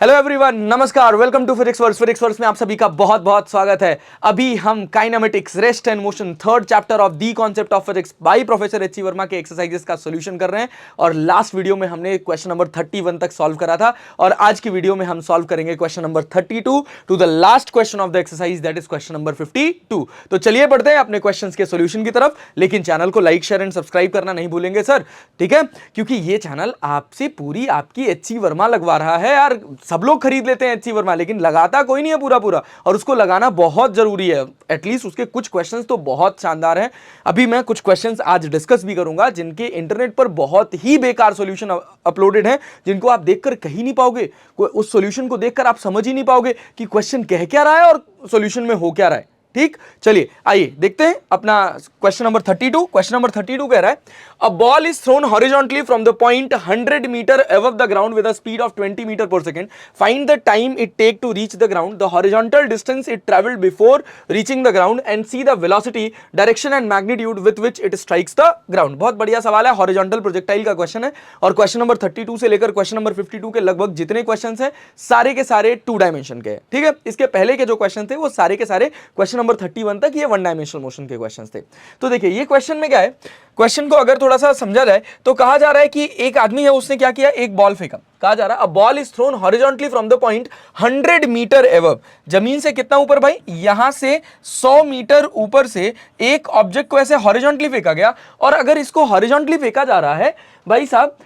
Hello everyone, नमस्कार, welcome to physics verse में आप सभी का बहुत बहुत स्वागत है। अभी हम kinematics, rest and motion, third chapter of the concept of physics by professor H C Verma के एक्सरसाइजेस का सॉल्यूशन कर रहे हैं। और लास्ट वीडियो में हमने क्वेश्चन नंबर 31 तक सॉल्व करा था और आज की वीडियो में हम सॉल्व करेंगे question number 32 to the last question of the exercise, that is question number 52। तो चलिए बढ़ते हैं अपने क्वेश्चंस के सॉल्यूशन की तरफ, लेकिन चैनल को लाइक, शेयर एंड सब्सक्राइब करना नहीं भूलेंगे सर, ठीक है? क्योंकि ये चैनल आपसे पूरी आपकी एच सी वर्मा लगवा रहा है यार। सब लोग खरीद लेते हैं एच सी वर्मा, लेकिन लगाता कोई नहीं है पूरा पूरा, और उसको लगाना बहुत जरूरी है। एटलीस्ट उसके कुछ क्वेश्चंस तो बहुत शानदार हैं। अभी मैं कुछ क्वेश्चंस आज डिस्कस भी करूंगा जिनके इंटरनेट पर बहुत ही बेकार सॉल्यूशन अपलोडेड हैं, जिनको आप देखकर कहीं नहीं पाओगे। उस सॉल्यूशन को देखकर आप समझ ही नहीं पाओगे कि क्वेश्चन कह क्या रहा है और सॉल्यूशन में हो क्या रहा है। ठीक, चलिए आइए देखते हैं अपना क्वेश्चन नंबर 32। क्वेश्चन नंबर 32 कह रहा है, a ball is thrown horizontally from the point 100 metre above the ground with a speed of 20 metre per second. Find the time it take to reach the ground, the horizontal distance it travelled before reaching the ground and see the velocity, direction and magnitude with which it strikes the ground. बहुत बढ़िया सवाल है, horizontal projectile का question है। और question number 32 से लेकर question number 52 के लगभग जितने क्वेश्चन हैं सारे के सारे 2 डायमेंशन के हैं, ठीक है? इसके पहले के जो क्वेश्चन थे वो सारे के सारे क्वेश्चन नंबर 31 तक ये 1 डायमेंशनल मोशन के क्वेश्चंस थे। तो देखिए ये क्वेश्चन में क्या है, क्वेश्चन को अगर थोड़ा सा समझा जाए तो कहा जा रहा है कि एक आदमी है, उसने क्या किया, एक बॉल फेंका। कहा जा रहा है a ball is thrown horizontally from the point 100 metre above, जमीन से कितना ऊपर भाई, यहां से 100 मीटर ऊपर से एक ऑब्जेक्ट को ऐसे हॉरिजॉन्टली फेंका गया। और अगर इसको हॉरिजॉन्टली फेंका जा रहा है भाई साहब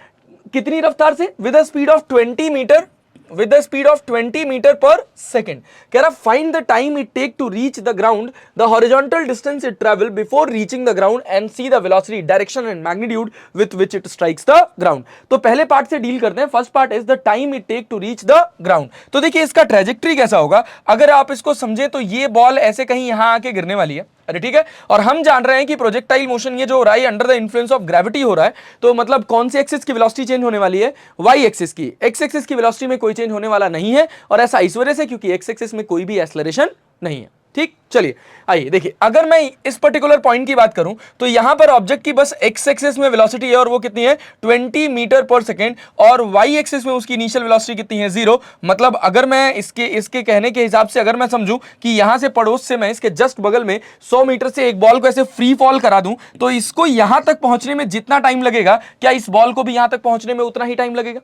कितनी रफ्तार से, with a speed of 20 metre, with the speed of 20 meter per second। कह रहा find the time it take to reach the ground, the horizontal distance it travel before reaching the ground and see the velocity, direction and magnitude with which it strikes the ground। तो पहले part से deal करते हैं। First part is the time it take to reach the ground. तो देखिए इसका trajectory कैसा होगा, अगर आप इसको समझे तो ये बॉल ऐसे कहीं यहां आके गिरने वाली है, अरे ठीक है। और हम जान रहे हैं कि प्रोजेक्टाइल मोशन ये जो हो रहा है under the influence of gravity हो रहा है। तो मतलब कौन सी एक्सिस की वेलोसिटी चेंज होने वाली है, वाई एक्सिस की। एक्स एक्सिस की वेलोसिटी में कोई चेंज होने वाला नहीं है, और ऐसा इस वजह से क्योंकि एक्स एक्सिस में कोई भी एक्सेलरेशन नहीं है। ठीक, चलिए आइए देखिए, अगर मैं इस पर्टिकुलर पॉइंट की बात करूं तो यहां पर ऑब्जेक्ट की बस एक्स एक्सिस में वेलोसिटी है और वो कितनी है, 20 मीटर पर सेकेंड, और वाई एक्सिस में उसकी इनिशियल वेलोसिटी कितनी है, 0। मतलब अगर मैं इसके कहने के हिसाब से अगर मैं समझूं कि यहां से पड़ोस से मैं इसके जस्ट बगल में 100 मीटर से एक बॉल को ऐसे फ्री फॉल करा दूं, तो इसको यहां तक पहुंचने में जितना टाइम लगेगा, क्या इस बॉल को भी यहां तक पहुंचने में उतना ही टाइम लगेगा?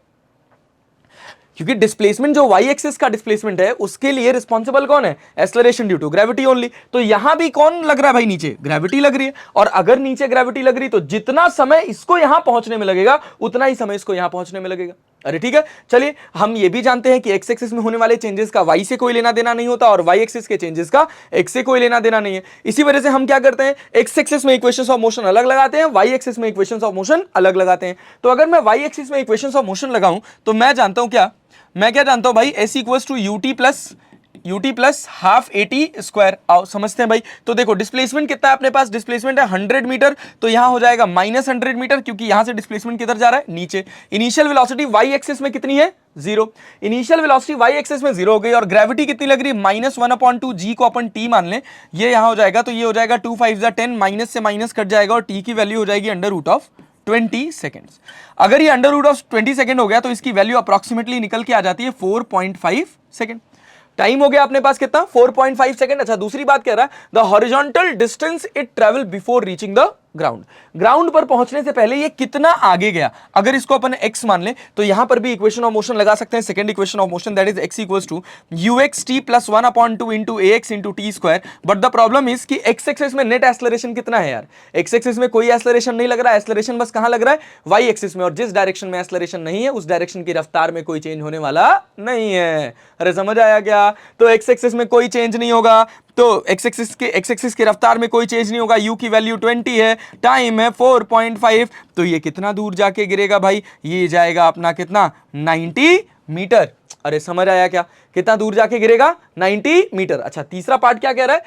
क्योंकि डिस्प्लेसमेंट जो वाई एक्सिस का डिस्प्लेसमेंट है उसके लिए रिस्पॉन्सिबल कौन है, acceleration due to gravity only. तो यहां भी कौन लग रहा है भाई, नीचे ग्रेविटी लग रही है। और अगर नीचे ग्रेविटी लग रही तो जितना समय इसको यहां पहुंचने में लगेगा उतना ही समय इसको यहां पहुंचने में लगेगा। अरे ठीक है, चलिए हम ये भी जानते हैं कि एक्स एक्सिस में होने वाले चेंजेस का वाई से कोई लेना देना नहीं होता और वाई एक्सिस के चेंजेस का एक्स से कोई लेना देना नहीं है। इसी वजह से हम क्या करते हैं, एक्स एक्सिस में इक्वेशंस ऑफ मोशन अलग लगाते हैं, वाई एक्सिस में इक्वेशंस ऑफ मोशन अलग लगाते हैं। तो अगर मैं वाई एक्सिस में इक्वेशंस ऑफ मोशन लगाऊं तो मैं जानता हूं क्या, मैं क्या जानता हूं भाई, s equals to ut plus half at square. आओ समझते हैं भाई। तो देखो डिस्प्लेसमेंट कितना है अपने पास, डिस्प्लेसमेंट है 100 मीटर, तो यहां हो जाएगा -100 मीटर, क्योंकि यहां से डिस्प्लेसमेंट किधर जा रहा है, नीचे। इनिशियल वेलोसिटी वाई एक्सिस में कितनी है, 0। इनिशियल वेलोसिटी वाई एक्सिस में 0 हो गई, और ग्रेविटी कितनी लग रही है, -1/2, जी को अपन टी मान लें, ये यहां हो जाएगा, तो ये हो जाएगा 2 5 10, माइनस से माइनस कट जाएगा और टी की वैल्यू हो जाएगी √20 सेकेंड्स। अगर ये √20 सेकेंड हो गया तो इसकी वैल्यू अप्रॉक्सीमेटली निकल के आ जाती है 4.5 सेकेंड। टाइम हो गया अपने पास कितना, 4.5 सेकेंड। अच्छा, दूसरी बात कह रहा है the horizontal distance it travel before reaching the ground. Ground पर पहुंचने से पहले ये कितना आगे गया, अगर इसको अपन x मान ले तो यहां पर भी इक्वेशन ऑफ मोशन लगा सकते हैं, second equation of motion, that is x equals to uxt + 1/2 into ax into t square. But the problem is कि x एक्सिस में नेट एक्सेलरेशन कितना है यार, x एक्सिस में कोई एक्सेलरेशन नहीं लग रहा है, एक्सेलरेशन बस कहां लग रहा है, y एक्सिस में, और जिस डायरेक्शन में एक्सेलरेशन नहीं है उस डायरेक्शन की रफ्तार में कोई चेंज होने वाला नहीं है। अरे समझ आया क्या? तो x एक्सिस में कोई चेंज नहीं होगा, तो x एक्सिस की रफ्तार में कोई चेंज नहीं होगा, u की वैल्यू 20 है, टाइम है 4.5, तो ये कितना दूर जाके गिरेगा भाई, ये जाएगा अपना कितना, 90 मीटर। अरे समझ आया क्या, कितना दूर जाके गिरेगा, 90 मीटर। अच्छा, तीसरा पार्ट क्या कह रहा है,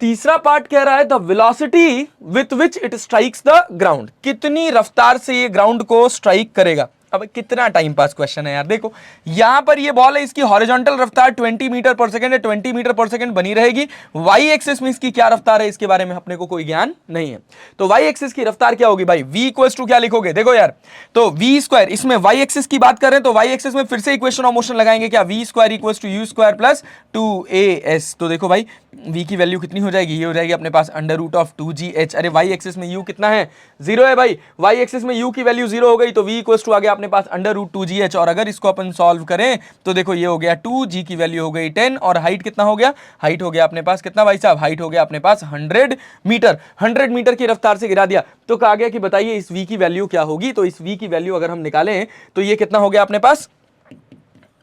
तीसरा पार्ट कह रहा है the velocity with which it strikes the ground, कितनी रफ्तार से ये ग्राउंड को स्ट्राइक करेगा। अब कितना टाइम पास क्वेश्चन है यार। देखो यहां पर ये बॉल है, इसकी हॉरिजॉन्टल रफ्तार 20 मीटर पर सेकंड है, 20 मीटर पर सेकंड बनी रहेगी। वाई एक्सिस में इसकी क्या रफ्तार है इसके बारे में अपने को कोई ज्ञान नहीं है। तो वाई एक्सिस की रफ्तार क्या होगी भाई, v इक्वल्स टू क्या लिखोगे, देखो यार, तो v स्क्वायर, इसमें वाई एक्सिस की बात कर रहे हैं तो वाई एक्सिस में फिर से इक्वेशन ऑफ मोशन लगाएंगे, क्या v square equals to u square plus 2as। तो देखो भाई v की वैल्यू कितनी हो जाएगी, ये हो जाएगी अपने पास अंडर रूट ऑफ 2gh। अरे वाई एक्सिस में u कितना है, 0 है भाई, वाई एक्सिस में u की वैल्यू 0 हो गई तो v इक्वल्स टू आ गया अपने पास अंडर रूट 2gh। और अगर इसको अपन सॉल्व करें तो देखो ये हो गया 2g की वैल्यू हो गई 10 और हाइट कितना हो गया, हाइट हो गया अपने पास कितना भाई साहब, हाइट हो गया अपने पास 100 मीटर। 100 मीटर की रफ्तार से गिरा दिया तो कहा गया कि बताइए इस v की वैल्यू क्या होगी। तो इस v की वैल्यू अगर हम निकालें तो ये कितना हो गया अपने पास,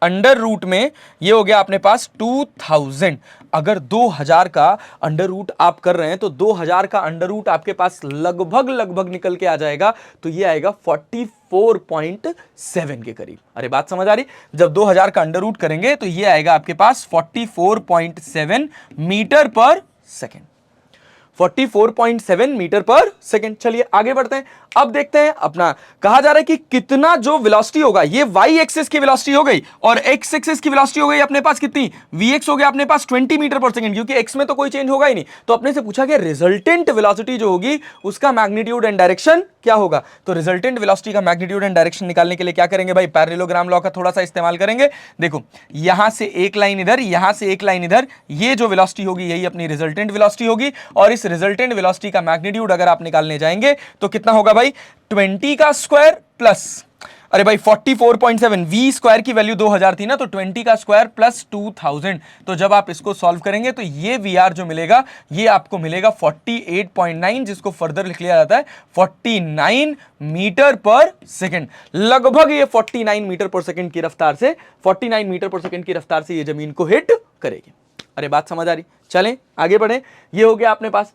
अंडर रूट में ये हो गया अपने पास 2000। अगर 2000 का अंडर रूट आप कर रहे हैं तो 2000 का अंडर रूट आपके पास लगभग निकल के आ जाएगा, तो ये आएगा 44.7 के करीब। अरे बात समझ आ रही, जब 2000 का अंडर रूट करेंगे तो ये आएगा आपके पास 44.7 metre per second, 44.7 metre per second. चलिए आगे बढ़ते हैं, अब देखते हैं अपना कहा जा रहा है कि कितना जो वेलोसिटी होगा, ये वाई एक्सिस की वेलोसिटी हो गई और एक्स एक्सिस की वेलोसिटी हो गई अपने पास कितनी, vx हो गया अपने पास 20 मीटर पर सेकंड, क्योंकि x में तो कोई चेंज होगा ही नहीं। तो अपने से पूछा गया रिजल्टेंट वेलोसिटी जो होगी उसका मैग्नीट्यूड एंड डायरेक्शन क्या होगा। तो रिजल्टेंट वेलोसिटी का मैग्नीट्यूड एंड डायरेक्शन निकालने के लिए क्या करेंगे भाई, पैरेललोग्राम लॉ का थोड़ा सा इस्तेमाल करेंगे। देखो यहां से एक लाइन इधर, यहां से एक लाइन इधर, ये जो वेलोसिटी होगी यही अपनी रिजल्टेंट वेलोसिटी होगी। और इस रिजल्टेंट वेलोसिटी का मैग्नीट्यूड अगर आप निकालने जाएंगे तो कितना होगा भाई, 20 का स्क्वायर प्लस, अरे भाई 44.7, v स्क्वायर की वैल्यू 2000 थी ना, तो 20 का स्क्वायर प्लस 2000। तो जब आप इसको सॉल्व करेंगे तो ये vr जो मिलेगा ये आपको मिलेगा 48.9, जिसको फर्दर लिख लिया जाता है 49 मीटर पर सेकंड। लगभग ये 49 मीटर पर सेकंड की रफ्तार से, 49 मीटर पर सेकंड की रफ्तार से ये जमीन को हिट करेगी। अरे बात समझ आ रही, चलें आगे बढ़ें। ये हो गया अपने पास,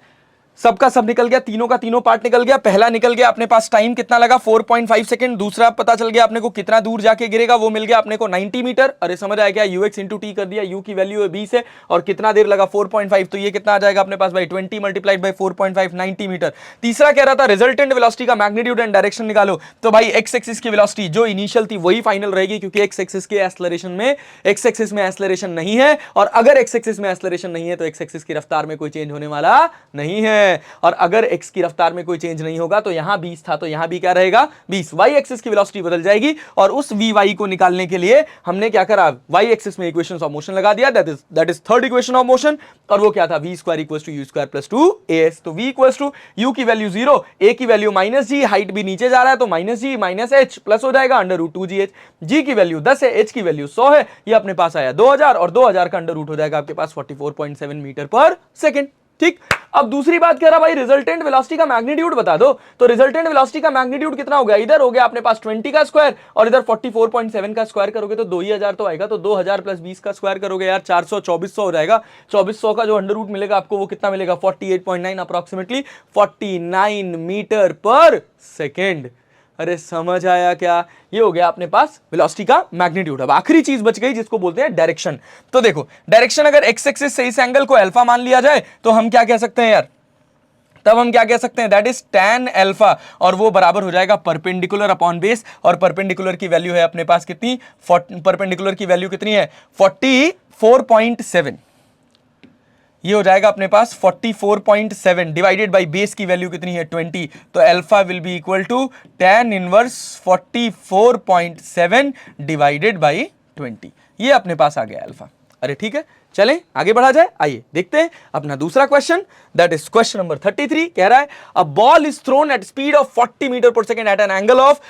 सबका सब निकल गया, तीनों का तीनों पार्ट निकल गया। पहला निकल गया अपने पास, टाइम कितना लगा 4.5 सेकंड। दूसरा पता चल गया अपने को कितना दूर जाके गिरेगा, वो मिल गया अपने को 90 मीटर। अरे समझ आया क्या, ux इंटू टी कर दिया, u की वैल्यू है 20 है और कितना देर लगा 4.5, तो ये कितना आ जाएगा अपने पास भाई 20 मल्टीप्लाइड बाई 4.5, 90 मीटर। तीसरा कह रहा था रिजल्टेंट वेलोसिटी का मैग्नीट्यूड एंड डायरेक्शन निकालो, तो भाई एक्स एक्सिस की वेलोसिटी जो इनिशियल थी वही फाइनल रहेगी, क्योंकि एक्स एक्सिस के एक्सेलरेशन में, एक्स एक्सिस में एक्सेलरेशन नहीं है, और अगर एक्स एक्सिस में एक्सेलरेशन नहीं है तो एक्स एक्सिस की रफ्तार में कोई चेंज होने वाला नहीं है। और अगर x की रफ्तार में कोई चेंज नहीं होगा तो यहां 20 था तो यहां भी क्या रहेगा 20। y एक्सिस की वेलोसिटी बदल जाएगी और उस vy को निकालने के लिए हमने क्या करा, y एक्सिस में इक्वेशंस ऑफ मोशन लगा दिया, that is third equation of motion. और वो क्या था, v square equals to u square plus 2as। तो v इक्वल्स टू u की वैल्यू 0, a की वैल्यू -g, हाइट भी नीचे जा रहा है तो -g -h प्लस हो जाएगा अंडर रूट 2gh। g की वैल्यू 10 है, h की वैल्यू 100 है, ये अपने पास आया 2000 और 2000 का अंडर रूट हो जाएगा आपके पास 44.7 मीटर पर सेकंड। ठीक, अब दूसरी बात कह रहा भाई रिजल्टेंट वेलोसिटी का मैग्नीट्यूड बता दो। तो रिजल्टेंट वेलोसिटी का मैग्नीट्यूड कितना हो गया, इधर हो गया अपने पास 20 का स्क्वायर और इधर 44.7 का स्क्वायर करोगे तो 2000 तो आएगा, तो 2000 प्लस 20 का स्क्वायर करोगे यार 400, 2400 हो जाएगा। 2400 का जो अंडर रूट मिलेगा आपको वो कितना मिलेगा, 48.9, अप्रॉक्सीमेटली 49 मीटर पर सेकेंड। अरे समझ आया क्या, ये हो गया अपने पास वेलोसिटी का मैग्नीट्यूड। अब आखिरी चीज बच गई जिसको बोलते हैं डायरेक्शन। तो देखो डायरेक्शन, अगर एक्स एक्सिस से इस एंगल को अल्फा मान लिया जाए तो हम क्या कह सकते हैं यार, तब हम क्या कह सकते हैं, दैट इज tan अल्फा, और वो बराबर हो जाएगा परपेंडिकुलर अपॉन बेस। और परपेंडिकुलर की वैल्यू है अपने पास कितनी, परपेंडिकुलर की वैल्यू कितनी है 44.7, ये हो जाएगा अपने पास 44.7 डिवाइडेड बाई बेस की वैल्यू कितनी है 20, तो alpha will be equal to tan inverse 44.7 divided by 20, ये अपने पास आ गया अल्फा। अरे ठीक है, चलें आगे बढ़ा जाए, आइए देखते हैं अपना दूसरा question, that is question number 33। कह रहा है a ball is thrown at speed of 40 metre per second at an angle of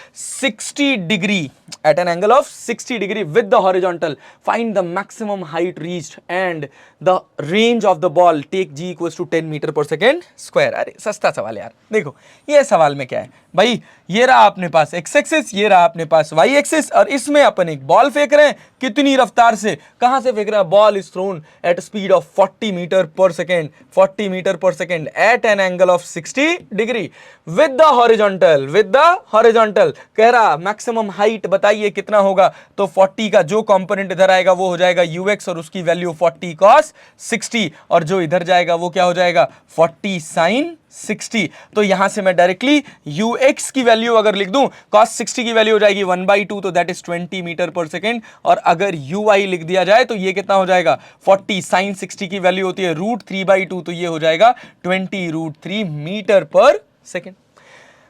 60 degree, at an angle of 60 degree with the horizontal, find the maximum height reached and the range of the ball, take g equals to 10 meter per second square। अरे सस्ता सवाल यार। देखो ये सवाल में क्या है भाई, ये रहा अपने पास x एक्सिस, ये रहा अपने पास y एक्सिस, और इसमें अपन एक बॉल फेंक रहे हैं, कितनी रफ्तार से, कहां से फेंक रहे हैं, ball is throne balloon at speed of 40 meter per second, 40 meter per second at an angle of 60 degree with the horizontal कह रहा मैक्सिमम हाइट बताइए कितना होगा, तो 40 का जो कंपोनेंट इधर आएगा वो हो जाएगा ux और उसकी वैल्यू 40 cos 60 और जो इधर जाएगा वो क्या हो जाएगा 40 sin 60। तो यहां से मैं डायरेक्टली ux की वैल्यू अगर लिख दूं cos 60 की वैल्यू हो जाएगी 1/2 तो that is 20 metre per second, और अगर uy लिख दिया जाए तो ये कितना हो जाएगा 40 sin 60 की वैल्यू होती है √3/2 तो ये हो जाएगा 20√3 मीटर पर सेकेंड।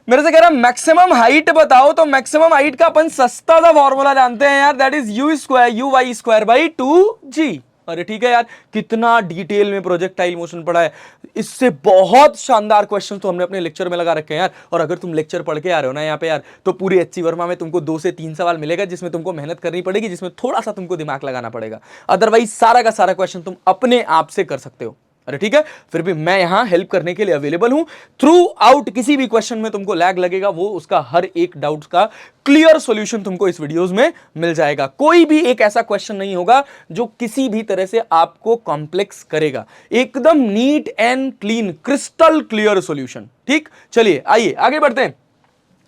मेरे से कह रहा मैक्सिमम हाइट बताओ, तो मैक्सिमम हाइट का अपन सस्ता सा फॉर्मूला जानते हैं यार, दैट इज uy²/2g। अरे ठीक है यार, कितना डिटेल में प्रोजेक्टाइल मोशन पढ़ा है, इससे बहुत शानदार क्वेश्चन तो हमने अपने लेक्चर में लगा रखे हैं यार। और अगर तुम लेक्चर पढ़ के आ रहे हो ना यहाँ पे यार, तो पूरी एचसी वर्मा में तुमको 2 से 3 सवाल मिलेगा जिसमें तुमको मेहनत करनी पड़ेगी, जिसमें थोड़ा सा तुमको दिमाग लगाना पड़ेगा, अदरवाइज सारा का सारा क्वेश्चन तुम अपने आप से कर सकते हो। अरे ठीक है, फिर भी मैं यहां हेल्प करने के लिए अवेलेबल हूं थ्रू आउट। किसी भी क्वेश्चन में तुमको लैग लगेगा वो उसका हर एक डाउट का क्लियर सॉल्यूशन तुमको इस वीडियोस में मिल जाएगा। कोई भी एक ऐसा क्वेश्चन नहीं होगा जो किसी भी तरह से आपको कॉम्प्लेक्स करेगा, एकदम NEET and clean crystal clear solution. ठीक, चलिए आइए आगे बढ़ते हैं।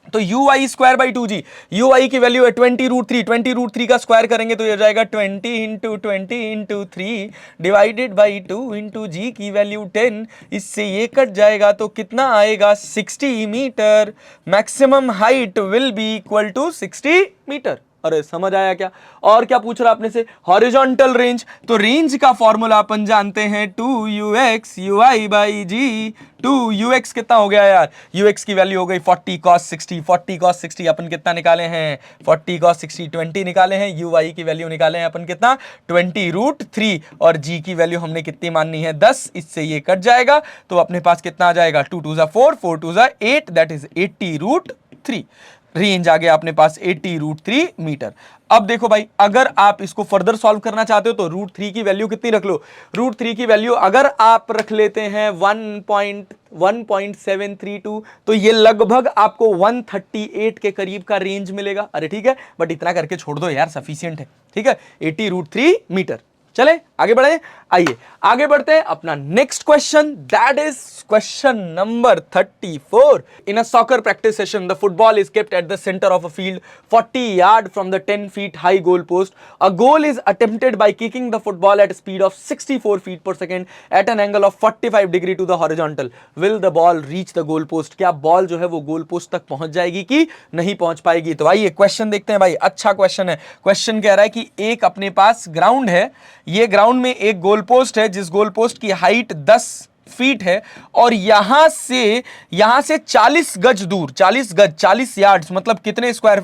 तो uy²/2g, ui की वैल्यू है 20√3, 20√3 का स्क्वायर करेंगे तो ये हो जाएगा 20 × 20 × 3 डिवाइडेड बाई 2 इंटू जी की वैल्यू 10, इससे ये कट जाएगा तो कितना आएगा 60 metre. Maximum height will be equal to 60 metre. अरे समझ आया क्या? और क्या पूछ रहा आपने से, हॉरिजॉन्टल रेंज, तो रेंज का फॉर्मूला अपन जानते हैं 2ux uy/g। 2ux कितना हो गया यार, ux की वैल्यू हो गई 40 cos 60, 40 cos 60 अपन कितना निकाले हैं 40 cos 60 20 निकाले हैं, uy की वैल्यू निकाले हैं अपन कितना 20√3 और g की वैल्यू हमने कितनी माननी है 10, इससे ये कट जाएगा तो अपने पास कितना आ जाएगा 2 2 4 4 2 8 दैट इज 80√3। रेंज आ गया अपने पास 80√3 मीटर। अब देखो भाई, अगर आप इसको फर्दर सॉल्व करना चाहते हो तो √3 की वैल्यू कितनी रख लो, √3 की वैल्यू अगर आप रख लेते हैं 1.732 तो ये लगभग आपको 138 के करीब का रेंज मिलेगा। अरे ठीक है, बट इतना करके छोड़ दो यार, सफिशिएंट है। ठीक है, 80√3 मीटर। चले आगे बढ़े, आइए आगे बढ़ते हैं अपना next question, that is question number 34। In a soccer practice session the football is kept at the centre of a field 40 yard from the 10 feet high goal post. A goal is attempted by kicking the football at speed of 64 feet per second at an angle of 45 degree to the horizontal. Will the ball reach the goal post? क्या ball जो है वो goal post तक पहुंच जाएगी कि नहीं पहुंच पाएगी? तो आइए क्वेश्चन देखते हैं भाई, अच्छा क्वेश्चन है। क्वेश्चन कह रहा है कि एक अपने पास ग्राउंड है, ये ग्राउंड में एक गोल पोस्ट है जिस गोल पोस्ट की हाइट 10 फीट है और यहां से 40 गज दूर, 40 गज 40 यार्ड्स मतलब कितने स्क्वायर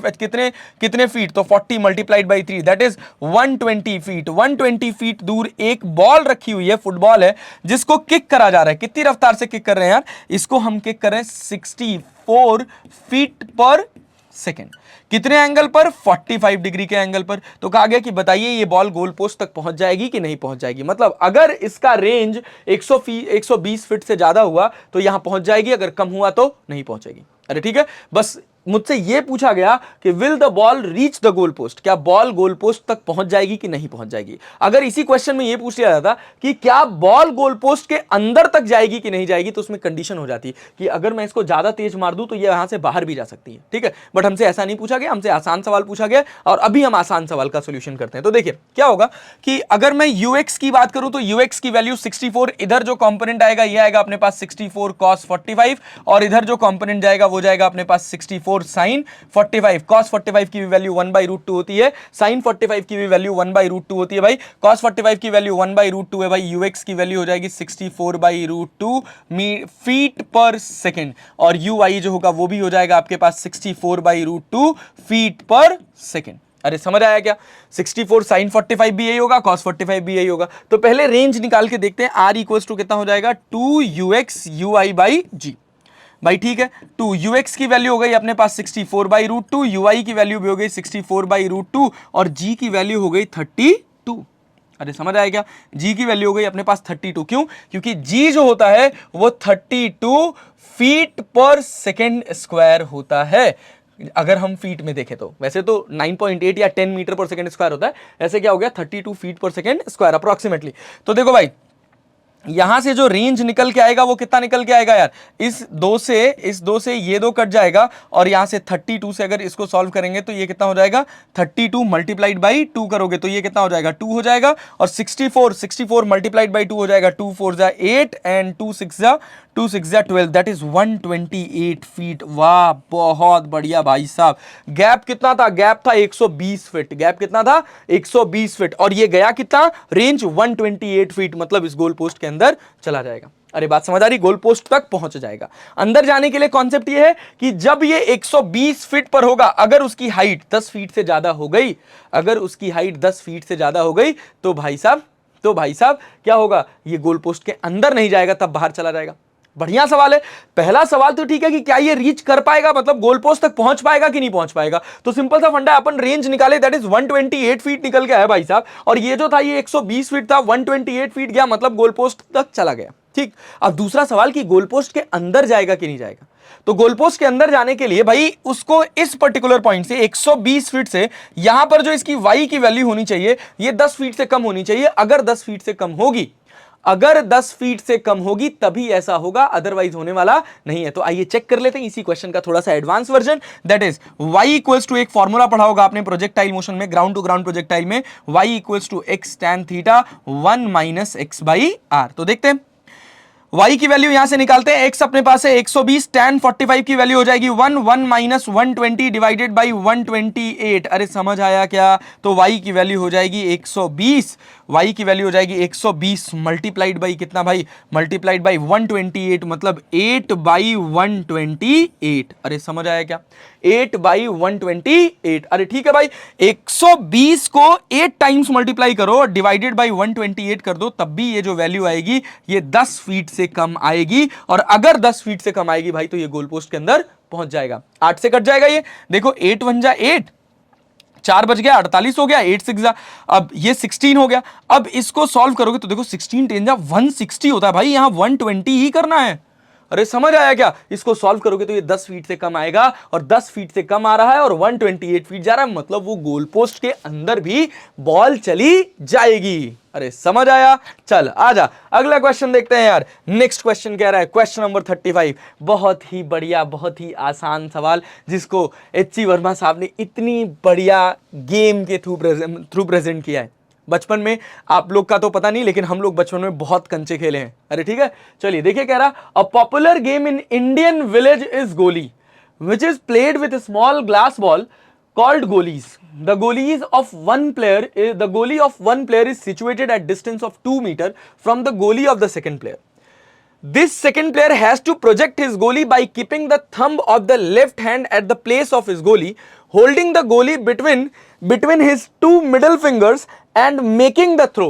कितने फीट, तो 40 multiplied by 3 that is 120 feet. 120 feet दूर एक बॉल रखी हुई है, फुटबॉल है जिसको किक करा जा रहा है। कितनी रफ्तार से किक कर रहे हैं यार, इसको हम किक कर रहे हैं 64 फीट पर सेकेंड। कितने एंगल पर, 45 डिग्री के एंगल पर। तो कहा गया कि बताइए ये बॉल गोल पोस्ट तक पहुंच जाएगी कि नहीं पहुंच जाएगी। मतलब अगर इसका रेंज 120 फीट से ज्यादा हुआ तो यहां पहुंच जाएगी, अगर कम हुआ तो नहीं पहुंचेगी। अरे ठीक है, बस मुझसे यह पूछा गया कि will the ball reach the goal post, क्या बॉल गोल पोस्ट तक पहुंच जाएगी कि नहीं पहुंच जाएगी। अगर इसी क्वेश्चन में यह पूछ लिया जाता कि क्या बॉल गोल पोस्ट के अंदर तक जाएगी कि नहीं जाएगी, तो उसमें कंडीशन हो जाती कि अगर मैं इसको ज्यादा तेज मार दूं तो ये यहां से बाहर भी जा सकती है। ठीक है, बट हमसे ऐसा नहीं पूछा गया, हमसे आसान सवाल पूछा गया और अभी हम आसान सवाल का सोल्यूशन करते हैं। तो देखिए क्या होगा कि अगर मैं ux की बात करूं तो ux की वैल्यू 64, इधर जो कंपोनेंट आएगा ये आएगा अपने पास 64 cos 45 और इधर जो कंपोनेंट जाएगा वो जाएगा अपने पास 64 sin 45। cos 45 की भी वैल्यू 1/√2 होती है, sin 45 की भी वैल्यू 1/√2 होती है भाई। cos 45 की वैल्यू 1/√2 है भाई, ux की वैल्यू हो जाएगी 64/√2 फीट पर सेकेंड और ui जो होगा वो भी हो जाएगा आपके पास 64/√2 फीट पर सेकेंड। अरे समझ आया क्या, 64 sin 45 भी यही होगा, cos 45 भी यही होगा। तो पहले रेंज निकाल के देखते हैं, r इक्वल्स टू कितना हो जाएगा 2ux ui/g भाई। ठीक है, 2ux की वैल्यू हो गई अपने पास 64/√2, ui की वैल्यू भी हो गई 64/√2 और g की वैल्यू हो गई 32। अरे समझ आया क्या, g की वैल्यू हो गई अपने पास 32। क्यों? क्योंकि g जो होता है वो 32 फीट पर सेकेंड स्क्वायर होता है। अगर हम फीट में देखें तो वैसे तो 9.8 या 10 मीटर पर सेकंड स्क्वायर होता है, ऐसे क्या हो गया 32 फीट पर सेकंड स्क्वायर अप्रोक्सीमेटली। तो देखो भाई यहां से जो रेंज निकल के आएगा वो कितना निकल के आएगा यार, इस दो से ये दो कट जाएगा और यहां से 32 से अगर इसको सॉल्व करेंगे तो ये कितना हो जाएगा 32 मल्टीप्लाइड बाई 2 करोगे तो ये कितना हो जाएगा 2 हो जाएगा, और 64 मल्टीप्लाइड बाई 2 हो जाएगा 2 4 जा 8 एंड 2 6 जा 12, दैट इज 128 फीट। वाह बहुत बढ़िया भाई साहब। गैप कितना था, गैप था 120 फीट, गैप कितना था 120 फीट, और ये गया कितना रेंज 128 फीट, मतलब इस गोल पोस्ट के अंदर चला जाएगा। अरे बात समझ आ रही, गोल पोस्ट तक पहुंच जाएगा। अंदर जाने के लिए कॉन्सेप्ट ये है कि जब ये 120 फीट पर होगा, अगर उसकी हाइट 10 फीट से ज्यादा हो गई, अगर उसकी हाइट 10 फीट से ज्यादा हो गई तो भाई साहब क्या होगा, ये गोल पोस्ट के अंदर नहीं जाएगा, तब बाहर चला जाएगा। बढ़िया सवाल है। पहला सवाल तो ठीक है कि क्या ये रीच कर पाएगा, मतलब गोल पोस्ट तक पहुंच पाएगा कि नहीं पहुंच पाएगा। तो सिंपल सा फंडा, अपन रेंज निकाले दैट इज 128 फीट निकल गया है भाई साहब, और ये जो था ये 120 फीट था, 128 फीट गया, मतलब गोल पोस्ट तक चला गया। ठीक, अब दूसरा सवाल कि गोल पोस्ट के अंदर जाएगा कि नहीं जाएगा। तो गोल पोस्ट के अंदर जाने के लिए भाई उसको इस पर्टिकुलर पॉइंट से 120 फीट से यहां पर जो इसकी वाई की वैल्यू होनी चाहिए ये 10 फीट से कम होनी चाहिए। अगर 10 फीट से कम होगी, अगर 10 फीट से कम होगी तभी ऐसा होगा, अदरवाइज होने वाला नहीं है। तो आइए चेक कर लेते हैं इसी क्वेश्चन का थोड़ा सा advance version, that is y equals to, एक फॉर्मूला पढ़ा होगा आपने प्रोजेक्टाइल मोशन में, ग्राउंड टू ग्राउंड प्रोजेक्टाइल में, y equals to x tan theta 1 minus x by r. तो देखते हैं y की वैल्यू यहां से निकालते हैं, x अपने पास है 120, tan 45 की वैल्यू हो जाएगी 1 माइनस 120 डिवाइडेड बाई 128। अरे समझ आया क्या, तो y की वैल्यू हो जाएगी 120, y की वैल्यू हो जाएगी 120 मल्टीप्लाइड बाई कितना भाई, मल्टीप्लाइड बाई 128, मतलब 8 बाई 128। अरे समझ आया क्या, 8 बाई 128। अरे ठीक है भाई, 120 को 8 टाइम्स मल्टीप्लाई करो, डिवाइडेड बाई 128 कर दो, तब भी ये जो वैल्यू आएगी ये 10 फीट से कम आएगी, और अगर 10 फीट से कम आएगी भाई तो ये गोल पोस्ट के अंदर पहुंच जाएगा। 8 से कट जाएगा ये, देखो 8 1 जा 8, 4 बच गया 48 हो गया, 8 6 जा, अब ये 16 हो गया। अब इसको सॉल्व करोगे तो देखो 16 10 जा 160 होता है भाई, यहां 120 ही करना है। अरे समझ आया क्या, इसको सॉल्व करोगे तो ये 10 फीट से कम आएगा, और 10 फीट से कम आ रहा है और 128 फीट जा रहा है, मतलब वो गोल पोस्ट के अंदर भी बॉल चली जाएगी। अरे समझ आया, चल आजा अगला क्वेश्चन देखते हैं यार। नेक्स्ट क्वेश्चन कह रहा है क्वेश्चन नंबर 35, बहुत ही बढ़िया बहुत ही आसान सवाल, जिसको एच.सी. वर्मा साहब ने इतनी बढ़िया गेम के थ्रू प्रेजेंट किया है। बचपन में आप लोग का तो पता नहीं, लेकिन हम लोग बचपन में बहुत कंचे खेले हैं। अरे ठीक है, चलिए देखिए कह रहा, a popular game in Indian village is goli which is played with small glass ball called goalies. The goalie of one player is situated at distance of 2 meters from the goalie of the second player. This second player has to project his goalie by keeping the thumb of the left hand at the place of his goalie, holding the goalie between his 2 middle fingers and making the throw.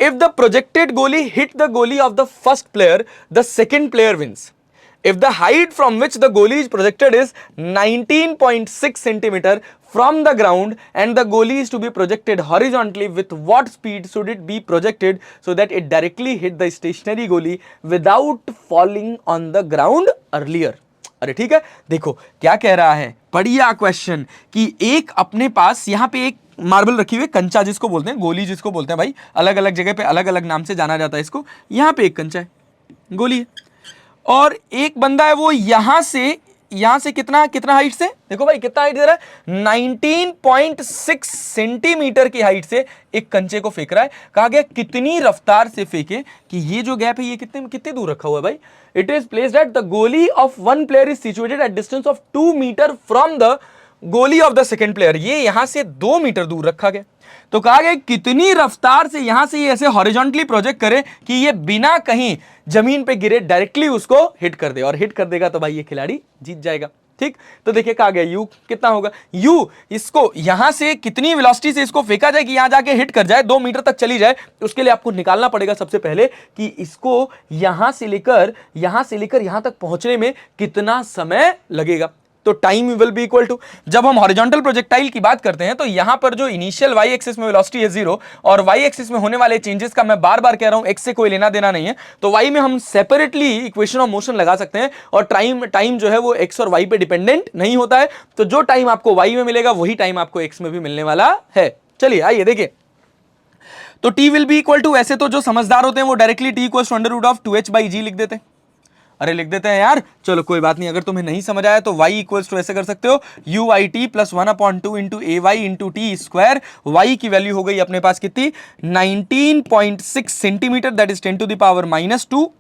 If the projected goalie hit the goalie of the first player, the second player wins. If the height from which the goalie is projected is 19.6 centimeter from the ground and the goalie is to be projected horizontally, with what speed should it be projected so that it directly hit the stationary goalie without falling on the ground earlier? अरे ठीक है, देखो क्या कह रहा है, बढ़िया question, कि एक अपने पास यहाँ पे एक मार्बल रखी हुई, कंचा जिसको बोलते हैं, गोली जिसको बोलते हैं भाई, अलग अलग जगह पे अलग अलग नाम से जाना जाता है इसको। यहाँ पे एक कंचा है, गोली है, और एक बंदा है वो यहां से कितना हाइट से, देखो भाई कितना हाइट दे रहा है, 19.6 सेंटीमीटर की हाइट से एक कंचे को फेंक रहा है। कहा गया कितनी रफ्तार से फेंके, कि ये जो गैप है ये कितने दूर रखा हुआ है भाई, it is placed at the goli of one player is situated at distance of 2 metre from the goli of the second player, ये यहां से 2 मीटर दूर रखा गया। तो कहा गया कितनी रफ्तार से यहां से ये ऐसे हॉरिजॉन्टली प्रोजेक्ट करे कि ये बिना कहीं जमीन पे गिरे डायरेक्टली उसको हिट कर दे, और हिट कर देगा तो भाई ये खिलाड़ी जीत जाएगा। ठीक, तो देखिए कहा गया यू कितना होगा, यू इसको यहां से कितनी वेलोसिटी से इसको फेंका जाए कि यहां जाके हिट कर जाए, 2 मीटर तक चली जाए। उसके लिए आपको निकालना पड़ेगा सबसे पहले कि इसको यहां से लेकर यहां तक पहुंचने में कितना समय लगेगा। तो time will be equal to, जब हम हॉरिजॉन्टल प्रोजेक्टाइल की बात करते हैं तो यहां पर जो इनिशियल वाई एक्सिस में वेलोसिटी है 0 और वाई एक्सिस में होने वाले चेंजेस का मैं बार बार कह रहा हूं एक्स से कोई लेना देना नहीं है, तो वाई में हम सेपरेटली इक्वेशन ऑफ मोशन लगा सकते हैं और टाइम जो है वो एक्स और वाई पे डिपेंडेंट नहीं होता है। तो जो टाइम आपको वाई में मिलेगा वही टाइम आपको एक्स में भी मिलने वाला है। चलिए आइए देखिए, तो t will be equal to, ऐसे तो जो समझदार होते हैं वो directly t equal to under root of 2h/g लिख देते हैं। अरे लिख देते हैं यार, चलो कोई बात नहीं, अगर तुम्हें नहीं समझ आया तो y इक्वल्स टू ऐसे कर सकते हो uit plus 1/2 into ay into t square. y की वैल्यू हो गई अपने पास कितनी, 19.6 centimetre, that is 10 to the power -2।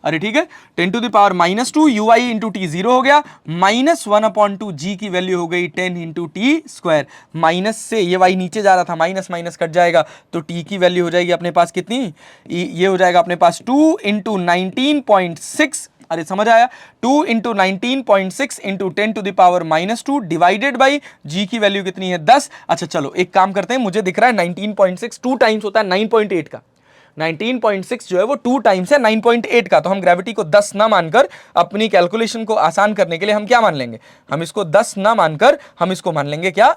अरे ठीक है, 10 to the power -2 ui into t 0 हो गया, -1/2 g की वैल्यू हो गई 10 इंटू टी स्क्वायर। माइनस से ये y नीचे जा रहा था, माइनस माइनस कट जाएगा तो t की वैल्यू हो जाएगी अपने पास कितनी, ये हो जाएगा अपने पास 2 इंटू 19.6, अरे समझ आया, 2 into 19.6 into 10 to the power -2 divided by g की वैल्यू कितनी है 10। अच्छा चलो एक काम करते हैं, मुझे दिख रहा है 19.6 2 टाइम्स होता है 9.8 का, 19.6 जो है वो 2 टाइम्स है 9.8 का, तो हम ग्रेविटी को 10 ना मानकर अपनी कैलकुलेशन को आसान करने के लिए हम क्या मान लेंगे, हम इसको 10 ना मानकर हम इसको मान लेंगे क्या,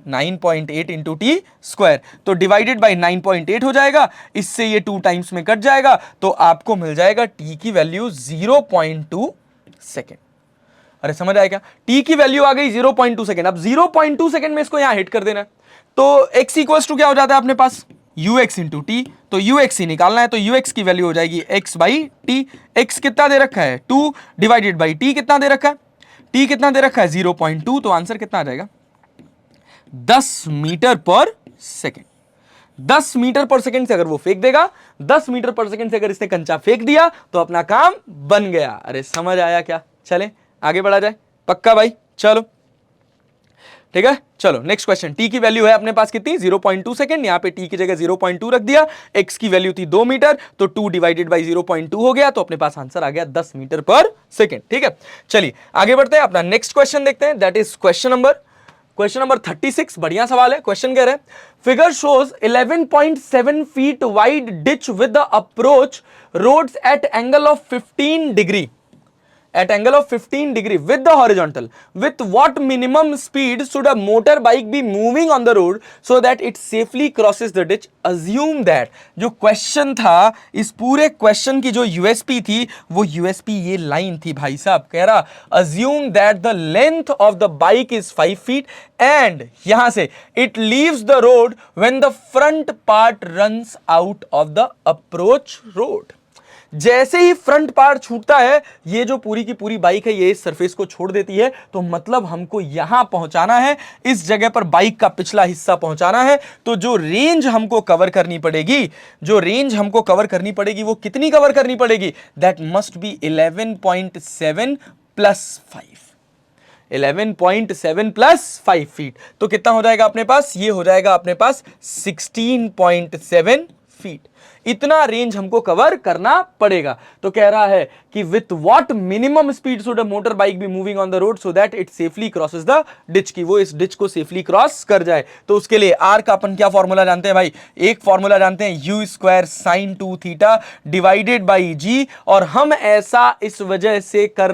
9.8 इंटू टी स्क्वायर, तो डिवाइडेड बाई 9.8 हो जाएगा, इससे ये 2 टाइम्स में कट जाएगा, तो आपको मिल जाएगा टी की वैल्यू 0.2 सेकेंड। अरे समझ आया क्या, टी की वैल्यू आ गई 0.2 सेकेंड। अब 0.2 सेकेंड में इसको यहां हिट कर देना है, तो x इक्वल्स टू क्या हो जाता है अपने पास, ux इंटू टी, तो ux ही निकालना है, तो ux की वैल्यू हो जाएगी x बाई टी। x कितना दे रखा है 2 डिवाइडेड बाई t कितना दे रखा है, t कितना दे रखा है 0.2, तो आंसर कितना आ जाएगा 10 metre per second. 10 metre per second से अगर वो फेंक देगा, 10 मीटर पर सेकेंड से अगर इसने कंचा फेंक दिया तो अपना काम बन गया। अरे समझ आया क्या, चले आगे बढ़ा जाए, पक्का भाई, चलो ठीक है। चलो नेक्स्ट क्वेश्चन, t की वैल्यू है अपने पास कितनी 0.2 सेकेंड, यहां पे t की जगह 0.2 रख दिया, x की वैल्यू थी 2 मीटर, तो 2 डिवाइडेड बाई 0.2 हो गया, तो अपने पास आंसर आ गया 10 मीटर पर सेकेंड। ठीक है, चलिए आगे बढ़ते हैं, अपना नेक्स्ट क्वेश्चन देखते हैं, दैट इज क्वेश्चन नंबर 36। बढ़िया सवाल है, क्वेश्चन कह रहे हैं figure shows 11.7 feet wide ditch with the approach roads at angle of 15 degree at angle of 15 degree with the horizontal, with what minimum speed should a motorbike be moving on the road so that it safely crosses the ditch? Assume that, जो question था, इस पूरे question की जो USP थी वो USP ये line थी भाई साहब, कह रहा assume that the length of the bike is 5 feet and यहां से it leaves the road when the front part runs out of the approach road। जैसे ही फ्रंट पार्ट छूटता है, ये जो पूरी की पूरी बाइक है ये इस सरफेस को छोड़ देती है, तो मतलब हमको यहां पहुंचाना है, इस जगह पर बाइक का पिछला हिस्सा पहुंचाना है, तो जो रेंज हमको कवर करनी पड़ेगी, वो कितनी कवर करनी पड़ेगी, that must be 11.7 plus 5, 11.7 plus 5 feet, तो कितना हो जाएगा अपने पास, ये हो जाएगा अपने पास 16.7 फीट। इतना रेंज हमको कवर करना पड़ेगा। तो कह रहा है कि with what minimum speed should a motor bike be moving on the road so that it safely crosses the ditch, की वो इस डिच को सेफली क्रॉस कर जाए। तो उसके लिए आर का अपन क्या फॉर्मूला जानते हैं भाई, एक फॉर्मूला जानते हैं u square sine 2 theta divided by g, और हम ऐसा इस वजह से कर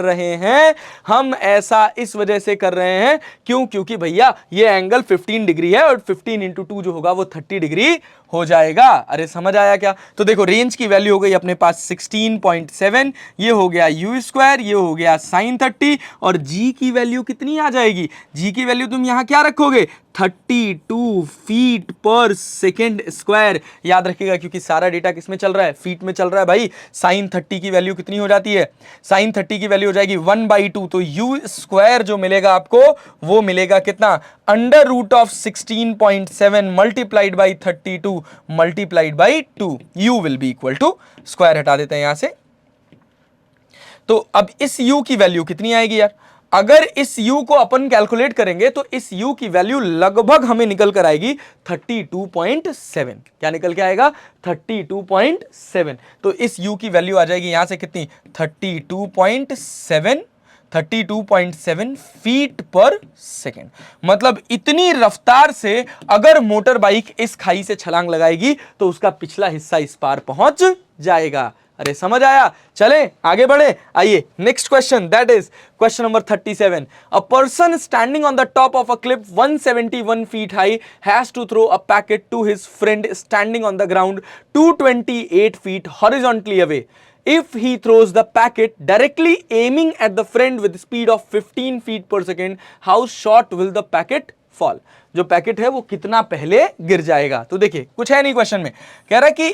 रहे हैं, क्यों, क्योंकि भैया ये एंगल 15 डिग्री है और 15 इंटू 2 जो होगा वो 30 डिग्री हो जाएगा। अरे समझ आया क्या, तो देखो रेंज की वैल्यू हो गई अपने पास 16.7, ये हो गया u स्क्वायर, ये हो गया साइन 30, और g की वैल्यू कितनी आ जाएगी, g की वैल्यू तुम यहां क्या रखोगे 32 फीट पर सेकेंड स्क्वायर, याद रखिएगा क्योंकि सारा डेटा किसमें चल रहा है, फीट में चल रहा है भाई। साइन 30 की वैल्यू कितनी हो जाती है, साइन 30 की वैल्यू हो जाएगी 1/2, तो u स्क्वायर जो मिलेगा आपको वो मिलेगा कितना, under root of 16.7 multiplied by 32 multiplied by 2, u will be equal to, square हटा देते हैं यहां से, तो अब इस u की वैल्यू कितनी आएगी यार, अगर इस u को अपन कैलकुलेट करेंगे तो इस u की वैल्यू लगभग हमें निकल कर आएगी 32.7, क्या निकल के आएगा 32.7, तो इस u की वैल्यू आ जाएगी यहां से कितनी 32.7 फीट पर सेकेंड। मतलब इतनी रफ्तार से अगर मोटर बाइक इस खाई से छलांग लगाएगी तो उसका पिछला हिस्सा इस पार पहुंच जाएगा। अरे समझ आया, चले आगे बढ़े। आइए next question, that is question number 37। A person standing on the top of a cliff 171 feet high has to throw a packet to his friend standing on the ground 228 feet horizontally away. If he throws the packet directly aiming at the friend with speed of 15 feet per second, how short will the packet fall? जो packet है वो कितना पहले गिर जाएगा। तो देखिए कुछ है नहीं क्वेश्चन में, कह रहा है कि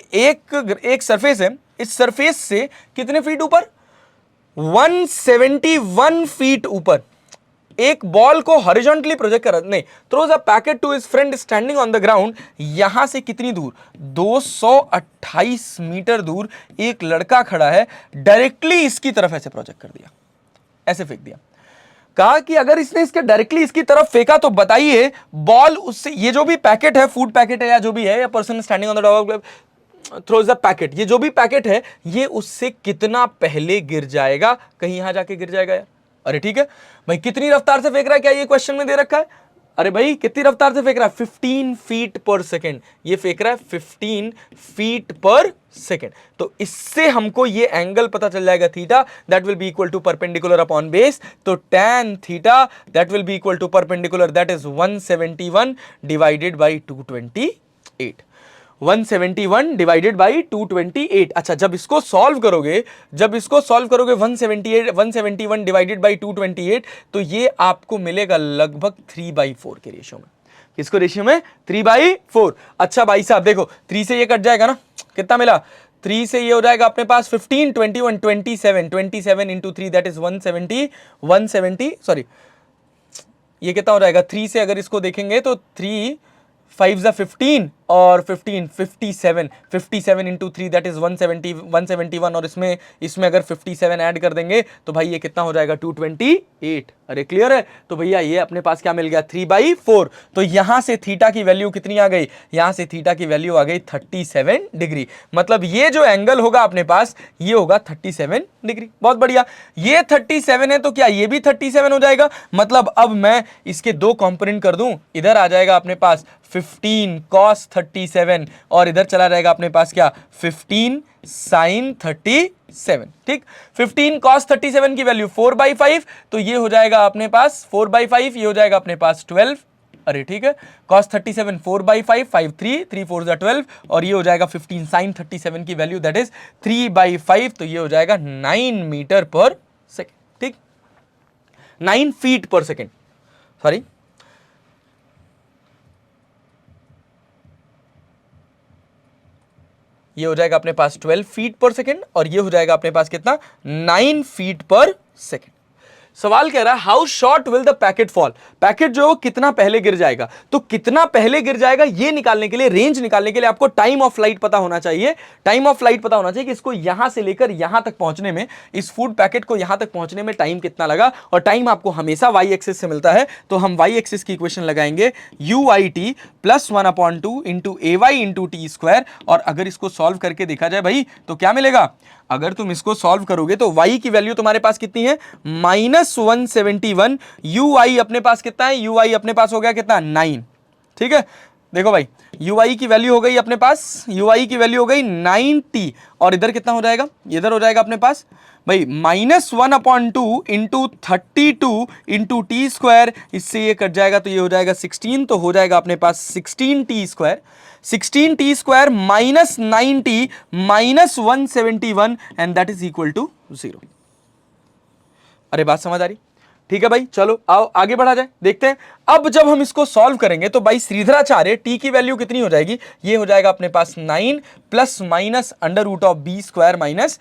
एक सरफेस है, इस सरफेस से कितने फीट ऊपर, 171 फीट ऊपर एक बॉल को हॉरिजॉन्टली प्रोजेक्ट कर, नहीं, throws a packet to his friend standing on the ground. यहां से कितनी दूर, 228 मीटर दूर एक लड़का खड़ा है, डायरेक्टली इसकी तरफ ऐसे प्रोजेक्ट कर दिया, ऐसे फेंक दिया। कहा कि अगर इसने इसके डायरेक्टली इसकी तरफ फेंका तो बताइए बॉल उससे, ये जो भी पैकेट है, फूड पैकेट है या जो भी है, या person standing on the dog throws the packet, ये जो भी पैकेट है ये उससे कितना पहले गिर जाएगा, कहीं यहां जाके गिर जाएगा यार। अरे ठीक है भाई, कितनी रफ्तार से फेंक रहा है, क्या ये क्वेश्चन में दे रखा है? अरे भाई कितनी रफ्तार से फेंक रहा है, 15 फीट पर सेकेंड, ये फेंक रहा है 15 फीट पर सेकेंड। तो इससे हमको ये एंगल पता चल जाएगा theta, that will be equal to perpendicular upon base. तो tan theta that will be equal to perpendicular, that is 171 divided by 228, 171 divided by 228। अच्छा, जब इसको सॉल्व करोगे 171 डिवाइडेड बाई 228, तो ये आपको मिलेगा लगभग 3/4 के रेशियो में। किसको रेशियो में? 3/4। अच्छा भाई साहब देखो, 3 से ये कट जाएगा ना, कितना मिला, 3 से ये हो जाएगा अपने पास 15, 21, 27 इंटू 3 दैट इज 170 सॉरी, ये कितना हो जाएगा, 3 से अगर इसको देखेंगे तो 3 5 जा 15 और 15 57 इंटू 3 दैट इज 171, और इसमें अगर 57 ऐड कर देंगे तो भाई ये कितना हो जाएगा, 228। अरे क्लियर है? तो भैया ये अपने पास क्या मिल गया, 3/4। तो यहां से थीटा की वैल्यू कितनी आ गई, यहां से थीटा की वैल्यू आ गई 37 डिग्री। मतलब ये जो एंगल होगा अपने पास ये होगा 37 डिग्री। बहुत बढ़िया, ये 37 है तो क्या ये भी 37 हो जाएगा। मतलब अब मैं इसके दो कंपोनेंट कर दूं, इधर आ जाएगा अपने पास 15 cos 37 और इधर चला जाएगा अपने पास क्या, 15 sin 37। ठीक, 15 cos 37 की वैल्यू 4/5, तो ये हो जाएगा अपने पास 4/5, ये हो जाएगा अपने पास 12। अरे ठीक है, cos 37 4/5, 5 3 4 जा 12, और ये हो जाएगा 15 sin 37 की वैल्यू दैट इज 3/5, तो ये हो जाएगा 9 मीटर पर सेकेंड। ठीक, 9 फीट पर सेकेंड, सॉरी, ये हो जाएगा अपने पास 12 फीट पर सेकेंड, और ये हो जाएगा अपने पास कितना, 9 फीट पर सेकेंड। सवाल कह रहा है how short will the packet fall, packet जो कितना पहले गिर जाएगा। तो कितना पहले गिर जाएगा ये निकालने के लिए, रेंज निकालने के लिए आपको टाइम ऑफ फ्लाइट पता होना चाहिए। टाइम ऑफ फ्लाइट पता होना चाहिए कि इसको यहां से लेकर यहां तक पहुंचने में, इस फूड पैकेट को यहां तक पहुंचने में टाइम कितना लगा, और टाइम आपको हमेशा वाई एक्सिस से मिलता है। तो हम वाई एक्सिस की इक्वेशन लगाएंगे UIT + 1/2 into AY into t square, और अगर इसको सॉल्व करके देखा जाए भाई तो क्या मिलेगा, अगर तुम इसको सॉल्व करोगे तो y की वैल्यू तुम्हारे पास कितनी है, -171। UI अपने पास कितना है, UI अपने पास हो गया कितना, 9। ठीक है, देखो भाई UI की वैल्यू हो गई अपने पास, UI की वैल्यू हो गई 90, और इधर कितना हो जाएगा, इधर हो जाएगा अपने पास भाई -1/2 इंटू 32 इंटू टी स्क्वायर, इससे ये कट जाएगा तो ये हो जाएगा 16, तो हो जाएगा अपने पास 16t square, 16t square minus 90 minus 171 and that is equal to 0। अरे बात समझ आ रही? ठीक है भाई, चलो आओ आगे बढ़ा जाए, देखते हैं। अब जब हम इसको सॉल्व करेंगे तो भाई श्रीधराचार्य टी की वैल्यू कितनी हो जाएगी, ये हो जाएगा अपने पास 9 plus minus √(b² minus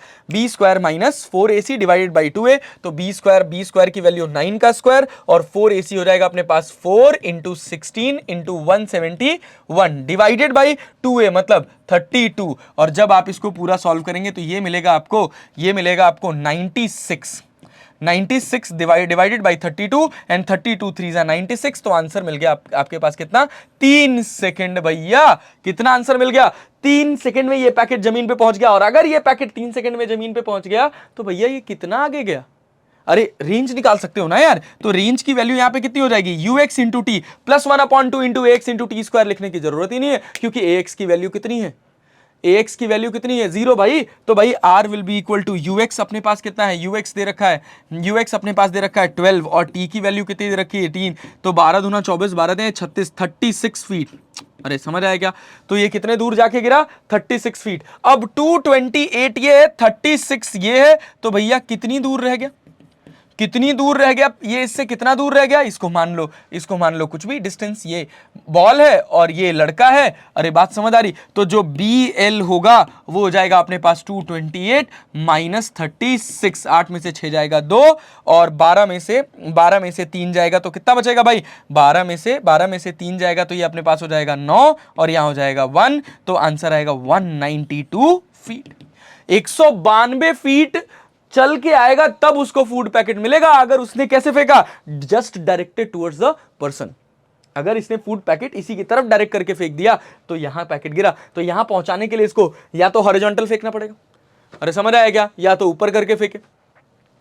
4ac divided by 2a, तो b स्क्वायर की वैल्यू 9 का स्क्वायर, और 4ac हो जाएगा अपने पास 4 into 16 into 171 divided by 2a मतलब 32, और जब आप इसको पूरा सॉल्व करेंगे तो ये मिलेगा आपको 96 डिवाइडेड बाई 32 एंड 32 3 जा 96, तो आंसर मिल गया आपके पास कितना, 3 सेकंड। भैया कितना आंसर मिल गया, 3 सेकंड में ये पैकेट जमीन पे पहुंच गया। और अगर ये पैकेट 3 सेकंड में जमीन पे पहुंच गया तो भैया ये कितना आगे गया। अरे रेंज निकाल सकते हो ना यार, तो रेंज की वैल्यू यहां पे कितनी हो जाएगी, ux into T plus 1/2 into ax into t square लिखने की जरूरत ही नहीं है, क्योंकि ax की वैल्यू कितनी है, ax की वैल्यू कितनी है 0 भाई, तो भाई r will be equal to ux अपने पास कितना है, ux दे रखा है, ux अपने पास दे रखा है 12 और t की वैल्यू कितनी दे रखी है 18, तो 12 दूना 24, 12 दें 36, 36 फीट। अरे समझ आया क्या? तो ये कितने दूर जाके गिरा 36 फीट। अब 228 ये है, 36 ये है, तो भैया कितनी दूर रह गया, कितनी दूर रह गया, ये इससे कितना दूर रह गया, इसको मान लो कुछ भी डिस्टेंस, ये बॉल है और ये लड़का है। अरे बात समझ आ रही? तो जो बी एल होगा वो हो जाएगा अपने पास 228 माइनस 36, 8 में से 6 जाएगा 2 और 12 में से 3 जाएगा तो कितना बचेगा भाई, 12 में से 3 जाएगा तो ये अपने पास हो जाएगा 9 और यहां हो जाएगा 1, तो आंसर आएगा 192 फीट। 192 फीट चल के आएगा तब उसको फूड पैकेट मिलेगा। अगर उसने कैसे फेंका, just directed towards the person, अगर इसने फूड पैकेट इसी की तरफ डायरेक्ट करके फेंक दिया तो यहां पैकेट गिरा, तो यहां पहुंचाने के लिए इसको या तो हॉरिजॉन्टल फेंकना पड़ेगा, अरे समझ आया क्या, या तो ऊपर करके फेंके।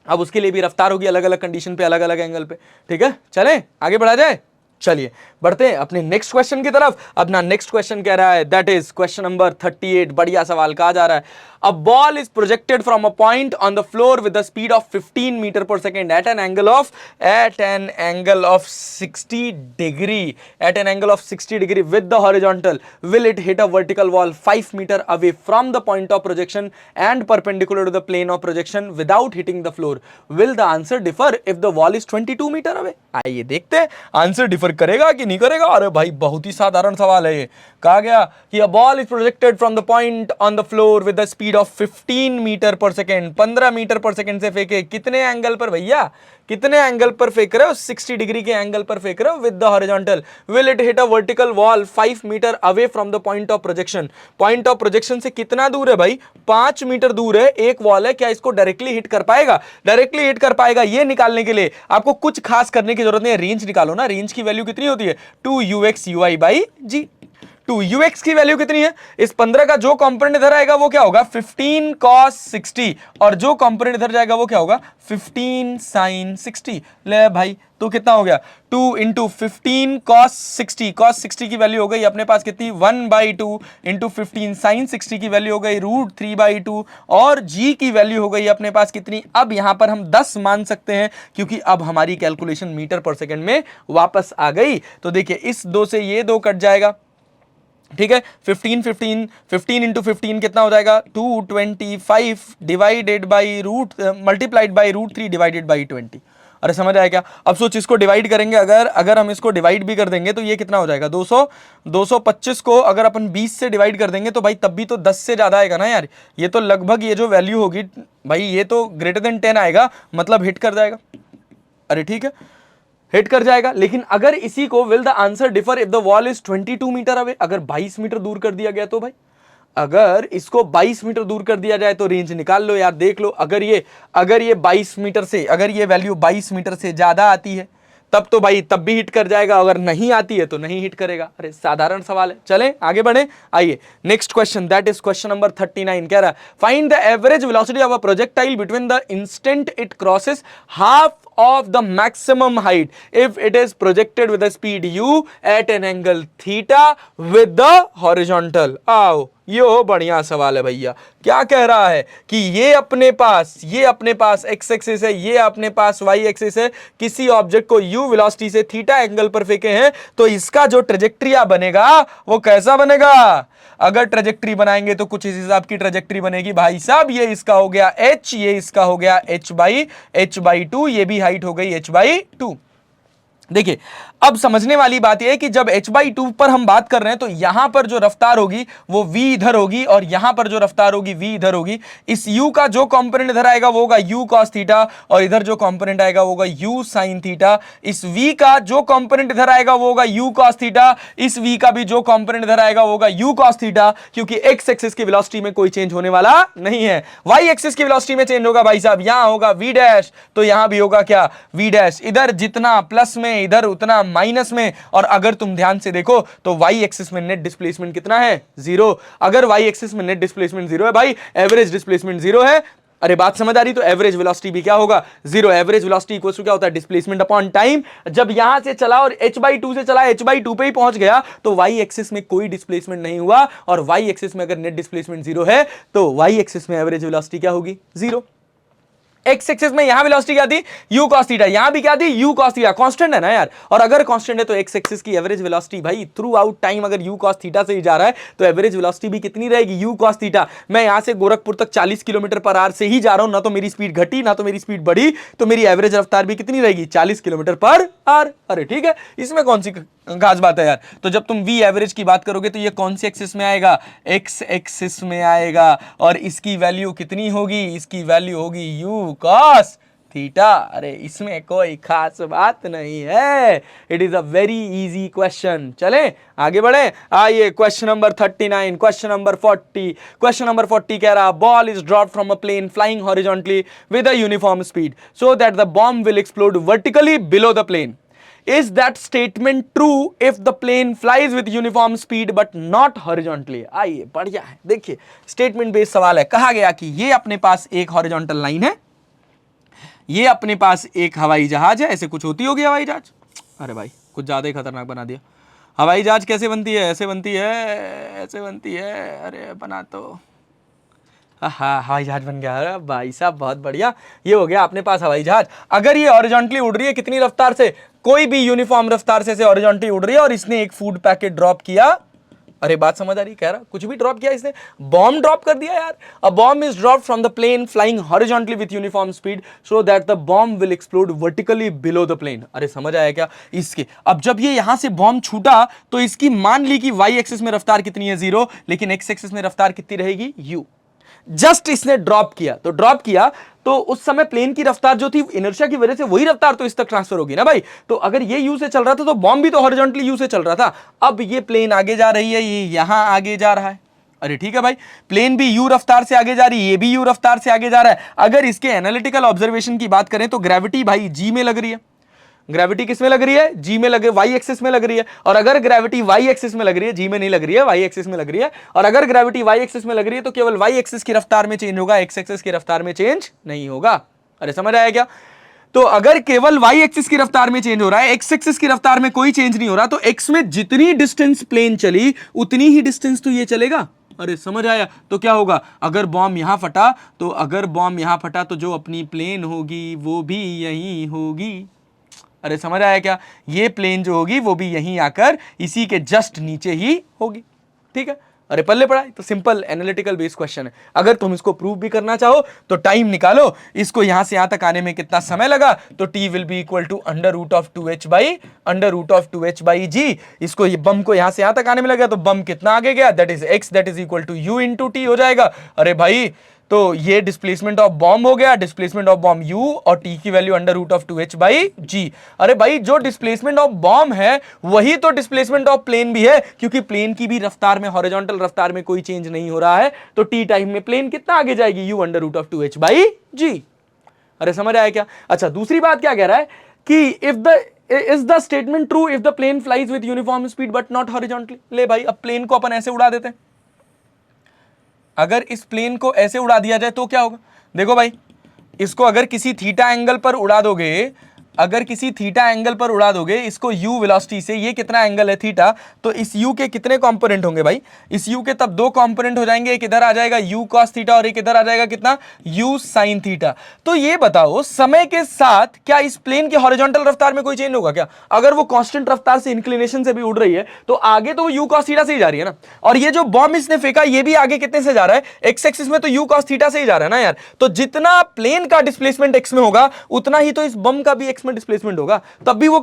अब उसके लिए भी रफ्तार होगी अलग अलग कंडीशन पे, अलग अलग एंगल पे, ठीक है। चलें आगे बढ़ा जाए, चलिए बढ़ते हैं अपने नेक्स्ट क्वेश्चन की तरफ। अपना नेक्स्ट क्वेश्चन कह रहा है दैट इज क्वेश्चन नंबर 38। बढ़िया सवाल कहा जा रहा है, a ball is projected from a point on the floor with the speed of 15 meter per second at an angle of 60 degree, at an angle of 60 degree with the horizontal. Will it hit a vertical wall 5 meter away from the point of projection and perpendicular to the plane of projection without hitting the floor? Will the answer differ if the wall is 22 meter away? आइए देखते हैं answer differ करेगा कि नहीं करेगा। अरे भाई बहुत ही साधारण सवाल है ये। कहा गया कि a ball is projected from the point on the floor with the speed of 15 metre per second, 15 metre per second से फेंके, कितने एंगल पर भैया, कितने एंगल पर फेंक रहे हो, 60 डिग्री के एंगल पर फेंक रहे हो with the horizontal. Will it hit a vertical wall 5 metre away from the point of projection. Point of projection से कितना दूर है भाई, 5 मीटर दूर है एक वॉल है, क्या इसको डायरेक्टली हिट कर पाएगा? डायरेक्टली हिट कर पाएगा, ये निकालने के लिए आपको कुछ खास करने की जरूरत नहीं है, रेंज निकालो ना। रेंज की वैल्यू कितनी होती है 2ux ui by ji. 2ux की वैल्यू कितनी है, इस 15 का जो कंपोनेंट इधर आएगा वो क्या होगा 15 cos 60 और जो कंपोनेंट इधर जाएगा वो क्या होगा 15 sin 60। ले भाई तो कितना हो गया 2 इंटू 15 cos 60, cos 60 की वैल्यू हो गई अपने पास कितनी 1/2 इंटू 15 sin 60 की वैल्यू हो गई √3/2 और g की वैल्यू हो गई अपने पास कितनी, अब यहां पर हम 10 मान सकते हैं क्योंकि अब हमारी कैलकुलेशन मीटर पर सेकेंड में वापस आ गई। तो देखिए इस 2 से ये 2 कट जाएगा, ठीक है। 15 इंटू 15 कितना हो जाएगा 225 divided by multiplied by √3 divided by 20। अरे समझ आया क्या? अब सोच इसको डिवाइड करेंगे, अगर हम इसको डिवाइड भी कर देंगे तो ये कितना हो जाएगा 225 को अगर अपन 20 से डिवाइड कर देंगे तो भाई तब भी तो 10 से ज्यादा आएगा ना यार। ये तो लगभग ये जो वैल्यू होगी भाई ये तो ग्रेटर देन 10 आएगा, मतलब हिट कर जाएगा। अरे ठीक है हिट कर जाएगा, लेकिन अगर इसी को will the answer differ if the wall is 22 metre away, अगर 22 मीटर दूर कर दिया गया तो भाई, अगर इसको 22 मीटर दूर कर दिया जाए तो रेंज निकाल लो यार, देख लो अगर ये 22 मीटर से, अगर ये वैल्यू 22 मीटर से ज्यादा आती है तब तो भाई तब भी हिट कर जाएगा, अगर नहीं आती है तो नहीं हिट करेगा। अरे साधारण सवाल है, चलें आगे बढ़े। आइए next question that is question number 39 कह रहा है find the average velocity of a projectile between the instant it crosses half of the maximum height if it is projected with a speed u at an angle theta with the horizontal। आओ ये बढ़िया सवाल है भैया। क्या कह रहा है कि ये अपने पास x एक्सिस है, ये अपने पास y एक्सिस है, किसी ऑब्जेक्ट को u वेलोसिटी से थीटा एंगल पर फेंके हैं तो इसका जो ट्रेजेक्ट्री बनेगा वो कैसा बनेगा। अगर ट्रेजेक्ट्री बनाएंगे तो कुछ इस हिसाब की ट्रेजेक्ट्री बनेगी भाई साहब। ये इसका हो गया h, ये इसका हो गया h/2, ये भी हाइट हो गई h/2। देखिए अब समझने वाली बात यह है कि जब h/2 पर हम बात कर रहे हैं तो यहां पर जो रफ्तार होगी वो v इधर होगी और यहां पर जो रफ्तार होगी v इधर होगी। इस u का जो कंपोनेंट इधर आएगा वो होगा u cos थीटा और इधर जो कंपोनेंट आएगा वो होगा u sin थीटा। इस v का जो कंपोनेंट इधर आएगा वो होगा u cos थीटा, इस v का भी जो कंपोनेंट इधर आएगा वो होगा u cos थीटा, क्योंकि x एक्सिस की वेलोसिटी में कोई चेंज होने वाला नहीं है। y एक्सिस की वेलोसिटी में चेंज होगा भाई साहब, यहां होगा v डैश तो यहां भी होगा क्या v डैश, इधर जितना प्लस में इधर उतना माइनस में। और अगर तुम ध्यान से देखो तो y एक्सिस में नेट डिस्प्लेसमेंट कितना है 0। अगर y एक्सिस में नेट डिस्प्लेसमेंट 0 है भाई, एवरेज डिस्प्लेसमेंट 0 है, अरे बात समझ आ रही? तो एवरेज वेलोसिटी भी क्या होगा? Zero. Average velocity equal to क्या होता है? Displacement upon time. जब यहां से चला और h/2 से चला, h/2 पे ही पहुंच गया, तो y एक्सिस में कोई डिस्प्लेसमेंट नहीं हुआ, और y एक्सिस में अगर नेट डिस्प्लेसमेंट जीरो है तो y एक्सिस में एवरेज वेलोसिटी क्या होगी? जीरो। एक्स एक्सिस में यहां वेलोसिटी क्या थी? u cos theta. यहां भी क्या थी? u cos theta. कांस्टेंट है ना यार, और अगर कांस्टेंट है तो एक्स एक्सिस की एवरेज वेलोसिटी भाई थ्रू आउट टाइम अगर u cos थीटा से ही जा रहा है तो एवरेज वेलोसिटी भी कितनी रहेगी? u cos theta. मैं यहां से गोरखपुर तक 40 किलोमीटर पर आवर से ही जा रहा हूं, ना तो मेरी स्पीड घटी ना तो मेरी स्पीड बढ़ी, तो मेरी एवरेज रफ्तार भी कितनी रहेगी? 40 किलोमीटर पर आवर। अरे ठीक है, इसमें कौन सी खास बात है यार? तो जब तुम v एवरेज की बात करोगे तो ये कौन सी एक्सिस में आएगा? x एक्सिस में आएगा, और इसकी वैल्यू कितनी होगी? इसकी वैल्यू होगी u cos थीटा। अरे इसमें कोई खास बात नहीं है, it is a very easy question. चले आगे बढ़े। आइए question number 39, question number 40। Question number 40 कह रहा, ball is dropped from a plane flying horizontally with a uniform speed so that the bomb will explode vertically below the plane. Is that statement true if the plane flies with uniform speed but not horizontally? आइए बढ़िया है, देखिए statement based सवाल है। कहा गया कि ये अपने पास एक हॉरिजॉन्टल लाइन है, ये अपने पास एक हवाई जहाज है। ऐसे कुछ होती होगी हवाई जहाज? अरे भाई कुछ ज्यादा ही खतरनाक बना दिया। हवाई जहाज कैसे बनती है? ऐसे बनती है, ऐसे बनती है। अरे बना तो, हाँ हवाई जहाज बन गया। अरे भाई साहब बहुत बढ़िया, ये हो गया अपने पास हवाई जहाज। अगर ये हॉरिजॉन्टली उड़ रही है, कितनी रफ्तार से? कोई भी यूनिफॉर्म रफ्तार से हॉरिजॉन्टली उड़ रही है, और इसने एक फूड पैकेट ड्रॉप किया। अरे बात समझ आ रही? कह रहा कुछ भी ड्रॉप किया इसने, बॉम्ब ड्रॉप कर दिया यार। A bomb is dropped from the plane flying horizontally with uniform speed so that the bomb will explode vertically below the plane. अरे समझ आया क्या इसके? अब जब ये यहां से बॉम्ब छूटा तो इसकी मान ली कि वाई एक्सिस में रफ्तार कितनी है? जीरो, लेकिन एक्स एक्सिस में रफ्तार कितनी रहेगी? यू। जस्ट इसने ड्रॉप किया, तो ड्रॉप किया तो उस समय प्लेन की रफ्तार जो थी इनर्शिया की वजह से वही रफ्तार तो इस तक ट्रांसफर होगी ना भाई। तो अगर ये यू से चल रहा था तो बॉम्ब भी तो हॉरिजॉन्टली यू से चल रहा था। अब ये प्लेन आगे जा रही है, ये यहां आगे जा रहा है। अरे ठीक है भाई, प्लेन भी यू रफ्तार से आगे जा रही है, ये भी यू रफ्तार से आगे जा रहा है। अगर इसके एनालिटिकल ऑब्जर्वेशन की बात करें तो ग्रेविटी भाई जी में लग रही है। ग्रेविटी किस में लग रही है? जी में लग, वाई एक्सिस में लग रही है। और अगर ग्रेविटी वाई एक्सिस में लग रही है, जी में नहीं लग रही है, वाई एक्सिस में लग रही है, और अगर ग्रेविटी वाई एक्सिस में लग रही है तो केवल वाई एक्सिस की रफ्तार में चेंज होगा, एक्स एक्सिस की रफ्तार में चेंज नहीं होगा। अरे समझ आया क्या? तो अगर केवल वाई एक्सिस की रफ्तार में चेंज हो रहा है, एक्स एक्सिस की रफ्तार में कोई चेंज नहीं हो रहा, तो एक्स में जितनी डिस्टेंस प्लेन चली उतनी ही डिस्टेंस तो ये चलेगा। अरे समझ आया? तो क्या होगा? अगर बॉम्ब यहां फटा तो जो अपनी प्लेन होगी वो भी यहीं होगी। अरे समझ आया क्या? ये प्लेन जो होगी वो भी यहीं आकर इसी के जस्ट नीचे ही होगी। ठीक है? अरे पल्ले पड़ा, तो सिंपल एनालिटिकल बेस्ड क्वेश्चन है। अगर तुम इसको प्रूव भी करना चाहो तो टाइम निकालो, इसको यहां से यहां तक आने में कितना समय लगा, तो t will be equal to √2h by g। इसको ये बम को यहां से यहां तक आने में लगा तो बम कितना आगे गया, that is x, that is equal to u into t हो जाएगा। अरे भाई तो ये डिस्प्लेसमेंट ऑफ बॉम्ब हो गया, डिस्प्लेसमेंट ऑफ बॉम्ब u, और t की वैल्यू √2h बाई g। अरे भाई जो डिस्प्लेसमेंट ऑफ बॉम्ब है वही तो डिस्प्लेसमेंट ऑफ प्लेन भी है, क्योंकि प्लेन की भी रफ्तार में, हॉरिजॉन्टल रफ्तार में कोई चेंज नहीं हो रहा है, तो t टाइम में प्लेन कितना आगे जाएगी? u √2h by g। अरे समझ आया क्या? अच्छा दूसरी बात क्या कह रहा है कि is the statement true if the plane flies with uniform speed but not horizontally. ले भाई अब प्लेन को अपन ऐसे उड़ा देते हैं, अगर इस प्लेन को ऐसे उड़ा दिया जाए तो क्या होगा? देखो भाई, इसको अगर किसी थीटा एंगल पर उड़ा दोगे, इसको u वेलोसिटी से, ये कितना एंगल है थीटा, तो इस u के कितने कंपोनेंट होंगे भाई? इस u के तब दो कंपोनेंट हो जाएंगे, एक इधर आ जाएगा u cos थीटा और एक इधर आ जाएगा कितना, u sin थीटा। तो ये बताओ समय के साथ क्या इस प्लेन की हॉरिजॉन्टल रफ्तार में कोई चेंज होगा क्या? अगर वो कांस्टेंट रफ्तार से इंक्लिनेशन से भी उड़ रही है तो आगे तो वो u cos थीटा से ही जा रही है ना, और ये जो बॉम्ब इसने फेंका ये भी आगे कितने से जा रहा है? एक्स एक्सिस में तो u cos थीटा से ही जा रहा है ना यार। तो जितना प्लेन का डिस्प्लेसमेंट x में होगा उतना ही तो इस बम का भी x में डिस्प्लेसमेंट होगा, तब भी वो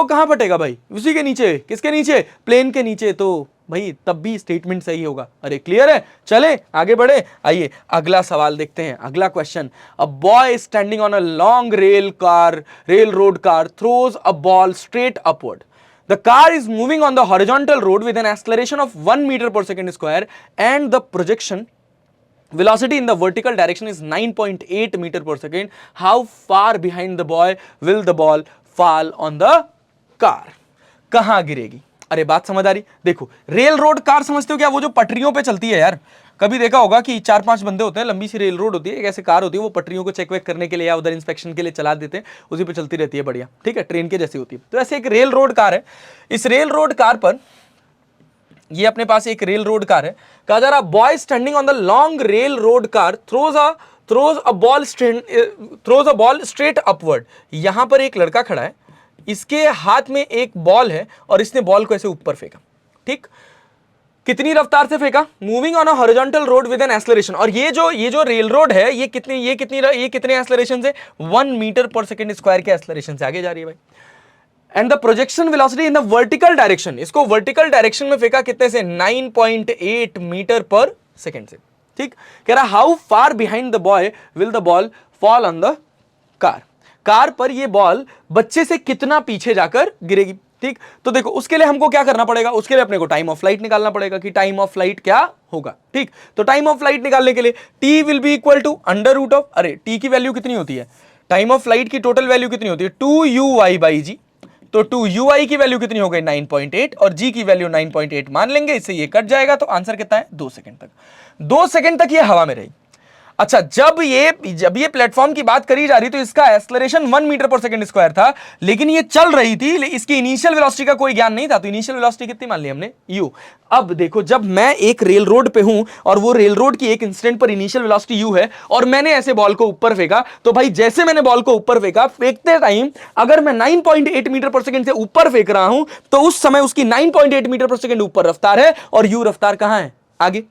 कहां फटेगा भाई? उसी के नीचे। किसके नीचे? प्लेन के नीचे। तो भाई तब भी स्टेटमेंट सही होगा। अरे क्लियर है? चले आगे बढ़े। आइए अगला सवाल देखते हैं, अगला question. A boy standing on a long rail road car throws a ball straight upward. The car is moving on the horizontal road with an acceleration of 1 meter per second square and the projection velocity in the vertical direction is 9.8 meter per second. How far behind the boy will the ball fall on the car? कहां गिरेगी? अरे बात समझ आ रही? देखो rail road car समझते हो क्या? वो जो पटरियों पे चलती है यार, कभी देखा होगा कि 4-5 बंदे होते हैं, लंबी सी रेल रोड होती है, एक ऐसे कार होती है, वो पटरियों को चेक वेक करने के लिए या उधर इंस्पेक्शन के लिए चला देते हैं, उसी पे चलती रहती है बढ़िया, ठीक है, ट्रेन के जैसी होती है। तो ऐसे एक रेल रोड कार है। इस रेल रोड कार पर ये अपने पास एक रेल रोड कार है। कहा जा रहा boy standing on the long rail road car throws a ball straight upward. यहां पर एक लड़का खड़ा है, इसके हाथ में एक बॉल है और इसने बॉल को ऐसे ऊपर फेंका, ठीक, कितनी रफ्तार से फेंका? Moving on a horizontal road with an acceleration. और ये जो रेल रोड है ये कितने एक्सेलरेशन से? 1 मीटर पर सेकंड स्क्वायर के एक्सेलरेशन से आगे जा रही है भाई। And the projection velocity in the vertical direction, इसको वर्टिकल डायरेक्शन में फेंका कितने से? 9.8 मीटर पर सेकंड से, ठीक। कह रहा how far behind the boy will the ball fall on the car. Car पर ये बॉल बच्चे से कितना पीछे जाकर गिरेगी, ठीक। तो देखो उसके लिए हमको क्या करना पड़ेगा? उसके लिए अपने को टाइम ऑफ फ्लाइट निकालना पड़ेगा कि टाइम ऑफ फ्लाइट क्या होगा, ठीक। तो टाइम ऑफ फ्लाइट निकालने के लिए t will be equal to under root of, अरे टी की वैल्यू कितनी होती है? टाइम ऑफ फ्लाइट की टोटल वैल्यू कितनी होती है? 2u(y) बाई जी। तो 2u(y) की वैल्यू कितनी हो गई? 9.8 और g की वैल्यू 9.8 मान लेंगे, इससे ये कट जाएगा। तो आंसर कितना है? 2 सेकंड तक। 2 सेकंड तक ये हवा में रही। अच्छा, जब ये प्लेटफॉर्म की बात करी जा रही तो इसका acceleration 1 metre per second square था, लेकिन ये चल रही थी, इसकी इनिशियल वेलोसिटी का कोई ज्ञान नहीं था, तो इनिशियल वेलोसिटी कितनी मान ली हमने? u। अब देखो जब मैं एक रेल रोड पे हूं और वो रेल रोड की एक इंस्टेंट पर इनिशियल वेलोसिटी u है और मैंने ऐसे बॉल को ऊपर फेंका, तो भाई जैसे मैंने बॉल को ऊपर फेंका, फेंकते टाइम अगर मैं 9.8 मीटर पर सेकंड से ऊपर फेंक रहा हूं तो उस समय उसकी 9.8 मीटर पर सेकंड ऊपर रफ्तार है और u रफ्तार कहां है? आगे।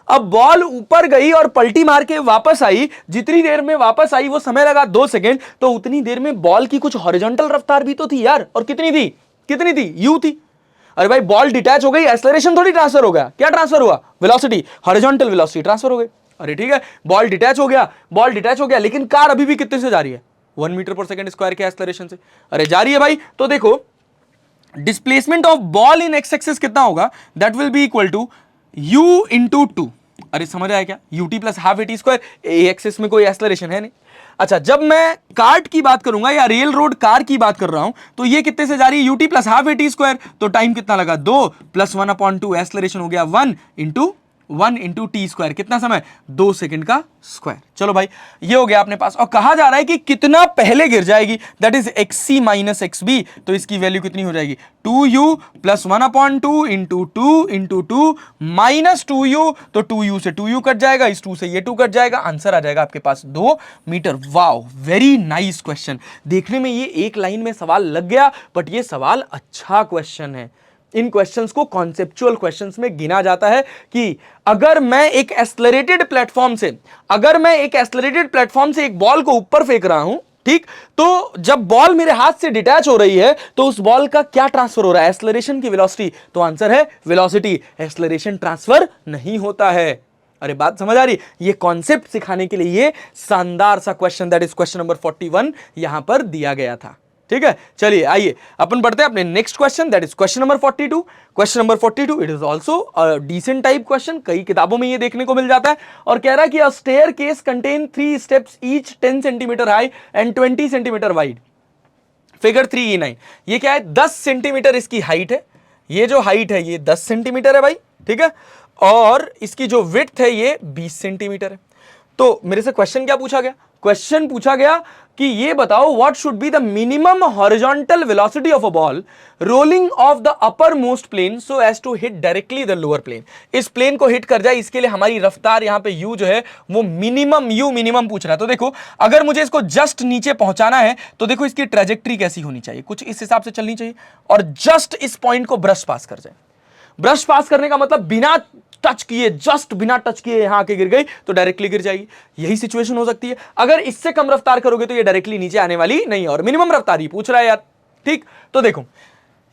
अब बॉल ऊपर गई और पलटी मार के वापस आई, जितनी देर में वापस आई वो समय लगा 2 सेकंड, तो उतनी देर में बॉल की कुछ हॉरिजॉन्टल रफ्तार भी तो थी यार, और कितनी थी? u थी। अरे भाई बॉल डिटैच हो गई, एक्सेलरेशन थोड़ी ट्रांसफर हो गया, क्या ट्रांसफर हुआ? वेलोसिटी, हॉरिजॉन्टल वेलोसिटी ट्रांसफर हो गई। अरे ठीक है, बॉल डिटैच हो गया, लेकिन कार अभी भी कितने से जा रही है? 1 मीटर पर सेकंड स्क्वायर के एक्सेलरेशन से, अरे जा रही है भाई। तो देखो displacement of ball in x axis कितना होगा? That will be equal to u into 2। अरे समझ आया क्या? ut plus half a t square, a axis में कोई एक्सेलरेशन है नहीं। अच्छा, जब मैं कार्ट की बात करूंगा या रेल रोड कार की बात कर रहा हूं तो ये कितने से जा रही है? ut plus half a t square. तो टाइम कितना लगा? 2 प्लस 1/2, एक्सेलरेशन हो गया 1 इंटू टी स्क्वायर। कितना समय? 2 सेकंड का स्क्वायर। चलो भाई ये हो गया अपने पास। और कहा जा रहा है कि कितना पहले गिर जाएगी, that is xc minus xb। तो इसकी वैल्यू कितनी हो जाएगी? 2u plus 1/2 into 2 minus 2u। तो 2u से 2u कट जाएगा, इस 2 से ये 2 कट जाएगा, आंसर आ जाएगा आपके पास 2 metre. Wow, very nice question. देखने में ये एक लाइन में सवाल लग गया, बट ये सवाल अच्छा क्वेश्चन है। इन क्वेश्चंस को कॉन्सेप्चुअल क्वेश्चंस में गिना जाता है कि अगर मैं एक एक्सेलरेटेड प्लेटफॉर्म से एक बॉल को ऊपर फेंक रहा हूं, ठीक, तो जब बॉल मेरे हाथ से डिटैच हो रही है तो उस बॉल का क्या ट्रांसफर हो रहा है? एक्सेलरेशन की वेलोसिटी। तो आंसर है वेलोसिटी। एक्सेलरेशन ट्रांसफर नहीं होता है। अरे बात समझ आ रही? ये कॉन्सेप्ट सिखाने के लिए ये शानदार सा question, that is question number 41 यहां पर दिया गया था। ठीक है, चलिए आइए अपन बढ़ते हैं अपने next question, that is question number 42। Question number 42 it is also a decent type question, कई किताबों में ये देखने को मिल जाता है। और कह रहा है कि a staircase contain 3 steps each 10 centimetre high and 20 centimetre wide. Figure 3E9। ये क्या है? 10 सेंटीमीटर इसकी हाइट है। ये जो हाइट है ये 10 सेंटीमीटर है भाई, ठीक है, और इसकी जो विड्थ है ये 20 सेंटीमीटर है। तो मेरे से क्वेश्चन क्या पूछा गया? क्वेश्चन पूछा गया कि ये बताओ what should be the minimum horizontal velocity of a ball rolling off the upper most plane so as to hit directly the lower plane. इस प्लेन को हिट कर जाए, इसके लिए हमारी रफ्तार यहां पे u जो है वो मिनिमम, u मिनिमम पूछ रहा है। तो देखो अगर मुझे इसको जस्ट नीचे पहुंचाना है तो देखो इसकी ट्रेजेक्ट्री कैसी होनी चाहिए, कुछ इस हिसाब से चलनी चाहिए, और जस्ट इस पॉइंट को ब्रश पास कर जाए। ब्रश पास करने का मतलब बिना टच किए, जस्ट बिना टच किए यहां आके गिर गई तो डायरेक्टली गिर जाएगी। यही सिचुएशन हो सकती है। अगर इससे कम रफ्तार करोगे तो ये डायरेक्टली नीचे आने वाली नहीं है, और मिनिमम रफ्तार ही पूछ रहा है यार। ठीक, तो देखो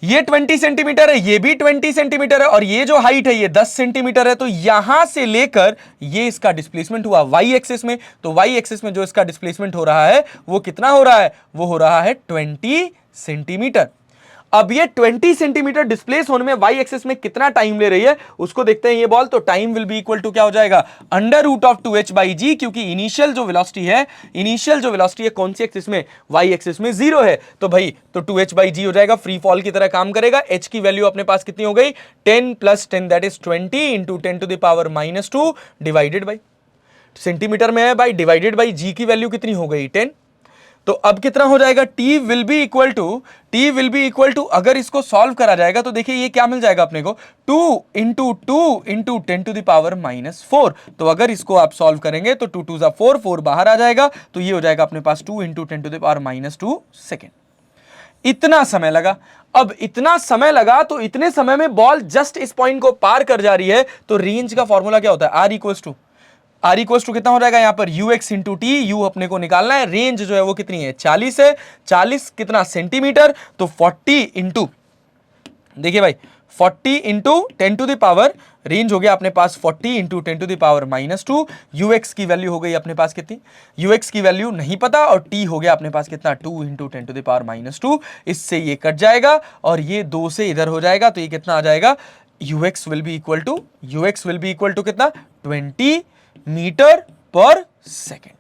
ये 20 सेंटीमीटर है, ये भी 20 सेंटीमीटर है, और ये जो हाइट है ये 10 सेंटीमीटर है। तो यहां से लेकर ये इसका डिस्प्लेसमेंट हुआ वाई एक्सिस में। तो वाई एक्सिस में जो इसका डिस्प्लेसमेंट हो रहा है वो कितना हो रहा है? वो हो रहा है 20 सेंटीमीटर। अब ये 20 सेंटीमीटर डिस्प्लेस होने में वाई एक्सिस में कितना टाइम ले रही है उसको देखते हैं ये बॉल। तो time will be equal to क्या हो जाएगा, under root of 2h by g, क्योंकि इनिशियल जो वेलोसिटी है कौन सी एक्सिस में, वाई एक्सिस में 0 है। तो भाई तो 2h बाई जी हो जाएगा, फ्री फॉल की तरह काम करेगा। h की वैल्यू अपने पास कितनी हो गई, 10 plus 10 that is 20 into 10 to the power -2 divided by, centimetre में है भाई, डिवाइडेड बाई जी की वैल्यू कितनी हो गई 10। तो अब कितना हो जाएगा, T will be equal to अगर इसको सॉल्व करा जाएगा तो देखिए ये क्या मिल जाएगा अपने को, 2 इंटू 10 टू द पावर -4। तो अगर इसको आप सॉल्व करेंगे तो 2 2 जा 4, 4 बाहर आ जाएगा, तो ये हो जाएगा अपने पास 2 into 10 to the power -2 second. इतना समय लगा। अब इतना समय लगा तो इतने समय में बॉल जस्ट इस पॉइंट को पार कर जा रही है। तो रेंज का फॉर्मूला क्या होता है, आर इक्वल्स टू कितना हो जाएगा यहां पर, you x into T, you अपने को निकालना है। रेंज जो है वो कितनी है, 40 है। 40 कितना सेंटीमीटर, तो 40 इंटू, देखिए भाई 40 into 10 to the power, range हो गया अपने पास 40 into 10 to the power -2। U x की वैल्यू हो गई अपने पास कितनी, यू एक्स की वैल्यू नहीं पता, और टी हो गया अपने पास कितना, 2 इंटू 10 टू द पावर -2। इससे ये कट जाएगा और ये 2 से इधर हो जाएगा, तो ये कितना आ जाएगा, u x will be equal to कितना, 20 मीटर पर सेकेंड।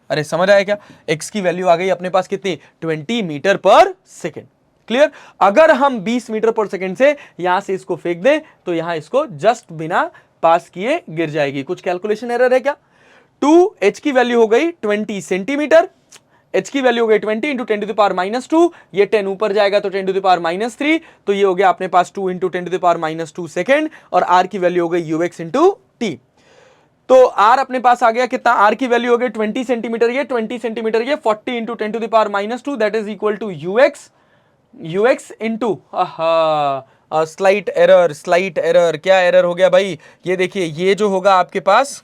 अरे समझ आया क्या, x की वैल्यू आ गई अपने पास कितनी, 20 मीटर पर सेकेंड। क्लियर। अगर हम 20 मीटर पर सेकेंड से यहां से इसको फेंक दें तो यहां इसको जस्ट बिना पास किए गिर जाएगी। कुछ कैलकुलेशन एरर है क्या। 2h की वैल्यू हो गई 20 सेंटीमीटर, h की वैल्यू हो गई 20 इंटू 10 टू द पावर -2, ये 10 ऊपर जाएगा तो 10 टू द पावर -3, तो ये हो गया अपने पास 2 into 10 to the power -2 second, और r की वैल्यू हो गई यू एक्स इंटू टी। तो r अपने पास आ गया कितना, r की वैल्यू हो गई 20 सेंटीमीटर, ये 20 सेंटीमीटर, ये 40 into 10 to the power -2 that is equal to u x into, slight error, क्या एरर हो गया भाई, ये देखिए ये जो होगा आपके पास,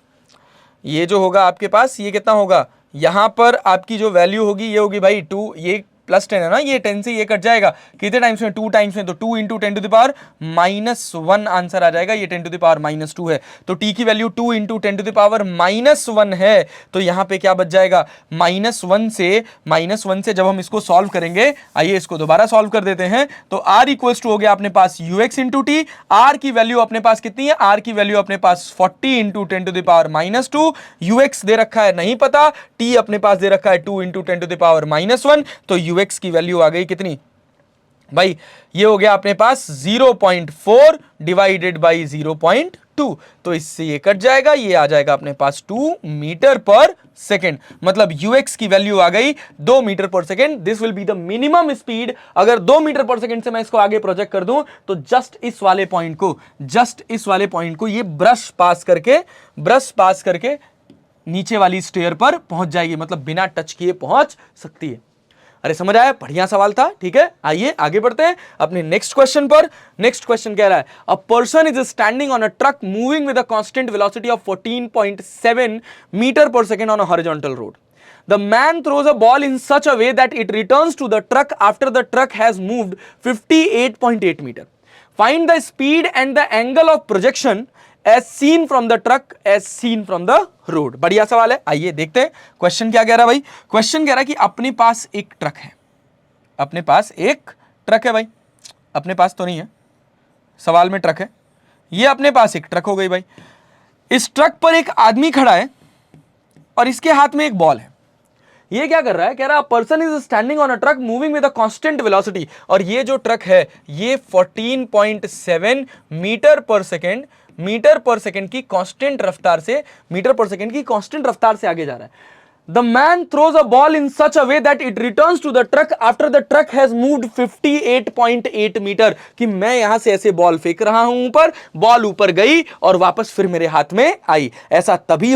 ये कितना होगा, यहां पर आपकी जो वैल्यू होगी ये होगी भाई 2, ये प्लस 10 है ना, ये 10 से ये कट जाएगा, कितने टाइम्स में, 2 टाइम्स में, तो 2 into 10 to the power -1 answer आ जाएगा, ये 10 टू द पावर -2 है। तो t की value 2 into 10 to the power -1 है, तो यहां पे क्या बच जाएगा, -1 से जब हम इसको सॉल्व करेंगे, आइए इसको दोबारा सॉल्व कर देते हैं। तो r इक्वल्स टू हो गया अपने पास u x into t, r की वैल्यू अपने पास कितनी है, r की वैल्यू अपने पास 40 into 10 to the power -2, u x दे रखा है नहीं पता, t अपने पास दे रखा है 2 इंटू 10 टू द पावर -1, तो यू एक्स की वैल्यू आ गई कितनी भाई, ये हो गया अपने पास 0.4 डिवाइडेड बाई 0.2, तो इससे ये कट जाएगा, ये आ जाएगा अपने पास 2 मीटर पर सेकेंड। मतलब यूएक्स की वैल्यू आ गई 2 metre per second. This will be the minimum speed. अगर 2 मीटर पर सेकेंड से मैं इसको आगे प्रोजेक्ट कर दूं तो जस्ट इस वाले पॉइंट को ये ब्रश पास करके नीचे वाली स्टेयर पर पहुंच जाएगी, मतलब बिना टच किए पहुंच सकती है। अरे समझ आया, बढ़िया सवाल था। ठीक है, आइए आगे बढ़ते हैं अपने नेक्स्ट क्वेश्चन पर। नेक्स्ट क्वेश्चन कह रहा है, a person is standing on a truck moving with a constant velocity of 14.7 metre per second on a horizontal road. The man throws a ball in such a way that it returns to the truck after the truck has moved 58.8 meter. Find the speed and the angle of projection as seen from the truck as seen from the road. बढ़िया सवाल है, आइए देखते हैं question क्या कह रहा है भाई। क्वेश्चन कह रहा है कि अपने पास एक ट्रक है, भाई, अपने पास तो नहीं है, सवाल में ट्रक है, ये अपने पास एक ट्रक हो गई भाई। इस ट्रक पर एक आदमी खड़ा है और इसके हाथ में एक बॉल है। ये क्या कर रहा है, कह रहा है person is standing on a truck moving with a constant velocity, और ये जो ट्रक है ये 14.7 मीटर पर सेकेंड की कांस्टेंट रफ्तार से, मीटर पर सेकेंड की कांस्टेंट रफ्तार से आगे जा रहा है। The man throws a ball in such a way that it returns to the truck after the truck has moved 58.8 metre, कि मैं यहां से ऐसे बॉल फेंक रहा हूं ऊपर, बॉल ऊपर गई और वापस फिर मेरे हाथ में आई। ऐसा तभी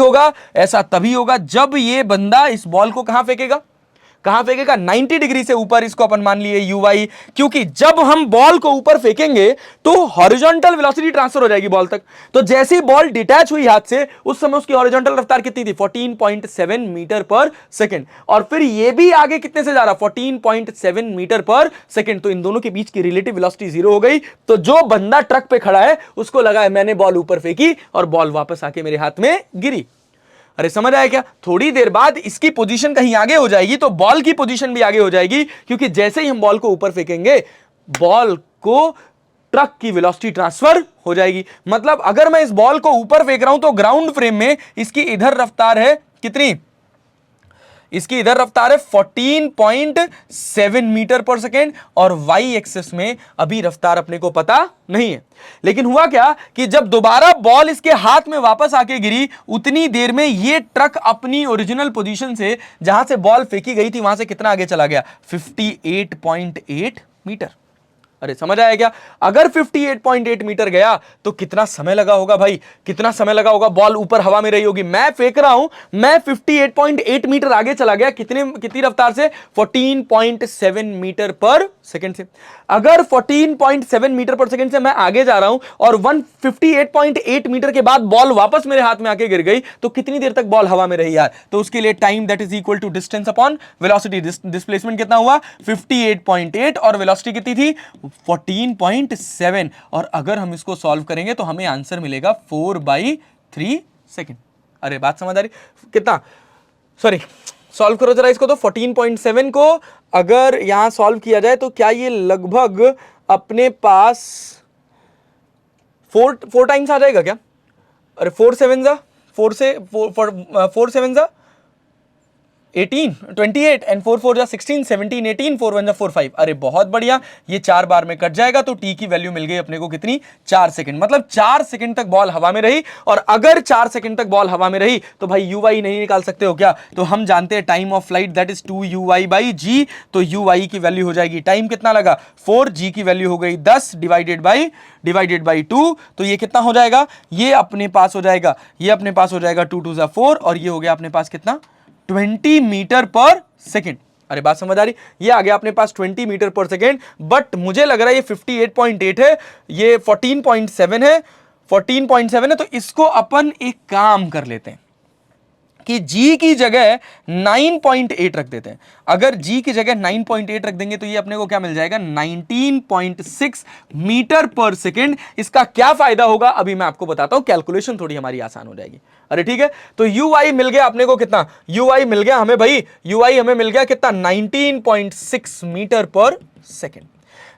होगा जब ये बंदा इस बॉल को कहां फेंकेगा, 90 डिग्री से ऊपर। इसको अपन मान लिए ui, क्योंकि जब हम बॉल को ऊपर फेंकेंगे तो हॉरिजॉन्टल वेलोसिटी ट्रांसफर हो जाएगी बॉल तक। तो जैसे ही बॉल डिटैच हुई हाथ से, उस समय उसकी हॉरिजॉन्टल रफ्तार कितनी थी, 14.7 मीटर पर सेकेंड, और फिर ये भी आगे कितने से जा रहा, 14.7 मीटर पर सेकेंड। तो इन दोनों के बीच की रिलेटिव वेलोसिटी 0 हो गई। तो जो बंदा ट्रक पे खड़ा है उसको लगा है मैंने बॉल ऊपर फेंकी और बॉल वापस आके मेरे हाथ में गिरी। अरे समझ आया क्या। थोड़ी देर बाद इसकी पोजीशन कहीं आगे हो जाएगी तो बॉल की पोजीशन भी आगे हो जाएगी, क्योंकि जैसे ही हम बॉल को ऊपर फेंकेंगे बॉल को ट्रक की वेलोसिटी ट्रांसफर हो जाएगी। मतलब अगर मैं इस बॉल को ऊपर फेंक रहा हूं तो ग्राउंड फ्रेम में इसकी इधर रफ्तार है कितनी, इसकी इधर रफ्तार है 14.7 मीटर पर सेकेंड और वाई एक्सिस में अभी रफ्तार अपने को पता नहीं है। लेकिन हुआ क्या कि जब दोबारा बॉल इसके हाथ में वापस आके गिरी उतनी देर में ये ट्रक अपनी ओरिजिनल पोजीशन से जहां से बॉल फेंकी गई थी वहां से कितना आगे चला गया, 58.8 मीटर। अरे समझ आया क्या? अगर 58.8 मीटर गया तो कितना समय लगा होगा भाई, कितना समय लगा होगा, बॉल ऊपर हवा में रही होगी, मैं फेंक रहा हूं, मैं 58.8 मीटर आगे चला गया, कितनी रफ्तार से, 14.7 मीटर पर सेकंड से। अगर 14.7 मीटर पर सेकंड से मैं आगे जा रहा हूं और 158.8 मीटर के बाद बॉल वापस मेरे हाथ में आके गिर गई तो कितनी देर तक बॉल हवा में रही यार? तो उसके लिए time that is equal to distance upon velocity. Displacement कितना हुआ, 58.8 और वेलोसिटी कितनी थी, 14.7। और अगर हम इसको सॉल्व करेंगे तो हमें आंसर मिलेगा 4/3 सेकेंड। अरे बात समझ आ रही? कितना, सॉरी सॉल्व करो जरा इसको, तो 14.7 को अगर यहां सॉल्व किया जाए तो क्या ये लगभग अपने पास 4 टाइम्स आ जाएगा क्या? अरे 4 7 जा 4 से 4 7 जा 18 28 एंड 4 4 जा 16 17 18 4 1 जा 4 5। अरे बहुत बढ़िया, ये 4 बार में कट जाएगा तो टी की वैल्यू मिल गई अपने को कितनी, 4 सेकंड। मतलब 4 सेकंड तक बॉल हवा में रही, और अगर 4 सेकंड तक बॉल हवा में रही तो भाई यू वाई नहीं निकाल सकते हो क्या? तो हम जानते हैं time of flight that is 2 UY/G। तो यू वाई की वैल्यू हो जाएगी, टाइम कितना लगा 4, जी की वैल्यू हो गई 10 डिवाइडेड बाई 2। तो ये कितना हो जाएगा, ये अपने पास हो जाएगा, ये अपने पास हो जाएगा 2 2 जा 4 और ये हो गया अपने पास कितना, 20 मीटर पर सेकेंड। अरे बात समझ आ रही? ये आ गया अपने पास 20 मीटर पर सेकेंड। बट मुझे लग रहा है ये 58.8 है, ये 14.7 है, 14.7 है। तो इसको अपन एक काम कर लेते हैं कि G की जगह 9.8 रख देते हैं। अगर G की जगह 9.8 रख देंगे तो ये अपने को क्या मिल जाएगा, 19.6 मीटर पर सेकेंड। इसका क्या फायदा होगा अभी मैं आपको बताता हूं, कैलकुलेशन थोड़ी हमारी आसान हो जाएगी। अरे ठीक है, तो UI मिल गया अपने को कितना, UI मिल गया हमें भाई, UI हमें मिल गया कितना, 19.6 metre per second,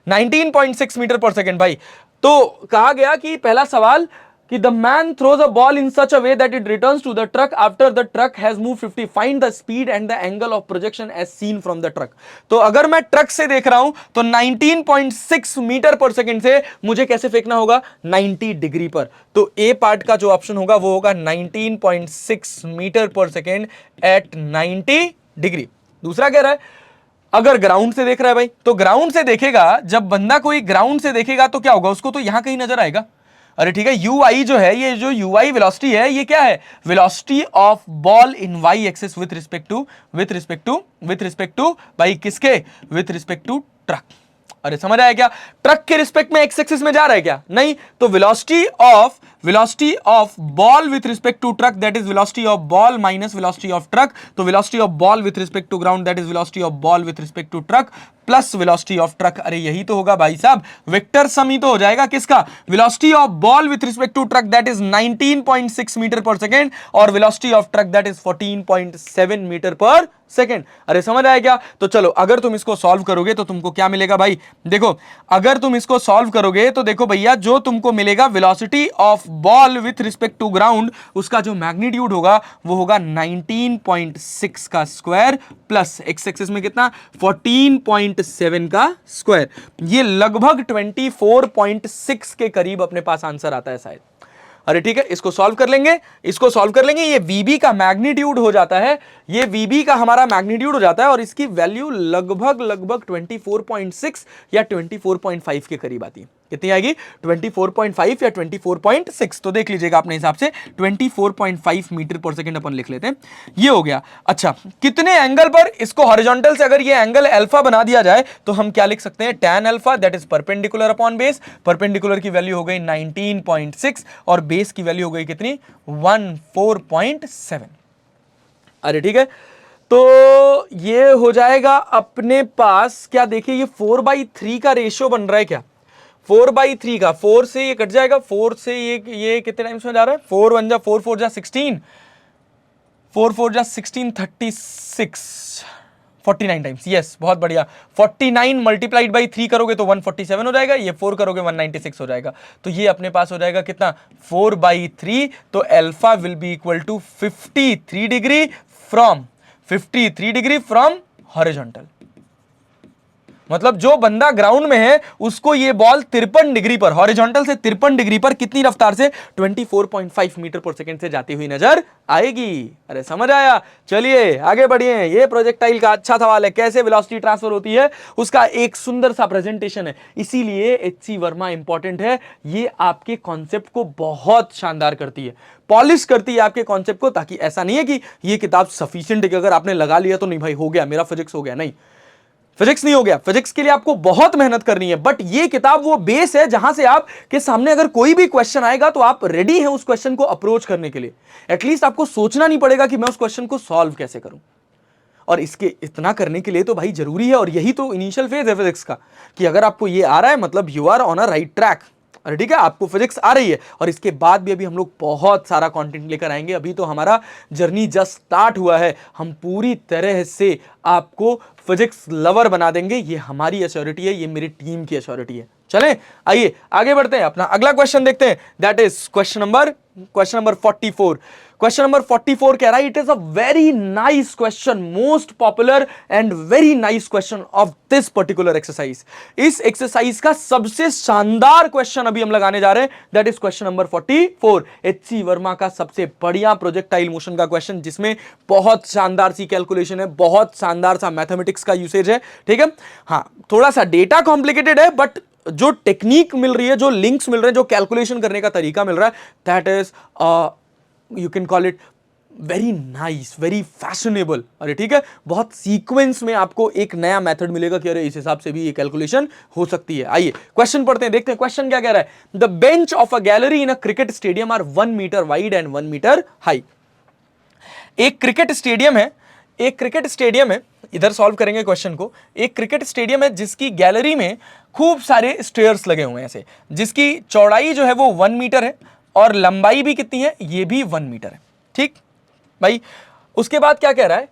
19.6 metre per second भाई। तो कहा गया कि पहला सवाल कि the man throws a ball in such a way that it returns to the truck after the truck has moved 50. Find the speed and the angle of projection as seen from the truck. तो अगर मैं truck से देख रहा हूं तो 19.6 metre per second से मुझे कैसे फेंकना होगा, 90 डिग्री पर। तो ए पार्ट का जो ऑप्शन होगा वो होगा 19.6 metre per second eight 90 degree. दूसरा कह रहा है अगर ग्राउंड से देख रहा है भाई, तो ग्राउंड से देखेगा, जब बंदा कोई ग्राउंड से देखेगा तो क्या होगा, उसको तो यहां कहीं नजर आएगा। अरे ठीक है, यू आई जो है, ये जो यू आई वेलोसिटी है, ये क्या है, velocity of ball in y axis with respect to भाई किसके, विथ रिस्पेक्ट टू ट्रक। अरे समझ आया क्या, ट्रक के रिस्पेक्ट में एक्स एक्सिस में जा रहा है क्या, नहीं। तो velocity of ball with respect to truck that is velocity of ball minus velocity of truck. तो velocity of ball with respect to ground that is velocity of ball with respect to truck plus velocity of truck. अरे यही तो होगा भाई साहब, vector sum ही तो हो जाएगा किसका, velocity of ball with respect to truck that is 19.6 metre per second और velocity of truck that is 14.7 metre per second. अरे समझ आया क्या? तो चलो अगर तुम इसको सॉल्व करोगे तो तुमको क्या मिलेगा भाई, देखो अगर तुम इसको सॉल्व करोगे तो देखो भैया जो तुमको मिलेगा velocity of ball with respect to ground, उसका जो मैग्नीट्यूड होगा वो होगा 19.6 का स्क्वायर प्लस एक्स एक्सिस में कितना, 14.7 का स्क्वायर। ये लगभग 24.6 के करीब अपने पास आंसर आता है शायद। अरे ठीक है, इसको सॉल्व कर लेंगे, ये VB का मैग्नीट्यूड हो जाता है, ये VB का हमारा मैग्नीट्यूड हो जाता है और इसकी वैल्यू लगभग 24.6 या 24.5 के करीब आती है। कितनी आएगी, 24.5 या 24.6। तो देख लीजिएगा अपने हिसाब से 24.5 मीटर पर सेकंड अपन लिख लेते हैं, ये हो गया। अच्छा, कितने एंगल पर, इसको हॉरिजॉन्टल से अगर ये एंगल अल्फा बना दिया जाए तो हम क्या लिख सकते हैं, tan alpha that is perpendicular upon base. Perpendicular की वैल्यू हो गई 19.6 और बेस की वैल्यू हो गई कितनी, 14.7। अरे ठीक है, तो ये हो जाएगा अपने पास, क्या देखिए ये 4/3 का रेशियो बन रहा है क्या, 4/3 का, 4 से ये कट जाएगा, 4 से ये कितने टाइम्स में जा रहा है, 4 1 जा 4 4 जा 16, 4 4 जा 16 36, 49 टाइम्स, यस, बहुत बढ़िया। 49 मल्टीप्लाइड बाई 3 करोगे तो 147 हो जाएगा, ये 4 करोगे 196 हो जाएगा। तो ये अपने पास हो जाएगा कितना, 4/3। तो alpha will be equal to 53 degree from horizontal. मतलब जो बंदा ग्राउंड में है उसको ये बॉल 53 डिग्री पर, हॉरिजॉन्टल से 53 डिग्री पर कितनी रफ्तार से, 24.5 मीटर पर सेकंड से जाती हुई नजर आएगी। अरे समझ आया? चलिए आगे बढ़िए। ये प्रोजेक्टाइल का अच्छा सवाल है, कैसे वेलोसिटी ट्रांसफर होती है, उसका एक सुंदर सा प्रेजेंटेशन है, इसीलिए एचसी वर्मा इंपॉर्टेंट है। ये आपके कॉन्सेप्ट को बहुत शानदार करती है, पॉलिश करती है आपके कॉन्सेप्ट को, ताकि ऐसा नहीं है कि ये किताब सफिशिएंट है कि अगर आपने लगा लिया तो नहीं भाई हो गया, मेरा फिजिक्स हो गया। नहीं, फिजिक्स नहीं हो गया, फिजिक्स के लिए आपको बहुत मेहनत करनी है। बट ये किताब वो बेस है जहां से आपके सामने अगर कोई भी क्वेश्चन आएगा तो आप रेडी हैं उस क्वेश्चन को अप्रोच करने के लिए। एटलीस्ट आपको सोचना नहीं पड़ेगा कि मैं उस क्वेश्चन को सॉल्व कैसे करूं। और इसके इतना करने के लिए तो भाई जरूरी है, और यही तो इनिशियल फेज है फिजिक्स का, कि अगर आपको ये आ रहा है मतलब you are on a right track. अरे ठीक है, आपको फिजिक्स आ रही है, और इसके बाद भी अभी हम लोग बहुत सारा कंटेंट लेकर आएंगे। अभी तो हमारा जर्नी जस्ट स्टार्ट हुआ है, हम पूरी तरह से आपको फिजिक्स लवर बना देंगे। ये हमारी एश्योरिटी है, ये मेरी टीम की एश्योरिटी है। चलें आइए आगे बढ़ते हैं, अपना अगला क्वेश्चन देखते हैं। That is question number 44। Question number 44 कह रहा है, it is a very nice question, most popular and very nice question of this particular exercise. इस एक्सरसाइज का सबसे शानदार क्वेश्चन अभी हम लगाने जा रहे हैं, that is question number 44। HC Verma का सबसे बढ़िया प्रोजेक्टाइल मोशन का क्वेश्चन, जिसमें बहुत शानदार सी कैलकुलेशन है, बहुत शानदार सा मैथमेटिक्स का यूसेज है। ठीक है, हाँ थोड़ा सा डेटा कॉम्प्लिकेटेड है, बट जो टेक्निक मिल रही है, जो लिंक्स मिल रहे हैं, जो कैलकुलेशन करने का तरीका मिल रहा है, that is you can call it very nice, very fashionable. अरे ठीक है, बहुत सीक्वेंस में आपको एक नया मेथड मिलेगा कि अरे इस हिसाब से भी ये कैलकुलेशन हो सकती है। आइए क्वेश्चन पढ़ते हैं, देखते हैं क्वेश्चन क्या कह रहा है। The bench of a gallery in a cricket stadium are 1 metre wide and 1 metre high. एक क्रिकेट स्टेडियम है, एक क्रिकेट स्टेडियम है, इधर सॉल्व करेंगे क्वेश्चन को। एक क्रिकेट स्टेडियम है जिसकी गैलरी में खूब सारे स्टेयर्स लगे हुए हैं ऐसे, जिसकी चौड़ाई जो है वो 1 मीटर है और लंबाई भी कितनी है, ये भी 1 मीटर है। ठीक भाई, उसके बाद क्या कह रहा है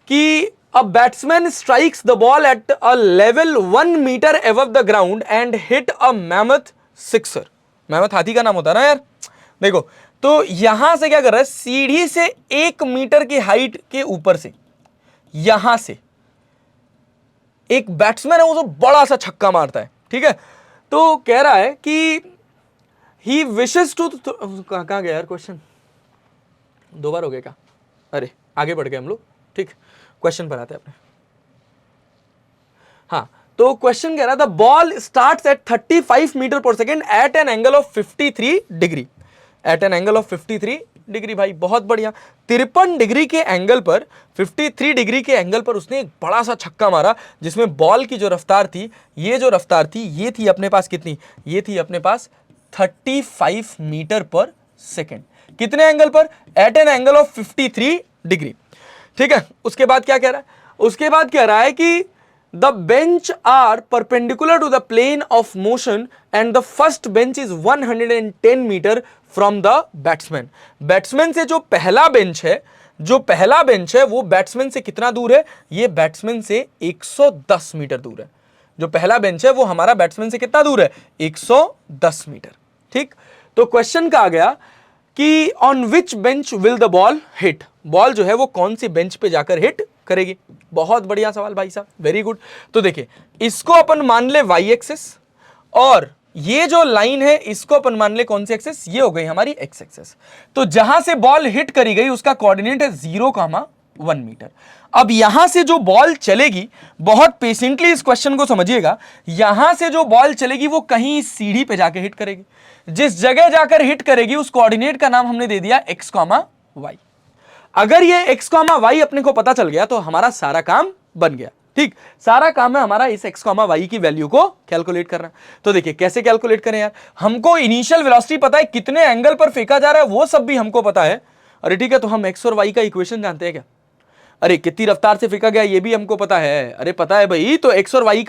कि a batsman strikes the ball at a level 1 metre above the ground and hit a mammoth sixer. Mammoth हाथी का नाम होता है ना यार। देखो तो यहां से क्या कर रहा है, सीढ़ी से 1 मीटर की हाइट के ऊपर से यहां से एक बैट्समैन है, वो तो बड़ा सा छक्का मारता है। ठीक है, तो कह रहा है कि ही विशेस टू, कहां गया यार क्वेश्चन, 2 बार हो गया क्या? अरे आगे बढ़ गए हम लोग। ठीक, क्वेश्चन पर आते हैं अपने। हाँ, तो क्वेश्चन कह रहा था ball starts at 35 metre per second at an angle of 53 degree. At an angle of 53 degree, भाई बहुत बढ़िया। 53 डिग्री के एंगल पर, 53 डिग्री के एंगल पर उसने एक बड़ा सा छक्का मारा, जिसमें बॉल की जो रफ्तार थी, ये जो रफ्तार थी, ये थी अपने पास कितनी, ये थी अपने पास 35 मीटर पर सेकेंड। कितने एंगल पर? At an angle of 53 degree. ठीक है, उसके बाद क्या कह रहा है, उसके बाद कह रहा है कि the bench are perpendicular to the plane of motion and the first bench is 110 metre from the batsman. Batsman से जो पहला बेंच है, जो पहला बेंच है वो बैट्समैन से कितना दूर है, ये बैट्समैन से 110 मीटर दूर है। जो पहला बेंच है वो हमारा बैट्समैन से कितना दूर है, 110 मीटर। ठीक, तो क्वेश्चन का आ गया कि on which bench will the ball hit. Ball जो है वो कौन सी बेंच पे जाकर हिट करेगी। बहुत बढ़िया सवाल भाई साहब, वेरी गुड। तो देखिए, इसको अपन मान ले वाई एक्सिस, और ये जो लाइन है इसको अपन मान ले कौन सी एक्सिस, ये हो गई हमारी एक्स एक्सिस। तो जहां से बॉल हिट करी गई उसका कोऑर्डिनेट है 0,1 मीटर। अब यहां से जो बॉल चलेगी, बहुत पेशेंटली इस क्वेश्चन को समझिएगा, यहां से जो बॉल चलेगी वो कहीं सीढ़ी पे जाके हिट करेगी। जिस जगह जाकर हिट करेगी उस कोऑर्डिनेट का नाम हमने दे दिया x, y। अगर ये x, y अपने को पता चल गया तो हमारा सारा काम बन गया। ठीक, सारा काम है हमारा इस x, y की वैल्यू को कैलकुलेट करना। तो देखिए कैसे कैलकुलेट करें यार, हमको इनिशियल वेलोसिटी पता है, कितने एंगल पर फेंका जा रहा है वो सब भी हमको पता है। अरे ठीक है, तो हम x और y का इक्वेशन जानते हैं क्या? अरे कितनी रफ्तार से फेंका गया ये भी हमको पता है। अरे पता है भाई, तो x और y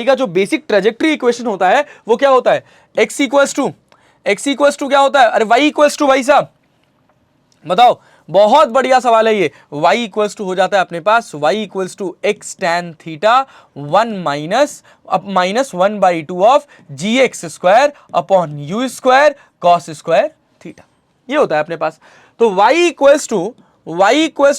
का जो बेसिक ट्रेजेक्टरी इक्वेशन होता है वो क्या होता है, x इक्वल्स टू क्या होता है, अरे y इक्वल्स टू, भाई साहब बताओ, बहुत बढ़िया सवाल है ये। y इक्वल्स टू हो जाता है अपने पास y equals to x tan theta 1 minus 1/2 of g x square upon u square cos square theta, ये होता है अपने पास। तो y equals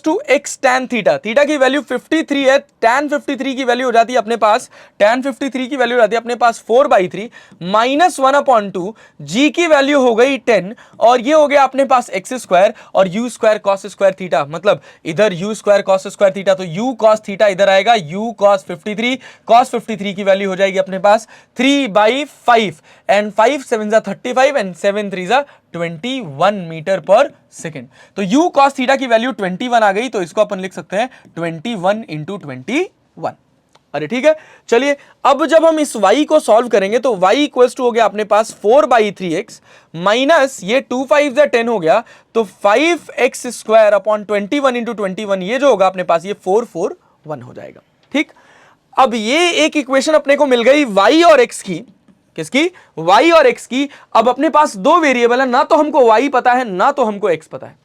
to x tan theta, theta की वैल्यू 53 है, tan 53 की वैल्यू हो जाती है अपने पास, tan 53 की वैल्यू हो जाती है अपने पास 4/3 माइनस 1/2, g की वैल्यू हो गई 10 और ये हो गया अपने पास x स्क्वायर और u square cos square theta, मतलब इधर u square cos square theta तो u कॉस थीटा इधर आएगा, u कॉस 53 की वैल्यू हो जाएगी अपने पास 3/5 and 5 7 35 and 7 3 21 metre per second. तो u cos थीटा की वैल्यू 21 आ गई, तो इसको अपन लिख सकते हैं 21 इंटू 21। अरे ठीक है, चलिए अब जब हम इस y को सॉल्व करेंगे तो y इक्वल्स टू हो गया अपने पास 4/3x माइनस ये 2 5 10 हो गया, तो 5x स्क्वायर अपॉन 21 इंटू 21, ये जो होगा अपने पास ये 441 हो जाएगा। ठीक, अब ये एक इक्वेशन अपने को मिल गई y और x की, किसकी? y और x की। अब अपने पास दो वेरिएबल है, ना तो हमको y पता है ना तो हमको x पता है,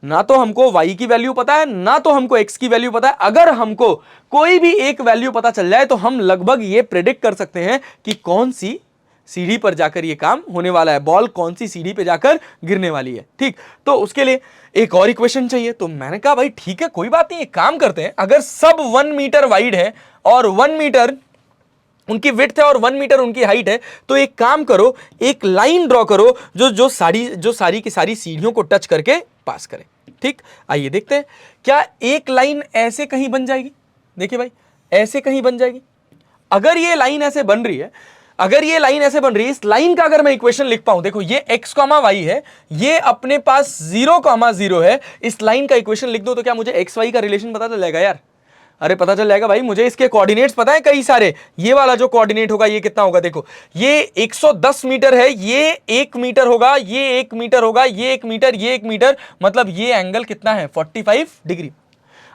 ना तो हमको y की वैल्यू पता है ना तो हमको x की वैल्यू पता है। अगर हमको कोई भी एक वैल्यू पता चल जाए तो हम लगभग ये प्रेडिक्ट कर सकते हैं कि कौन सी सीढ़ी पर जाकर ये काम होने वाला है, बॉल कौन सी सीढ़ी पे जाकर गिरने वाली है। ठीक, तो उसके लिए एक और इक्वेशन चाहिए। तो मैंने कहा भाई ठीक है कोई बात नहीं, एक काम करते हैं, अगर सब 1 मीटर वाइड है और 1 मीटर उनकी विड्थ है और 1 मीटर उनकी हाइट है, तो एक काम करो, एक लाइन ड्रॉ करो जो सारी की सारी सीढ़ियों को टच करके पास करे। ठीक, आइए देखते हैं क्या एक लाइन ऐसे कहीं बन जाएगी। देखिए भाई, ऐसे कहीं बन जाएगी। अगर ये लाइन ऐसे बन रही है, इस लाइन का अगर मैं इक्वेशन लिख पाऊं, देखो ये x, y है, ये अपने पास 0,0 है, इस लाइन का इक्वेशन लिख दो तो क्या मुझे x y का रिलेशन पता चल जाएगा यार? अरे पता चल जाएगा भाई, मुझे इसके कोऑर्डिनेट्स पता है कई सारे। ये वाला जो कोऑर्डिनेट होगा ये कितना होगा, देखो ये 110 मीटर है, ये 1 मीटर होगा, ये 1 मीटर होगा, ये 1 मीटर, ये 1 मीटर, मतलब ये एंगल कितना है 45 डिग्री।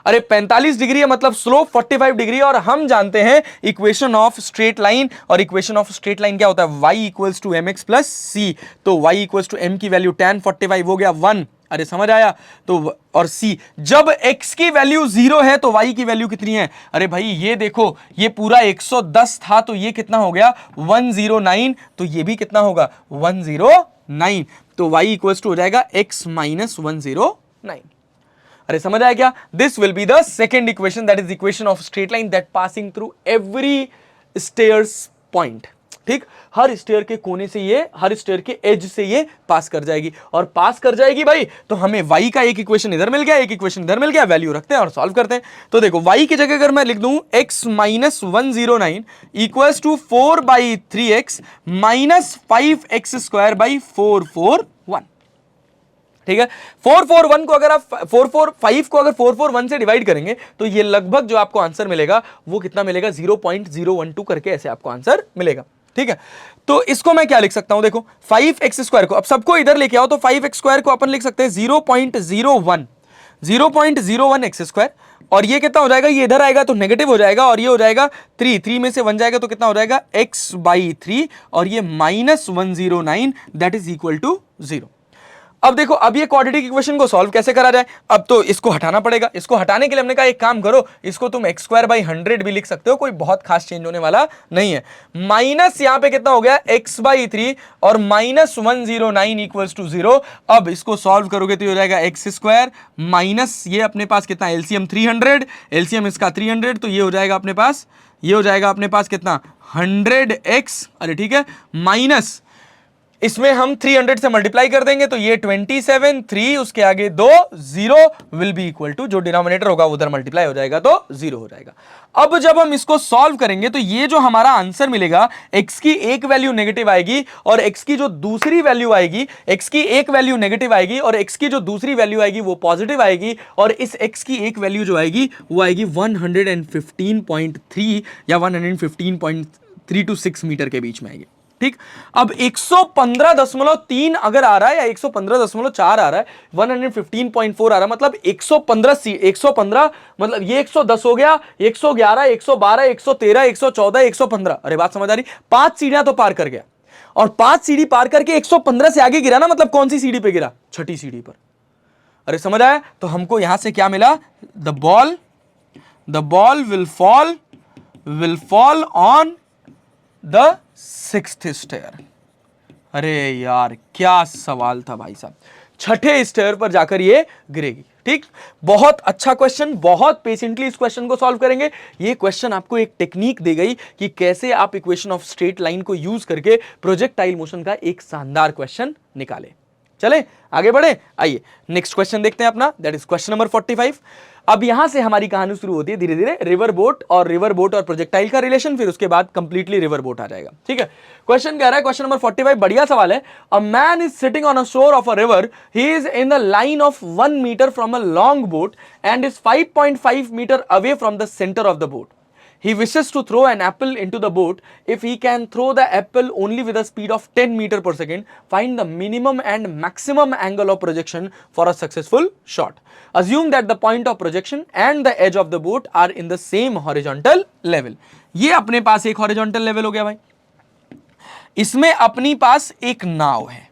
अरे 45 डिग्री है मतलब स्लोप 45 डिग्री। और हम जानते हैं इक्वेशन ऑफ स्ट्रेट लाइन, और इक्वेशन ऑफ स्ट्रेट लाइन क्या होता है, y equals to mx plus c। तो y इक्वल्स टू m की वैल्यू tan 45 हो गया 1। अरे समझ आया? तो और c, जब x की वैल्यू 0 है तो y की वैल्यू कितनी है? अरे भाई ये देखो, ये पूरा 110 था तो ये कितना हो गया 109, तो ये भी कितना होगा 109। तो y इक्वल्स टू हो जाएगा x माइनस 109। अरे समझ आया क्या? This will be the second equation, that is equation of straight line that passing through every stairs point. ठीक, हर स्टेयर के कोने से ये, हर स्टेयर के एज से ये पास कर जाएगी, और पास कर जाएगी भाई तो हमें y का एक इक्वेशन इधर मिल गया, एक इक्वेशन इधर मिल गया, वैल्यू रखते हैं और सॉल्व करते हैं। तो देखो y की जगह अगर मैं लिख दूं x minus 109 equals to 4/3x minus 5x square by 441। ठीक है, 441 को अगर आप 445 को अगर 441 से डिवाइड करेंगे तो ये लगभग जो आपको आंसर मिलेगा वो कितना मिलेगा 0.012 करके ऐसे आपको आंसर मिलेगा। ठीक है, तो इसको मैं क्या लिख सकता हूं, देखो 5x स्क्वायर को अब सबको इधर लेके आओ, तो 5x स्क्वायर को अपन लिख सकते हैं 0.01 एक्स स्क्वायर, और ये कितना हो जाएगा, ये इधर आएगा तो नेगेटिव हो जाएगा, और ये हो जाएगा 3 में से 1 जाएगा तो कितना हो जाएगा x/3, और ये minus 109 that is equal to 0। अब देखो, अब ये क्वाड्रेटिक इक्वेशन को सॉल्व कैसे करा जाए, अब तो इसको हटाना पड़ेगा। इसको हटाने के लिए हमने कहा एक काम करो, इसको तुम x²/100 भी लिख सकते हो, कोई बहुत खास चेंज होने वाला नहीं है। माइनस यहां पे कितना हो गया x/3 और माइनस 109 इक्वल्स टू 0। अब इसको सॉल्व करोगे तो ये हो जाएगा x² माइनस ये अपने पास कितना एलसीएम 300, एलसीएम इसका 300, तो ये हो जाएगा अपने पास, ये हो जाएगा अपने पास कितना 100x। अरे ठीक है, माइनस इसमें हम 300 से मल्टीप्लाई कर देंगे तो ये 27, 3 उसके आगे 2 0 विल बी इक्वल टू, जो डिनोमिनेटर होगा उधर मल्टीप्लाई हो जाएगा तो 0 हो जाएगा। अब जब हम इसको सॉल्व करेंगे तो ये जो हमारा आंसर मिलेगा, x की एक वैल्यू नेगेटिव आएगी और x की जो दूसरी वैल्यू आएगी, x की एक वैल्यू नेगेटिव आएगी और x की जो दूसरी वैल्यू आएगी वो पॉजिटिव आएगी, और इस x की एक वैल्यू जो आएगी वो आएगी 115.3 या 115.326 मीटर के बीच में आएगी। ठीक, अब 115.3 अगर आ रहा है या 115.4 आ रहा है, 115.4 आ रहा है, मतलब 115 मतलब ये 110 हो गया, 111, 112, 113, 114, 115। अरे बात समझ आ रही? 5 सीढ़ियां तो पार कर गया, और 5 सीढ़ी पार करके 115 से आगे गिरा ना, मतलब कौन सी सीढ़ी पे गिरा? छठी सीढ़ी पर। अरे समझ आया? तो हमको यहां से क्या मिला? The ball will fall on the 6th stair. अरे यार क्या सवाल था भाई साहब, छठे स्टेयर पर जाकर ये गिरेगी। ठीक, बहुत अच्छा क्वेश्चन, बहुत पेशेंटली इस क्वेश्चन को सॉल्व करेंगे। ये क्वेश्चन आपको एक टेक्निक दे गई कि कैसे आप इक्वेशन ऑफ स्ट्रेट लाइन को यूज करके प्रोजेक्टाइल मोशन का एक शानदार क्वेश्चन निकाले। चले आगे बढ़े, आइए नेक्स्ट क्वेश्चन देखते हैं अपना, दैट इज क्वेश्चन नंबर 45। अब यहां से हमारी कहानी शुरू होती है धीरे धीरे रिवर बोट और प्रोजेक्टाइल का रिलेशन, फिर उसके बाद कंप्लीटली रिवर बोट आ जाएगा। ठीक है, क्वेश्चन कह रहा है, क्वेश्चन नंबर 45 बढ़िया सवाल है। A man is sitting on a shore of a river, he is in the line of 1 metre from a long boat and is 5.5 metre away from the centre of the boat. He wishes to throw an apple into the boat. If he can throw the apple only with a speed of 10 meter per second, find the minimum and maximum angle of projection for a successful shot. Assume that the point of projection and the edge of the boat are in the same horizontal level. ये अपने पास एक horizontal level हो गया भाई। इसमें अपनी पास एक नाव है,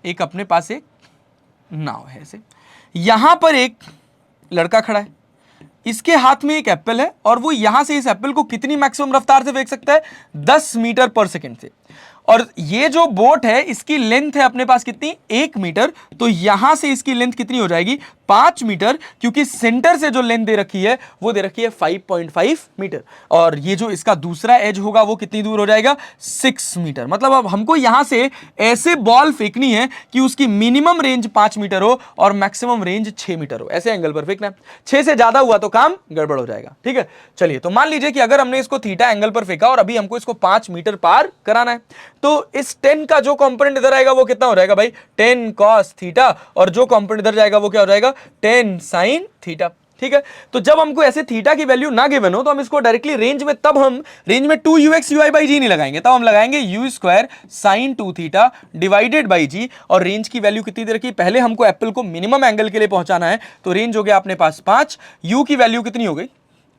एक अपने पास एक नाव है ऐसे। यहां पर एक लड़का खड़ा है, इसके हाथ में एक एप्पल है और वो यहां से इस एप्पल को कितनी मैक्सिमम रफ्तार से फेंक सकता है? 10 मीटर पर सेकंड से। और ये जो बोट है इसकी लेंथ है अपने पास कितनी? 1 मीटर। तो यहां से इसकी लेंथ कितनी हो जाएगी? 5 मीटर, क्योंकि सेंटर से जो लेंथ दे रखी है वो दे रखी है 5.5 मीटर। और ये जो इसका दूसरा एज होगा वो कितनी दूर हो जाएगा? 6 मीटर। मतलब अब हमको यहां से ऐसे बॉल फेंकनी है कि उसकी मिनिमम रेंज 5 मीटर हो और मैक्सिमम रेंज 6 मीटर हो, ऐसे एंगल पर फेंकना है। 6 से ज्यादा हुआ तो काम गड़बड़ हो जाएगा। ठीक है, चलिए तो मान लीजिए कि अगर हमने इसको थीटा एंगल पर फेंका और अभी हमको इसको 5 मीटर पार कराना है, तो इस 10 का जो कंपोनेंट इधर आएगा वो कितना हो जाएगा भाई? 10 cos थीटा, और जो कंपोनेंट इधर जाएगा वो क्या हो जाएगा? 10 sin थीटा। ठीक है, तो जब हमको ऐसे थीटा की वैल्यू ना गिवन हो तो हम इसको डायरेक्टली रेंज में, तब हम रेंज में 2ux ui by g नहीं लगाएंगे, तब हम लगाएंगे u square sin 2 theta divided by g। और रेंज की वैल्यू कितनी दे रखी? पहले हमको एप्पल को मिनिमम एंगल के लिए पहुंचाना है, तो रेंज हो गया अपने पास 5। u की वैल्यू कितनी हो गई?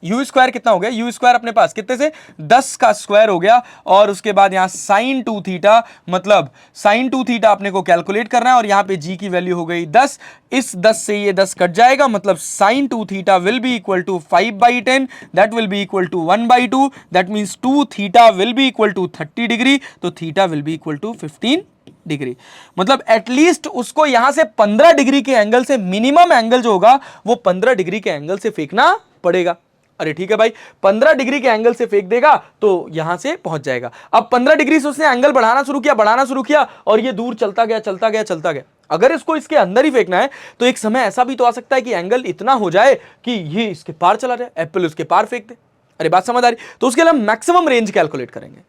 यू स्क्वायर कितना हो गया? यू स्क्वायर अपने पास कितने से? 10 का स्क्वायर हो गया। और उसके बाद यहां साइन 2 थीटा, मतलब साइन 2 थीटा अपने को कैलकुलेट करना है और यहां पे जी की वैल्यू हो गई 10। इस 10 से ये 10 कट जाएगा, मतलब sine 2 theta will be equal to 5/10, that will be equal to 1/2, that means 2 theta will be equal to 30 degree, तो theta will be equal to 15 degree. मतलब एटलीस्ट उसको यहां से 15 डिग्री के एंगल से, मिनिमम एंगल जो होगा वो 15 डिग्री के एंगल से फेंकना पड़ेगा। अरे ठीक है भाई, 15 डिग्री के एंगल से फेंक देगा तो यहां से पहुंच जाएगा। अब 15 डिग्री से उसने एंगल बढ़ाना शुरू किया और ये दूर चलता गया। अगर इसको इसके अंदर ही फेंकना है तो एक समय ऐसा भी तो आ सकता है कि एंगल इतना हो जाए कि ये इसके पार चला जाए, एप्पल उसके पार फेंक दे। अरे बात समझ आ रही? तो उसके लिए हम मैक्सिमम रेंज कैलकुलेट करेंगे।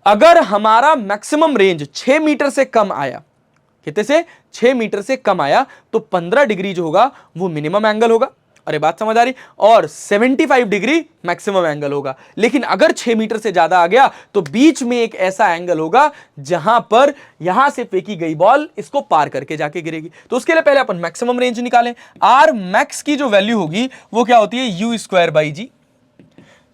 अगर हमारा मैक्सिमम रेंज 6 मीटर से कम आया, कितने से? 6 मीटर से कम आया, तो 15 डिग्री जो होगा वो मिनिमम एंगल होगा। अरे बात समझ आ रही? और 75 डिग्री मैक्सिमम एंगल होगा। लेकिन अगर 6 मीटर से ज्यादा आ गया तो बीच में एक ऐसा एंगल होगा जहां पर यहां से फेंकी गई बॉल इसको पार करके जाके गिरेगी। तो उसके लिए पहले अपन मैक्सिमम रेंज निकालें। आर मैक्स की जो वैल्यू होगी वो क्या होती है? यू स्क्वायर बाई जी।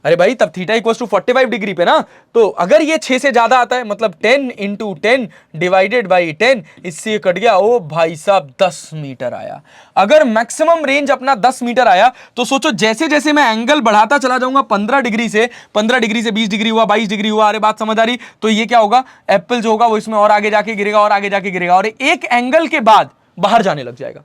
अरे भाई तब थीटा इक्वल्स टू 45 डिग्री पे ना, तो अगर ये 6 से ज्यादा आता है मतलब 10 इंटू 10 डिवाइडेड बाई 10, इससे ये कट गया। ओ भाई साहब 10 मीटर आया। अगर मैक्सिमम रेंज अपना 10 मीटर आया तो सोचो जैसे जैसे मैं एंगल बढ़ाता चला जाऊंगा 15 डिग्री से 20 डिग्री हुआ, 22 डिग्री हुआ। अरे बात समझ आ रही? तो ये क्या होगा? एप्पल जो होगा वो इसमें और आगे जाके गिरेगा और आगे जाके गिरेगा, और एक एंगल के बाद बाहर जाने लग जाएगा।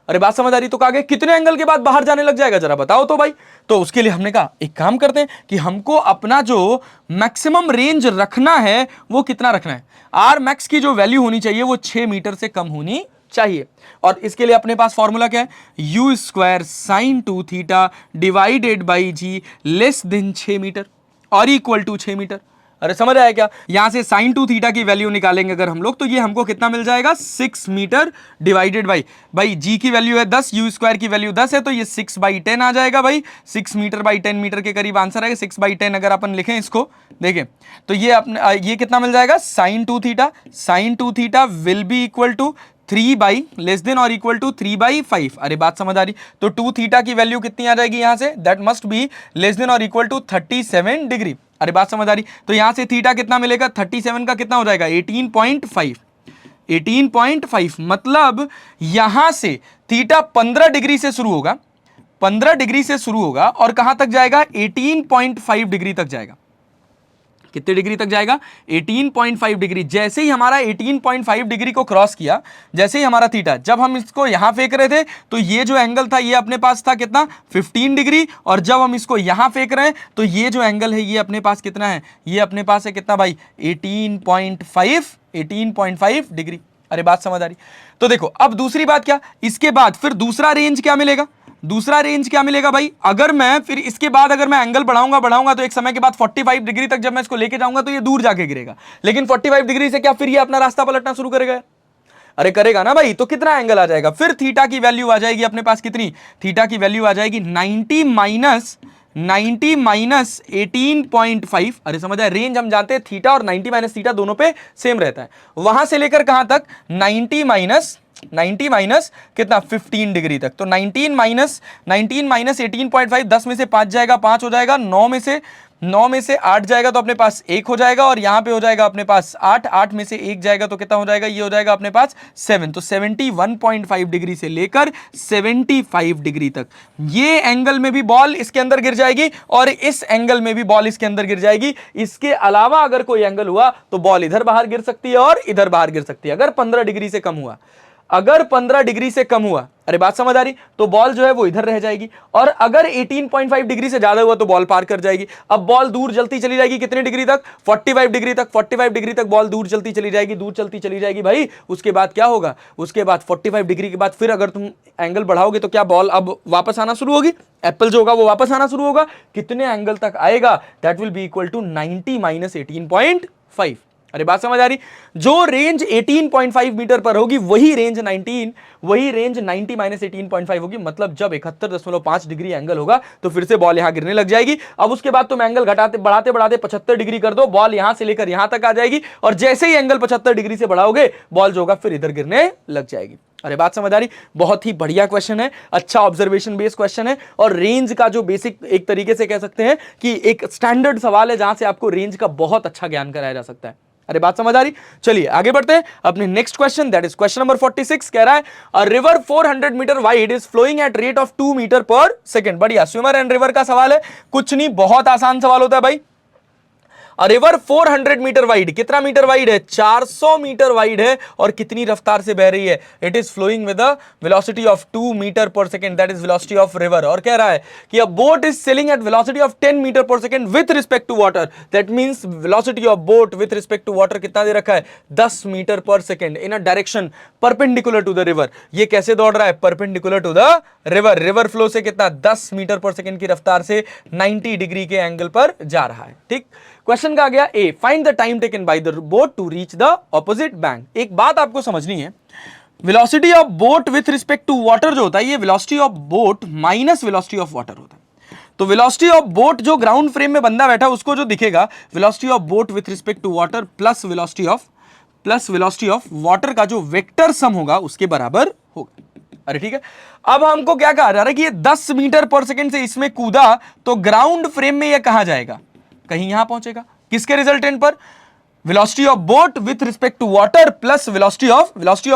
अरे बात समझ आ रही? तो कहा गया कितने एंगल के बाद बाहर जाने लग जाएगा, जरा बताओ तो भाई। तो उसके लिए हमने कहा एक काम करते हैं कि हमको अपना जो मैक्सिमम रेंज रखना है वो कितना रखना है? आर मैक्स की जो वैल्यू होनी चाहिए वो 6 मीटर से कम होनी चाहिए। और इसके लिए अपने पास फॉर्मूला क्या है? U square sine 2 theta divided by g less than 6 metre और इक्वल टू 6 मीटर। अरे समझ आया क्या? यहां से साइन 2 थीटा की वैल्यू निकालेंगे अगर हम लोग, तो ये हमको कितना मिल जाएगा? 6 मीटर डिवाइडेड बाई जी की वैल्यू है 10, यू स्क्वायर की वैल्यू 10 है, तो ये 6/10 आ जाएगा भाई। 6 मीटर बाई 10 मीटर के करीब आंसर आएगा। 6/10 अगर अपन लिखें इसको, देखें तो ये अपने ये कितना मिल जाएगा? Sine 2 theta will be equal to 3 by less than और इक्वल टू 3/5। अरे बात समझ आ रही? तो 2 थीटा की वैल्यू कितनी आ जाएगी यहां से? That must be less than और इक्वल टू 37 डिग्री। अरे बात समझ आ रही? तो यहां से थीटा कितना मिलेगा? 37 का कितना हो जाएगा? 18.5। 18.5 मतलब यहां से थीटा 15 डिग्री से शुरू होगा, 15 डिग्री से शुरू होगा और कहां तक जाएगा? 18.5 डिग्री तक जाएगा। कितने डिग्री तक जाएगा? 18.5 डिग्री। जैसे ही हमारा 18.5 डिग्री को क्रॉस किया, जैसे ही हमारा थीटा, जब हम इसको यहां फेंक रहे थे तो ये जो एंगल था ये अपने पास था कितना? 15 डिग्री। और जब हम इसको यहां फेंक रहे हैं तो ये जो एंगल है ये अपने पास कितना है? ये अपने पास है कितना भाई? 18.5 डिग्री। अरे बात समझ आ रही? तो देखो अब दूसरी बात क्या, इसके बाद फिर दूसरा रेंज क्या मिलेगा? दूसरा रेंज क्या मिलेगा भाई? अगर मैं फिर इसके बाद अगर मैं एंगल बढ़ाऊंगा तो एक समय के बाद 45 डिग्री तक जब मैं इसको लेके जाऊंगा तो ये दूर जाके गिरेगा, लेकिन 45 डिग्री से क्या फिर ये अपना रास्ता पलटना शुरू करेगा? अरे करेगा ना भाई। तो कितना एंगल आ जाएगा? फिर थीटा की वैल्यू आ जाएगी अपने पास कितनी? थीटा की वैल्यू आ जाएगी 90 माइनस 18.5। अरे समझ आया? रेंज हम जानते हैं थीटा और 90 माइनस थीटा दोनों पे सेम रहता है। वहां से लेकर कहां तक? 90 माइनस कितना? 15 डिग्री तक। तो 19 माइनस 18.5, 10 में से 5 जाएगा, 5 हो जाएगा, 9 में से 8 जाएगा तो अपने पास 1 हो जाएगा, और यहां पे हो जाएगा अपने पास 8 में से 1 जाएगा तो कितना हो जाएगा? ये हो जाएगा अपने पास 7। तो 71.5 डिग्री से लेकर 75 डिग्री तक ये एंगल में भी बॉल इसके अंदर गिर जाएगी और इस एंगल में भी बॉल इसके अंदर गिर जाएगी। इसके अलावा अगर कोई एंगल हुआ तो बॉल इधर बाहर गिर सकती है और इधर बाहर गिर सकती है। अगर 15 डिग्री से कम हुआ, अगर 15 डिग्री से कम हुआ, अरे बात समझ आ रही? तो बॉल जो है वो इधर रह जाएगी, और अगर 18.5 डिग्री से ज्यादा हुआ तो बॉल पार कर जाएगी। अब बॉल दूर चलती चली जाएगी कितने डिग्री तक? 45 डिग्री तक। 45 डिग्री तक बॉल दूर चलती चली जाएगी, दूर चलती चली जाएगी भाई। उसके बाद क्या होगा? उसके बाद 45 डिग्री के बाद फिर अगर तुम एंगल बढ़ाओगे तो क्या बॉल अब वापस आना शुरू होगी? एप्पल जो होगा वो वापस आना शुरू होगा। कितने एंगल तक आएगा? That will be equal to 90 minus 18.5। अरे बात समझ आ रही? जो रेंज 18.5 मीटर पर होगी वही रेंज 90 माइनस 18.5 होगी। मतलब जब 71.5 डिग्री एंगल होगा तो फिर से बॉल यहां गिरने लग जाएगी। अब उसके बाद तुम एंगल बढ़ाते 75 डिग्री कर दो, बॉल यहां से लेकर यहां तक आ जाएगी, और जैसे ही एंगल 75 डिग्री से बढ़ाओगे बॉल जो होगा फिर इधर गिरने लग जाएगी। अरे बात समझ आ रही? बहुत ही बढ़िया क्वेश्चन है, अच्छा ऑब्जर्वेशन बेस्ड क्वेश्चन है, और रेंज का जो बेसिक एक तरीके से कह सकते हैं कि एक स्टैंडर्ड सवाल है जहां से आपको रेंज का बहुत अच्छा ज्ञान कराया जा सकता है। अरे बात समझ आ रही? चलिए आगे बढ़ते हैं अपने next question, that is question number 46। कह रहा है a river 400 metre wide is flowing at rate of 2 metre per second. बढ़िया, स्विमर एंड रिवर का सवाल है, कुछ नहीं, बहुत आसान सवाल होता है भाई। अ रिवर 400 मीटर वाइड, कितना मीटर वाइड है? 400 मीटर वाइड है, और कितनी रफ्तार से बह रही है? It is flowing with a velocity of 2 metre per second, that is velocity of river. और कह रहा है कि a boat is sailing at velocity of 10 metre per second with respect to water. That means velocity of boat with respect to water कितना दे रखा है? 10 metre per second in a direction perpendicular to the river. ये कैसे दौड़ रहा है? Perpendicular to the river. River flow से कितना? 10 मीटर पर सेकेंड की रफ्तार से 90 डिग्री के एंगल पर जा रहा है। ठीक, क्वेश्चन का आ गया A, find the time taken by the boat to reach the opposite bank. एक बात आपको समझनी है, velocity of boat with respect to water जो होता है ये velocity of boat minus velocity of water होता है। तो वेलोसिटी ऑफ बोट जो ग्राउंड फ्रेम में बंदा बैठा है उसको जो दिखेगा, velocity of boat with respect to water plus velocity of water का जो वेक्टर सम होगा उसके बराबर होगा। अरे ठीक है, अब हमको क्या कहा जा रहा है कि ये 10 मीटर पर सेकेंड से इसमें कूदा तो ग्राउंड फ्रेम में ये कहां जाएगा? कहीं यहां पहुंचेगा। किसके रिजल्टेंट पर? Velocity of boat with respect to water plus velocity of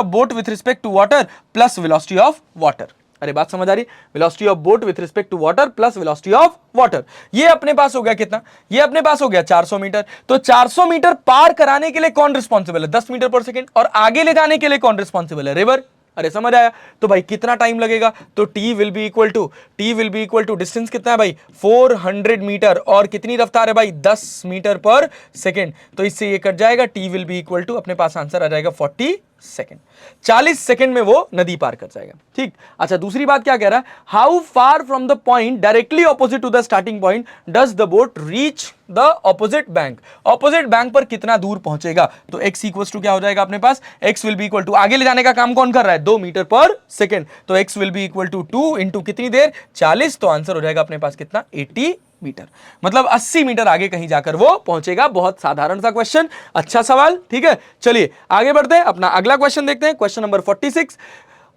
boat with respect to water plus velocity of water. अरे बात समझ आ रही? Velocity of boat with respect to water plus velocity of water. ये अपने पास हो गया कितना? ये अपने पास हो गया 400 मीटर। तो 400 मीटर पार कराने के लिए कौन रिस्पॉन्सिबल है? 10 मीटर पर सेकेंड। और आगे ले जाने के लिए कौन रिस्पॉन्सिबल है? रिवर। अरे समझ आया? तो भाई कितना टाइम लगेगा? तो T will be equal to distance कितना है भाई? 400 मीटर, और कितनी रफ्तार है भाई? 10 मीटर पर सेकेंड। तो इससे ये कट जाएगा, T will be equal to, अपने पास आंसर आ जाएगा 40 सेकेंड। 40 सेकेंड में वो नदी पार कर जाएगा। ठीक, अच्छा दूसरी बात क्या कह रहा है? How far from the point directly opposite to the starting point does the boat reach the opposite bank. Opposite bank पर कितना दूर पहुंचेगा? तो x इक्वल्स टू क्या हो जाएगा अपने पास? x will be equal to, आगे ले जाने का काम कौन कर रहा है? 2 मीटर पर सेकेंड। तो x will be equal to 2 into कितनी देर? 40। तो आंसर हो जाएगा अपने पास कितना? 80 मीटर। मतलब 80 मीटर आगे कहीं जाकर वो पहुंचेगा। बहुत साधारण सा क्वेश्चन, अच्छा सवाल। ठीक है, चलिए आगे बढ़ते हैं, अपना अगला क्वेश्चन देखते हैं, question number 46।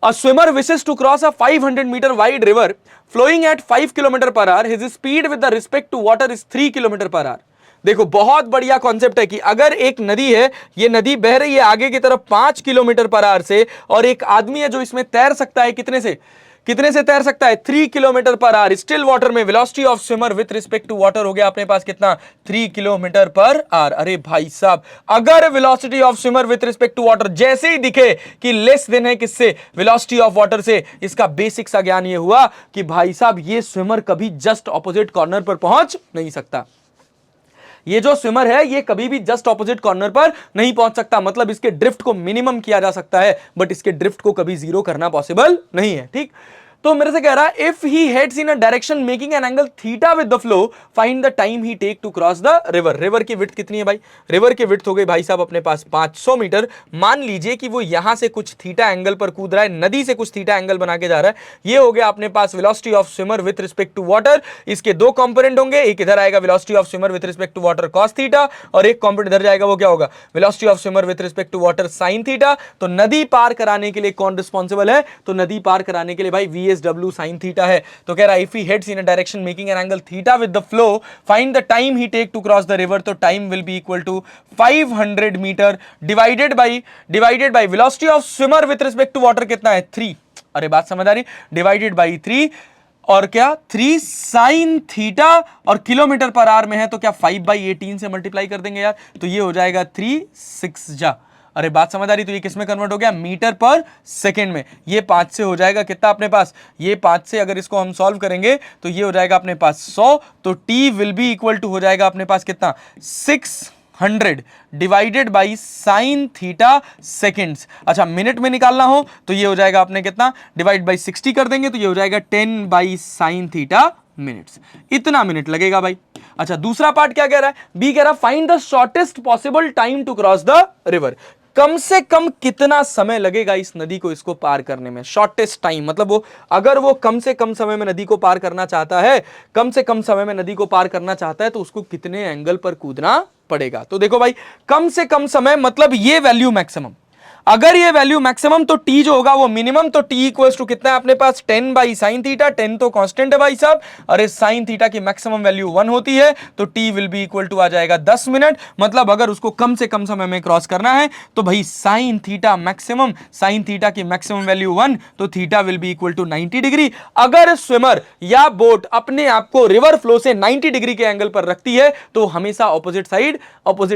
A swimmer wishes to cross a 500 meter wide river flowing at 5 km per hour. His speed with the respect to water is 3 km per hour. देखो बहुत बढ़िया कॉन्सेप्ट है कि अगर एक नदी है, ये नदी बह रही है आगे की तरफ 5 किलोमीटर पर आवर से, और एक आदमी है जो इसमें तैर सकता है, कितने से तैर सकता है? 3 kilometre per hour. Still water में velocity of swimmer with respect to water हो गया अपने पास कितना? 3 किलोमीटर पर आवर। अरे भाई साहब, अगर velocity of swimmer with respect to water जैसे ही दिखे कि लेस देन है किससे? वेलोसिटी ऑफ वाटर से, इसका बेसिक सा ज्ञान ये हुआ कि भाई साहब ये स्विमर कभी जस्ट ऑपोजिट कॉर्नर पर पहुंच नहीं सकता। ये जो स्विमर है ये कभी भी जस्ट ऑपोजिट कॉर्नर पर नहीं पहुंच सकता, मतलब इसके ड्रिफ्ट को मिनिमम किया जा सकता है, बट इसके ड्रिफ्ट को कभी जीरो करना पॉसिबल नहीं है। ठीक, तो मेरे से कह रहा है if he heads in a direction making an angle theta with the flow, find the time he take to cross the river. River की विड्थ कितनी है भाई? रिवर की विड्थ हो गई भाई साहब अपने पास 500 मीटर। मान लीजिए कि वो यहां से कुछ थीटा एंगल पर कूद रहा है, नदी से कुछ थीटा एंगल बना के जा रहा है। ये हो गया अपने पास velocity of swimmer with respect to water. इसके दो कंपोनेंट होंगे, एक इधर आएगा velocity of swimmer with respect to water cos theta, और एक कंपोनेंट इधर जाएगा, वो क्या होगा? Velocity of swimmer with respect to water sine theta. तो नदी पार कराने के लिए कौन रिस्पॉन्सिबल है? तो नदी पार कराने के लिए भाई VSW साइन थीटा है। तो कह रहा है if he heads in a direction making an angle theta with the flow, find the time he take to cross the river. तो time will be equal to 500 metre divided by velocity of swimmer with respect to water कितना है? 3। अरे बात समझ आ रही? Divided by 3, और क्या 3 साइन थीटा, और किलोमीटर पर आवर में है तो क्या 5/18 से मल्टीप्लाई कर देंगे यार, तो ये हो जाएगा 3 6 जा। अरे बात समझ आ रही? तो ये किसमें कन्वर्ट हो गया? मीटर पर सेकेंड में। ये 5 से हो जाएगा कितना अपने पास? ये 5 से अगर इसको हम सॉल्व करेंगे तो ये हो जाएगा अपने पास 100। तो T will be equal to हो जाएगा अपने पास कितना? 600 divided by sine theta seconds. अच्छा, मिनट में निकालना हो तो ये हो जाएगा अपने कितना? डिवाइड बाई 60 कर देंगे तो ये हो जाएगा 10 बाई साइन थीटा मिनट्स। इतना मिनट लगेगा भाई। अच्छा, दूसरा पार्ट क्या कह रहा है? बी कह रहा है find the shortest possible time to cross the river. कम से कम कितना समय लगेगा इस नदी को इसको पार करने में? शॉर्टेस्ट टाइम मतलब वो अगर वो कम से कम समय में नदी को पार करना चाहता है, कम से कम समय में नदी को पार करना चाहता है तो उसको कितने एंगल पर कूदना पड़ेगा? तो देखो भाई, कम से कम समय मतलब ये वैल्यू मैक्सिमम। अगर ये वैल्यू मैक्सिमम तो टी जो होगा वो मिनिमम। तो टी इक्वल्स टू कितना है अपने पास? 10 बाई साइन थीटा। 10 तो कांस्टेंट है भाई साहब, अरे साइन थीटा की मैक्सिमम वैल्यू 1 होती है, तो T will be equal to आ जाएगा 10 मिनट। मतलब अगर उसको कम से कम समय में क्रॉस करना है तो भाई sine theta maximum, sine theta की मैक्सिमम वैल्यू 1, तो theta will be equal to 90 degree. अगर स्विमर या बोट अपने आप को रिवर फ्लो से 90 डिग्री के एंगल पर रखती है तो हमेशा ऑपोजिट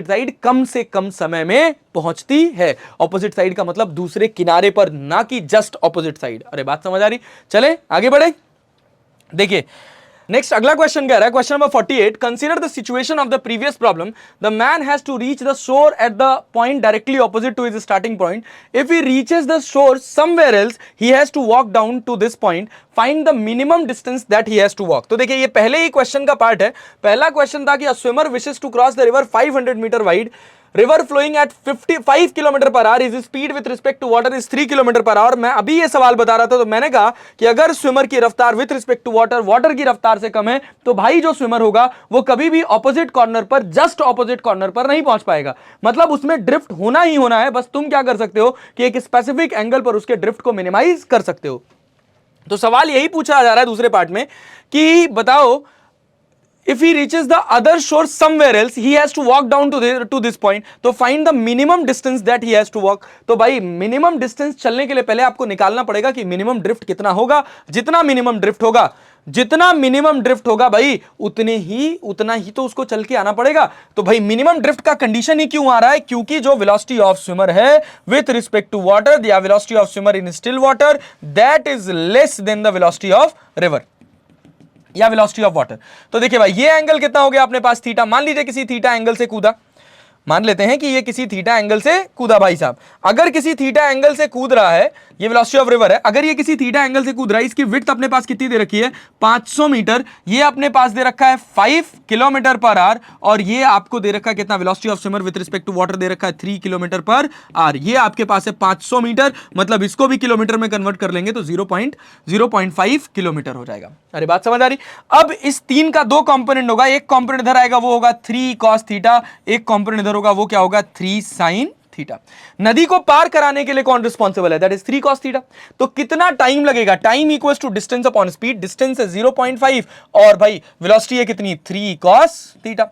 साइड कम से कम समय में पहुंचती है। ऑपोजिट साइड का मतलब दूसरे किनारे पर, ना कि जस्ट ऑपोजिट साइड। अरे बात समझ आ रही? चले आगे बढ़े। देखिए नेक्स्ट अगला क्वेश्चन कह रहा है, question number 48, consider the situation of the previous problem. The man has to reach the shore at the point directly opposite to his starting point. If he reaches the shore somewhere else he has to walk down to this point. Find the minimum distance that he has to walk. तो देखिए ये पहले ही question का part है। पहला question था कि a swimmer wishes to cross the river 500 metre wide, river flowing at 55 kilometre per hour, is speed with respect to water is 3 kilometre per hour. मैं अभी ये सवाल बता रहा था तो मैंने कहा कि अगर स्विमर की रफ्तार विथ रिस्पेक्ट टू वाटर की रफ्तार से कम है तो भाई जो स्विमर होगा वो कभी भी ऑपोजिट कॉर्नर पर, जस्ट ऑपोजिट कॉर्नर पर नहीं पहुंच पाएगा। मतलब उसमें ड्रिफ्ट होना ही होना है। बस तुम क्या कर सकते हो कि एक स्पेसिफिक एंगल पर उसके ड्रिफ्ट को मिनिमाइज कर सकते हो। तो सवाल यही पूछा जा रहा है दूसरे पार्ट में कि बताओ, if he reaches the other shore somewhere else he has to walk down to this point, तो find the minimum distance that he has to walk। तो भाई मिनिमम डिस्टेंस चलने के लिए पहले आपको निकालना पड़ेगा कि मिनिमम ड्रिफ्ट कितना होगा। जितना मिनिमम ड्रिफ्ट होगा भाई उतना ही तो उसको चल के आना पड़ेगा। तो भाई मिनिमम ड्रिफ्ट का कंडीशन ही क्यों आ रहा है? क्योंकि जो वेलोसिटी ऑफ स्विमर है विथ रिस्पेक्ट टू वाटर या velocity of swimmer in still water that is less than the velocity of river या वेलोसिटी ऑफ वाटर। तो देखिए भाई ये एंगल कितना हो गया अपने पास? थीटा। मान लीजिए किसी थीटा एंगल से कूदा, मान लेते हैं कि ये किसी थीटा एंगल से कूदा भाई साहब। अगर किसी थीटा एंगल से कूद रहा है, ये वेलोसिटी ऑफ रिवर है, अगर ये किसी थीटा एंगल से कूद रहा है, इसकी विड्थ अपने पास कितनी दे रखी है? 500 मीटर। ये अपने पास दे रखा है 5 किलोमीटर पर आवर, और ये आपको दे रखा है कितना? Velocity of swimmer with respect to water दे रखा है 3 किलोमीटर पर आवर। ये आपके पास है 500 मीटर, मतलब इसको भी किलोमीटर में कन्वर्ट कर लेंगे तो 0.5 किलोमीटर हो जाएगा। अरे बात समझ आ रही? अब इस 3 का 2 कंपोनेंट होगा, एक कंपोनेंट इधर आएगा वो होगा 3 cos थीटा, एक कंपोनेंट इधर होगा वो क्या होगा? 3 sin थीटा। नदी को पार कराने के लिए कौन रिस्पॉन्सिबल है? That is 3 cos theta. तो कितना टाइम लगेगा? Time equals to distance upon speed. Distance है 0.5 और भाई वेलोसिटी है कितनी? 3 cos थीटा।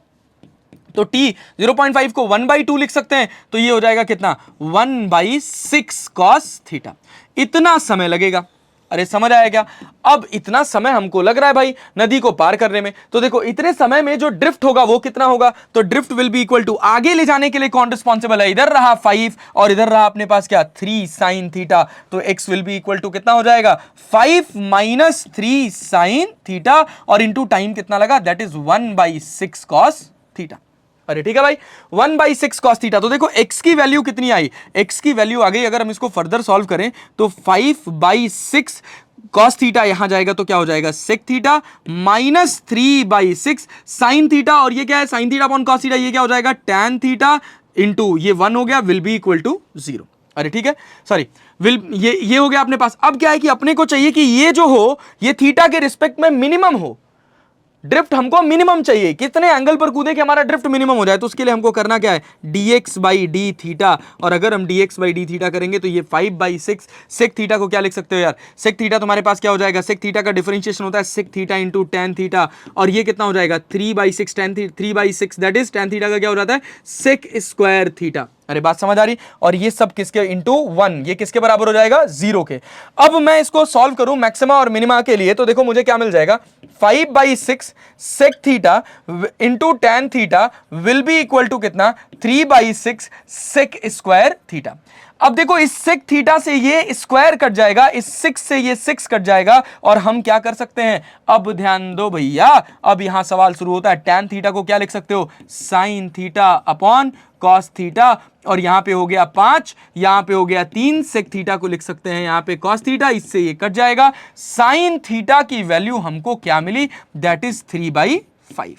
तो t 0.5 को 1/2 लिख सकते हैं, तो ये हो जाएगा कितना 1/6 cos थीटा। इतना समय लगेगा। अरे समझ आया क्या? अब इतना समय हमको लग रहा है भाई नदी को पार करने में, तो देखो इतने समय में जो ड्रिफ्ट होगा वो कितना होगा, तो drift will be equal to, आगे ले जाने के लिए कौन रिस्पॉन्सिबल है, इधर रहा 5 और इधर रहा अपने पास क्या 3 sin थीटा, तो x will be equal to कितना हो जाएगा 5 माइनस 3 sin थीटा और इंटू टाइम कितना लगा, दैट इज 1/6 cos थीटा। अरे ठीक है भाई 1/6 cos थीटा। तो देखो x की वैल्यू कितनी आई, x की वैल्यू आ गई, अगर हम इसको फर्दर सॉल्व करें तो 5/6 cos थीटा यहां जाएगा तो क्या हो जाएगा sec theta minus 3/6 sin theta, और ये क्या है sin theta upon cos theta, ये क्या हो जाएगा tan थीटा इंटू ये 1 हो गया विल बी इक्वल टू 0। अरे ठीक है सॉरी विल ये हो गया अपने पास। अब क्या है कि अपने को चाहिए कि ये जो हो ये थीटा के रिस्पेक्ट में मिनिमम हो, ड्रिफ्ट हमको मिनिमम चाहिए, कितने एंगल पर कूदे कि हमारा ड्रिफ्ट मिनिमम हो जाए, तो उसके लिए हमको करना क्या है dx/d थीटा, और अगर हम dx/d थीटा करेंगे तो ये 5/6 सेक थीटा को क्या लिख सकते हो यार, सेक थीटा तुम्हारे पास क्या हो जाएगा, सेक थीटा का डिफरेंशिएशन होता है sec theta into tan theta, और ये कितना हो जाएगा 3/6 3/6 दैट इज tan थीटा का क्या हो जाता है सेक स्क्वायर थीटा। अरे बात समझ आ रही? और ये सब किसके इंटू 1, ये किसके बराबर हो जाएगा 0 के। अब मैं इसको सॉल्व करूं मैक्सिमा और मिनिमा के लिए, तो देखो मुझे क्या मिल जाएगा 5/6 sec theta into tan theta will be equal to कितना 3/6 सेक स्क्वायर थीटा। अब देखो इस सेक थीटा से ये स्क्वायर कट जाएगा, इस 6 से ये 6 कट जाएगा, और हम क्या कर सकते हैं, अब ध्यान दो भैया, अब यहां सवाल शुरू होता है, tan थीटा को क्या लिख सकते हो sin theta upon cos theta, और यहां पे हो गया 5, यहां पे हो गया 3, सेक थीटा को लिख सकते हैं यहां पे cos थीटा, इससे ये कट जाएगा, sin थीटा की वैल्यू हमको क्या मिली, दैट इज 3/5।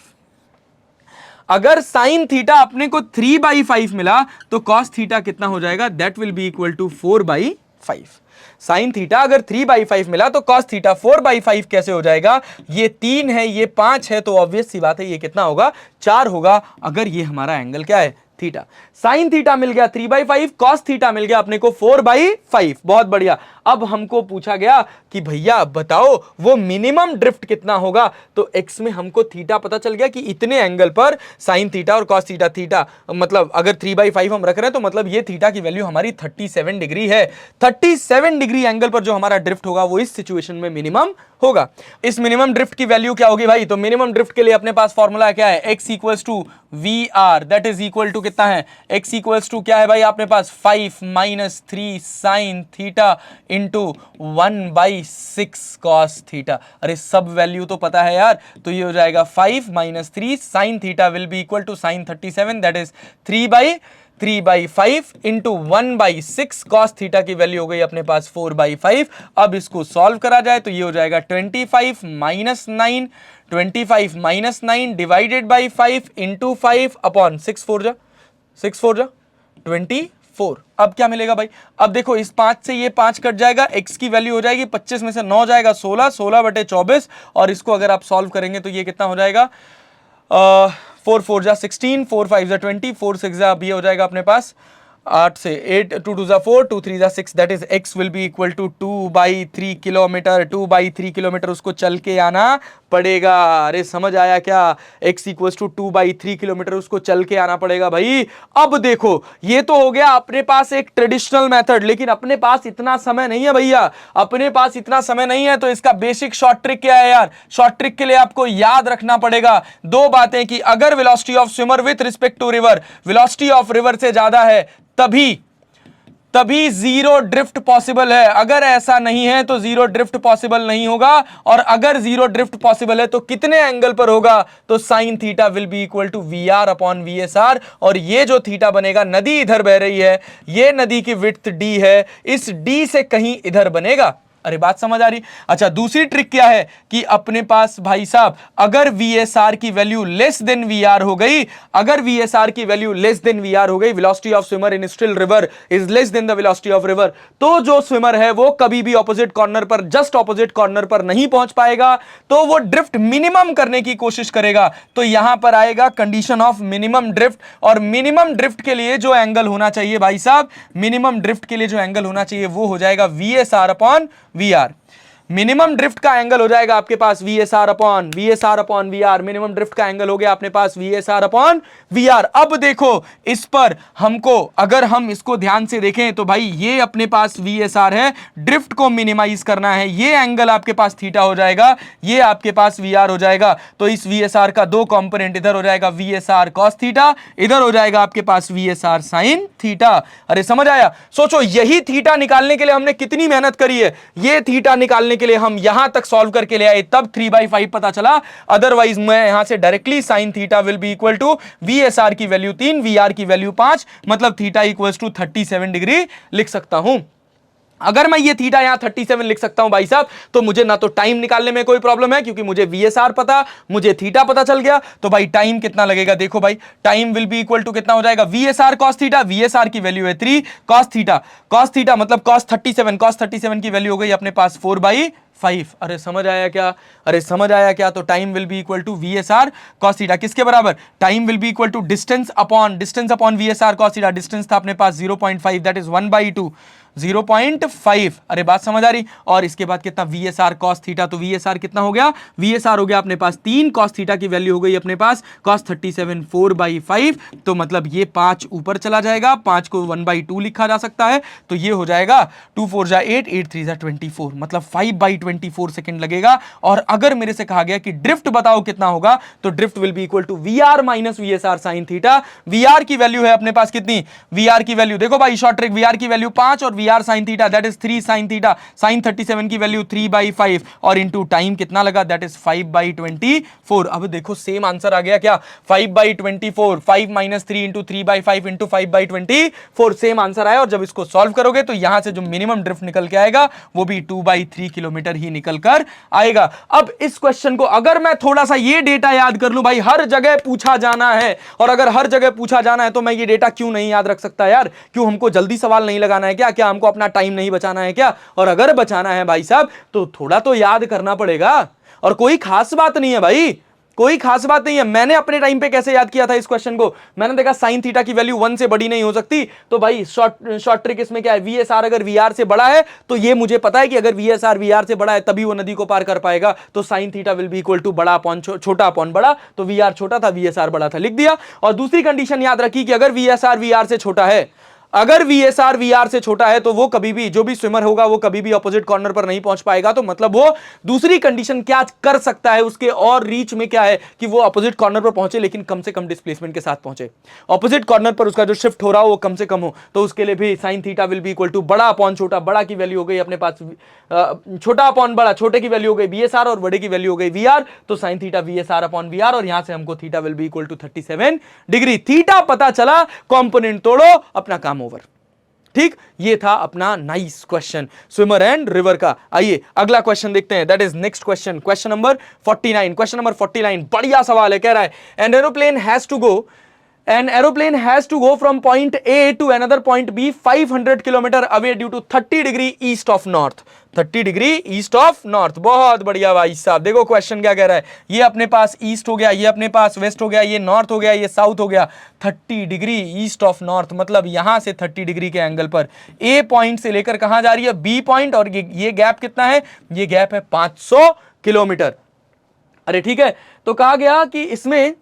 अगर sin थीटा अपने को 3/5 मिला तो cos थीटा कितना हो जाएगा, that will be equal to 4/5। sin theta अगर 3/5 मिला तो cos थीटा 4/5 कैसे हो जाएगा, ये 3 है ये 5 है, तो ऑब्वियस सी बात है ये कितना होगा 4 होगा, अगर ये हमारा एंगल क्या है थीटा। sin थीटा मिल गया 3/5, cos थीटा मिल गया अपने को 4/5। बहुत बढ़िया। अब हमको पूछा गया कि भैया बताओ वो मिनिमम ड्रिफ्ट कितना होगा, तो x में हमको थीटा पता चल गया कि इतने एंगल पर sin थीटा और cos थीटा, थीटा मतलब अगर 3/5 हम रख रहे हैं तो मतलब ये थीटा की वैल्यू हमारी 37 डिग्री है। 37 डिग्री एंगल पर जो हमारा ड्रिफ्ट होगा वो इस सिचुएशन में मिनिमम होगा। इस मिनिमम ड्रिफ्ट की वैल्यू क्या होगी भाई, तो मिनिमम ड्रिफ्ट के लिए अपने पास फॉर्मूला क्या है, x equals to VR, that is equal to कितना है, x इक्वल्स टू क्या है भाई अपने पास 5 minus 3 sin theta into 1/6 cos theta. अरे सब वैल्यू तो पता है यार, तो ये हो जाएगा 5 minus 3 sin theta will be equal to sin 37, that is 3/5 into 1/6 cos theta की वैल्यू हो गई अपने पास 4/5। अब इसको सॉल्व करा जाए तो ये हो जाएगा 25 minus 9, 25 minus 9 divided by 5 into 5 upon 6 4 जा 24। अब क्या मिलेगा भाई, अब देखो इस 5 से ये 5 कट जाएगा, x की वैल्यू हो जाएगी 25 में से 9 जाएगा 16, 16/24, और इसको अगर आप सॉल्व करेंगे तो ये कितना हो जाएगा 4 4 जा 16, 4 5 जा 20, 4 6 जा अब ये हो जाएगा अपने पास 8 से 8, 2 2 जा 4, 2 3 जा 6, that is x will be equal to 2/3 kilometre. 2/3 kilometre उसको चल के आना पड़ेगा। अरे समझ आया क्या, x इक्वल्स टू 2/3 किलोमीटर उसको चल के आना पड़ेगा भाई। अब देखो ये तो हो गया अपने पास एक ट्रेडिशनल मेथड, लेकिन अपने पास इतना समय नहीं है भैया, अपने पास इतना समय नहीं है, तो इसका बेसिक शॉर्ट ट्रिक क्या है यार, शॉर्ट ट्रिक के लिए आपको याद रखना पड़ेगा दो बातें कि अगर velocity of swimmer with respect to river velocity of river से ज्यादा है तभी जीरो ड्रिफ्ट पॉसिबल है, अगर ऐसा नहीं है तो जीरो ड्रिफ्ट पॉसिबल नहीं होगा, और अगर जीरो ड्रिफ्ट पॉसिबल है तो कितने एंगल पर होगा, तो sine theta will be equal to VR upon VSR, और ये जो थीटा बनेगा, नदी इधर बह रही है, ये नदी की विड्थ D है, इस D से कहीं इधर बनेगा। अरे बात समझ आ रही। अच्छा दूसरी ट्रिक क्या है कि अपने पास भाई साहब अगर VSR की वैल्यू लेस देन VR हो गई, अगर VSR की वैल्यू लेस देन VR हो गई, velocity of swimmer in still river is less than the velocity of river, तो जो स्विमर है वो कभी भी ऑपोजिट कॉर्नर पर, जस्ट ऑपोजिट कॉर्नर पर नहीं पहुंच पाएगा, तो वो ड्रिफ्ट मिनिमम करने की कोशिश करेगा। तो यहां पर आएगा कंडीशन ऑफ मिनिमम ड्रिफ्ट, और मिनिमम ड्रिफ्ट के लिए जो एंगल होना चाहिए भाई साहब, मिनिमम ड्रिफ्ट के लिए जो एंगल होना चाहिए वो हो जाएगा VSR upon VR। Minimum drift का एंगल हो जाएगा आपके पास VSR upon VR। Minimum drift का एंगल हो गया अपने पास VSR अपॉन VR। अब देखो इस पर हमको, अगर हम इसको ध्यान से देखें तो भाई ये अपने पास VSR है, ड्रिफ्ट को मिनिमाइज करना है, ये एंगल आपके पास थीटा हो जाएगा, ये आपके पास VR हो जाएगा। तो इस VSR का दो कंपोनेंट, इधर हो जाएगा VSR cos थीटा, इधर हो जाएगा आपके पास VSR sin थीटा। अरे समझ आया? सोचो यही थीटा निकालने के लिए हमने कितनी मेहनत करी है, ये थीटा निकालने के लिए हम यहां तक सॉल्व करके ले आए, तब 3/5 पता चला। अदरवाइज मैं यहां से directly sin theta will be equal to VSR की वैल्यू 3, VR की वैल्यू 5, मतलब थीटा इक्वल्स टू 37 डिग्री लिख सकता हूं। अगर मैं ये थीटा यहां 37 लिख सकता हूं भाई साहब, तो मुझे ना तो टाइम निकालने में कोई प्रॉब्लम है, क्योंकि मुझे VSR पता, मुझे थीटा पता चल गया। तो भाई टाइम कितना लगेगा, देखो भाई time will be equal to कितना हो जाएगा, VSR cos थीटा, VSR की वैल्यू है 3, cos थीटा मतलब cos 37 की वैल्यू हो गई अपने पास 4/5। अरे समझ आया क्या? अरे समझ आया क्या? तो time will be equal to VSR cos theta किसके बराबर, time will be equal to distance upon VSR cos theta. Distance था अपने पास 0.5, दैट इज 1/2, 0.5। अरे बात समझ आ रही? और इसके बाद कितना VSR cos थीटा, तो VSR कितना हो गया, VSR हो गया अपने पास 3, cos थीटा की वैल्यू हो गई अपने पास cos 37 4/5, तो मतलब ये 5 ऊपर चला जाएगा, 5 को 1/2 लिखा जा सकता है, तो ये हो जाएगा 2 4 जा 8, 8 3 जा 24, मतलब 5/24 सेकंड लगेगा। और अगर मेरे से कहा गया कि ड्रिफ्ट बताओ कितना होगा, तो drift will be equal to VR minus VSR sin theta. VR की वैल्यू है अपने पास कितनी, VR की वैल्यू देखो भाई शॉर्ट ट्रिक, VR की वैल्यू 5 और VR sin theta that is 3 sin theta, sin 37 की वैल्यू 3/5 और इनटू टाइम कितना लगा, दैट इज 5/24। अब देखो सेम आंसर आ गया क्या, 5/24, 5 minus 3 into 3/5 into 5/24, same answer आया। और जब इसको सॉल्व करोगे तो यहां से जो मिनिमम ड्रिफ्ट निकल के आएगा वो भी 2/3 किलोमीटर ही निकल कर आएगा। अब इस क्वेश्चन को अगर मैं थोड़ा सा ये डेटा याद कर लूं, भाई हर जगह पूछा जाना है, और अगर हर जगह पूछा जाना है तो मैं ये डेटा क्यों नहीं याद रख सकता यार? क्यों हमको जल्दी सवाल नहीं लगाना है क्या? क्या हमको अपना टाइम नहीं बचाना है क्या? और अगर बचाना है भाई साहब तो थोड़ा तो याद करना पड़ेगा। और कोई खास बात नहीं है भाई, कोई खास बात नहीं है। मैंने अपने टाइम पे कैसे याद किया था इस क्वेश्चन को, मैंने देखा sin थीटा की वैल्यू 1 से बड़ी नहीं हो सकती, तो भाई शॉर्ट ट्रिक इसमें क्या है, VSR अगर VR से बड़ा है तो ये मुझे पता है कि अगर VSR VR से बड़ा है तभी वो नदी को पार कर पाएगा, तो sin theta will be equal to बड़ा अपॉन छोटा अपॉन बड़ा, तो VR छोटा था VSR बड़ा था, लिख दिया। और दूसरी कंडीशन याद रखी कि अगर VSR VR से छोटा है, अगर VSR VR से छोटा है तो वो कभी भी, जो भी स्विमर होगा वो कभी भी ऑपोजिट कॉर्नर पर नहीं पहुंच पाएगा। तो मतलब वो दूसरी कंडीशन क्या कर सकता है उसके और रीच में क्या है कि वो ऑपोजिट कॉर्नर पर पहुंचे लेकिन कम से कम डिस्प्लेसमेंट के साथ पहुंचे, ऑपोजिट कॉर्नर पर उसका जो शिफ्ट हो रहा हो वो कम से कम हो, तो उसके लिए भी sin theta will be equal to बड़ा अपॉन छोटा, बड़ा की वैल्यू हो गई अपने पास छोटा अपॉन बड़ा, छोटे की वैल्यू हो गई VSR और बड़े की वैल्यू हो गई VR, तो sin थीटा VSR अपॉन VR, और यहां से हमको theta will be equal to 37 degree. Theta पता चला, कंपोनेंट तोड़ो, अपना काम ओवर। ठीक, ये था अपना nice question swimmer and river का। आइए अगला क्वेश्चन देखते हैं, that is next question, question number 49। Question number 49 बढ़िया सवाल है, कह रहा है an aeroplane has to go from point A to another point B 500 kilometre away due to 30 degree east of north. 30 degree east of north, बहुत बढ़िया भाई साहब। देखो क्वेश्चन क्या कह रहा है, ये अपने पास ईस्ट हो गया, ये अपने पास वेस्ट हो गया, ये नॉर्थ हो गया, ये साउथ हो गया। 30 डिग्री ईस्ट ऑफ नॉर्थ मतलब यहां से 30 डिग्री के एंगल पर ए पॉइंट से लेकर कहां जा रही है, बी पॉइंट, और ये गैप कितना है, ये गैप है 500 किलोमीटर। अरे ठीक है, तो कहा गया कि इसमें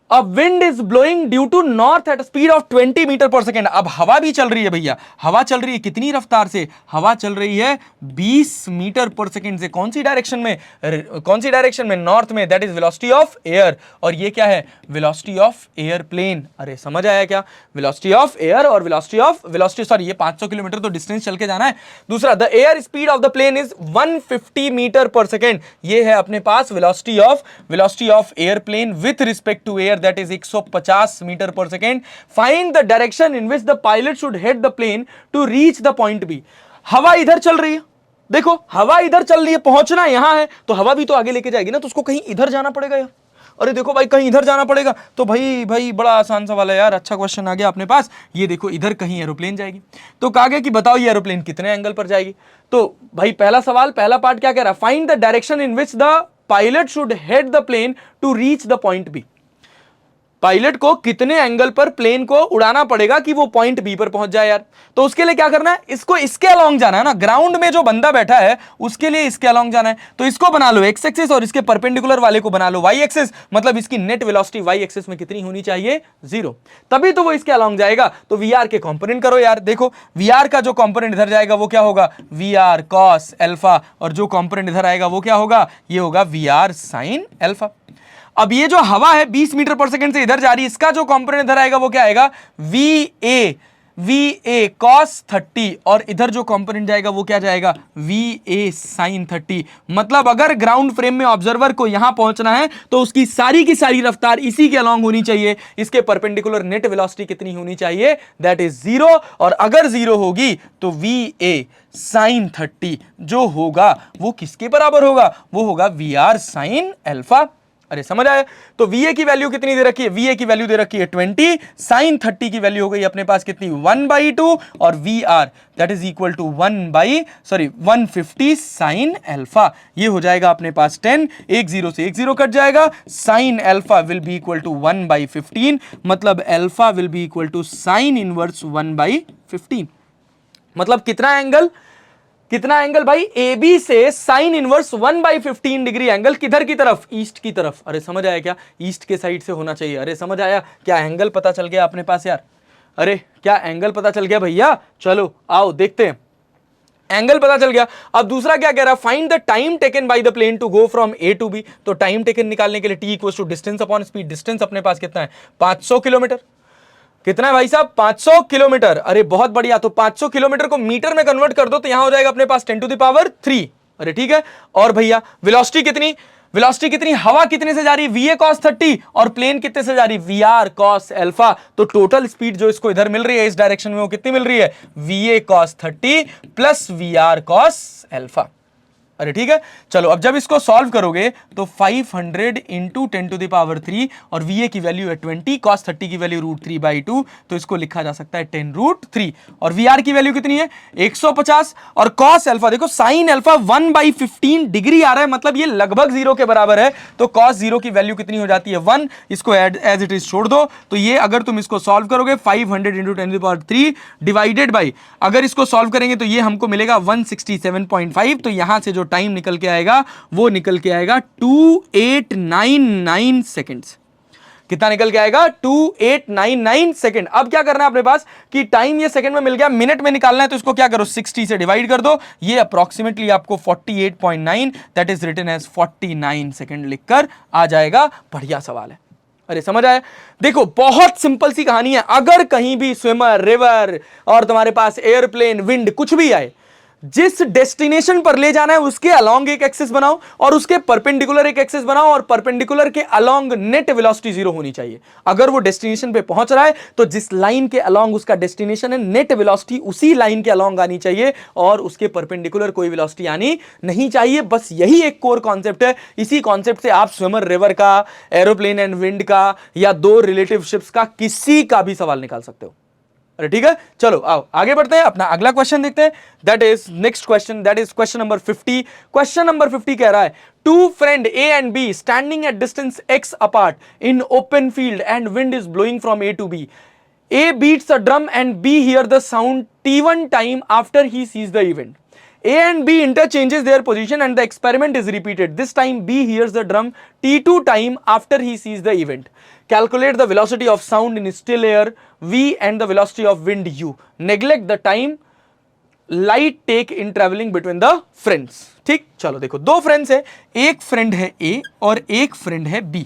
अब wind is blowing due to north at speed of 20 metre per second. अब हवा भी चल रही है भैया, हवा चल रही है कितनी रफ्तार से, हवा चल रही है 20 मीटर पर सेकेंड से। कौन सी डायरेक्शन में, कौन सी डायरेक्शन में, नॉर्थ में, that is velocity of air. और ये क्या है, वेलोसिटी ऑफ एयरप्लेन। अरे समझ आया क्या, वेलोसिटी ऑफ एयर और वेलोसिटी सॉरी ये 500 किलोमीटर तो डिस्टेंस चल के जाना है। दूसरा, the air speed of the plane is 150 metre per second. ये है अपने पास velocity of airplane with respect to air, that is 150 metre per second. Find the direction in which the pilot should head the plane to reach the point B. हवा इधर चल रही है, देखो हवा इधर चल रही है, पहुंचना यहां है, तो हवा भी तो आगे लेके जाएगी ना, तो उसको कहीं इधर जाना पड़ेगा यार। अरे देखो भाई कहीं इधर जाना पड़ेगा, तो भाई बड़ा आसान सवाल है यार, अच्छा क्वेश्चन आ गया अपने पास। ये देखो इधर कहीं एरोप्लेन जाएगी, तो कहा गया कि बताओ ये एरोप्लेन कितने एंगल पर जाएगी। तो भाई पहला सवाल, पहला पार्ट क्या कह रहा है, find the direction in which the pilot should head the plane to reach the point B. Pilot को कितने एंगल पर प्लेन को उड़ाना पड़ेगा कि वो पॉइंट बी पर पहुंच जाए यार। तो उसके लिए क्या करना है, इसको इसके अलोंग जाना है ना, ग्राउंड में जो बंदा बैठा है उसके लिए इसके अलोंग जाना है। तो इसको बना लो एक्स एक्सिस और इसके परपेंडिकुलर वाले को बना लो वाई एक्सिस, मतलब इसकी नेट वेलोसिटी वाई एक्सिस में कितनी होनी चाहिए, 0, तभी तो वो इसके अलोंग जाएगा। तो वी आर के कंपोनेंट करो यार, देखो वी आर का जो कंपोनेंट इधर जाएगा वो क्या होगा, वी आर कॉस अल्फा, और जो कंपोनेंट इधर आएगा वो क्या होगा, ये होगा वी आर साइन अल्फा। अब ये जो हवा है 20 मीटर पर सेकंड से इधर जा रही है, इसका जो कंपोनेंट इधर आएगा वो क्या आएगा, वी ए कॉस 30, और इधर जो कंपोनेंट जाएगा वो क्या जाएगा, वी ए साइन 30। मतलब अगर ग्राउंड फ्रेम में ऑब्जर्वर को यहां पहुंचना है तो उसकी सारी की सारी रफ्तार इसी के अलोंग होनी चाहिए। इसके परपेंडिकुलर नेट वेलोसिटी कितनी होनी चाहिए, दैट इज 0, और अगर 0 होगी तो वी ए साइन 30 जो होगा वो किसके बराबर होगा, वो होगा वी आर साइन अल्फा। अरे समझ आया। तो VA की वैल्यू कितनी दे रखी है, VA की वैल्यू दे रखी है 20, साइन 30 की वैल्यू हो गई अपने पास कितनी 1/2, और VR that is equal to 150 sine alpha. ये हो जाएगा अपने पास 10, एक 0 से एक 0 कट जाएगा, sine alpha will be equal to 1/15, मतलब alpha will be equal to sine inverse 1/15। मतलब कितना एंगल भाई, ए बी से साइन इनवर्स 1/15 डिग्री एंगल किधर की तरफ, ईस्ट की तरफ। अरे समझ आया क्या, ईस्ट के साइड से होना चाहिए। अरे समझ आया क्या, एंगल पता चल गया अपने पास यार, अरे क्या एंगल पता चल गया भैया। चलो आओ देखते हैं, एंगल पता चल गया। अब दूसरा क्या कह रहा है, find the time taken by the plane to go from A to B. तो टाइम टेकन निकालने के लिए T equals to distance upon speed. Distance अपने पास कितना है, 500 किलोमीटर। कितना है भाई साहब, 500 किलोमीटर। अरे बहुत बढ़िया, तो 500 किलोमीटर को मीटर में कन्वर्ट कर दो तो यहां हो जाएगा अपने पास 10⁻3। अरे ठीक है। और भैया वेलोसिटी कितनी, हवा कितने से जा रही है, वी ए कॉस 30, और प्लेन कितने से जा रही है, वी आर कॉस अल्फा। तो टोटल स्पीड जो इसको इधर मिल रही है इस डायरेक्शन में वो कितनी मिल रही है, V A cos 30 plus V R cos alpha. अरे ठीक है। चलो अब जब इसको सॉल्व करोगे तो 500 इंटू 10⁻3, और वी ए की वैल्यू है 20, cos 30 की वैल्यू √3/2, तो इसको लिखा जा सकता है 10√3, और वी आर की वैल्यू कितनी है 150, और cos अल्फा देखो साइन अल्फा 1/15 डिग्री आ रहा है, मतलब ये लगभग 0 के बराबर है। तो cos 0 की वैल्यू कितनी हो जाती है 1, इसको एज इट इज छोड़ दो। तो ये अगर तुम इसको सॉल्व करोगे 500 इंटू 10⁻3 डिवाइडेड बाई, अगर इसको सॉल्व करेंगे तो ये हमको मिलेगा 167.5। तो यहां से जो टाइम निकल के आएगा वो निकल के आएगा 2899 सेकेंड्स। कितना निकल के आएगा, 2899 सेकेंड। अब क्या करना है अपने पास कि टाइम ये सेकंड में मिल गया, मिनट में निकालना है तो इसको क्या करो 60 से डिवाइड कर दो। ये अप्रोक्सीमेटली आपको 48.9 that is written as 49 second लिखकर आ जाएगा। बढ़िया सवाल है। अरे समझ आया। देखो बहुत सिंपल सी कहानी है, अगर कहीं भी स्विमर, रिवर और तुम्हारे पास एयरप्लेन, विंड कुछ भी आए, जिस डेस्टिनेशन पर ले जाना है उसके अलोंग एक एक्सिस बनाओ और उसके परपेंडिकुलर एक एक्सिस बनाओ, और परपेंडिकुलर के अलोंग नेट वेलोसिटी 0 होनी चाहिए। अगर वो डेस्टिनेशन पे पहुंच रहा है तो जिस लाइन के अलोंग उसका डेस्टिनेशन है, नेट वेलोसिटी उसी लाइन के अलोंग आनी चाहिए और उसके परपेंडिकुलर कोई वेलोसिटी आनी नहीं चाहिए। बस यही एक कोर कॉन्सेप्ट है। इसी कॉन्सेप्ट से आप स्विमर, रिवर का, एरोप्लेन एंड विंड का, या 2 रिलेटिव शिप्स का किसी का भी सवाल निकाल सकते हो। अरे ठीक है। चलो आओ आगे बढ़ते हैं, अपना अगला क्वेश्चन देखते हैं। That is next question, that is question number 50। Question number 50 कह रहा है, two friend A and B standing at distance x apart in open field and wind is blowing from A to B. A beats a drum and B hear the sound T1 time after he sees the event. A and B interchanges their position and the experiment is repeated. This time B hears the drum T2 time after he sees the event. Calculate the velocity of sound in still air V and the velocity of wind U. Neglect the time light take in traveling between the friends. ठीक, चलो देखो 2 friends है, एक friend है A और एक friend है B।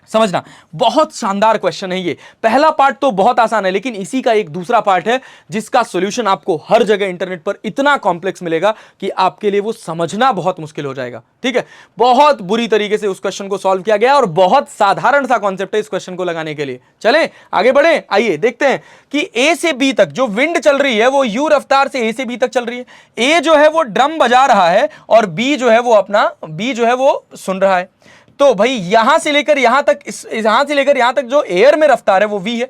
समझना, बहुत शानदार क्वेश्चन है ये। पहला पार्ट तो बहुत आसान है, लेकिन इसी का एक दूसरा पार्ट है जिसका सॉल्यूशन आपको हर जगह इंटरनेट पर इतना कॉम्प्लेक्स मिलेगा कि आपके लिए वो समझना बहुत मुश्किल हो जाएगा। ठीक है, बहुत बुरी तरीके से उस क्वेश्चन को सॉल्व किया गया और बहुत साधारण सा कॉन्सेप्ट है इस क्वेश्चन को लगाने के लिए। चलें आगे बढ़े, आइए देखते हैं कि ए से बी तक जो विंड चल रही है वो यू रफ्तार से ए से बी तक चल रही है। ए जो है वो ड्रम बजा रहा है और बी जो है वो सुन रहा है। तो भाई यहां से लेकर यहां तक, यहां से लेकर यहां तक जो एयर में रफ्तार है वो v है।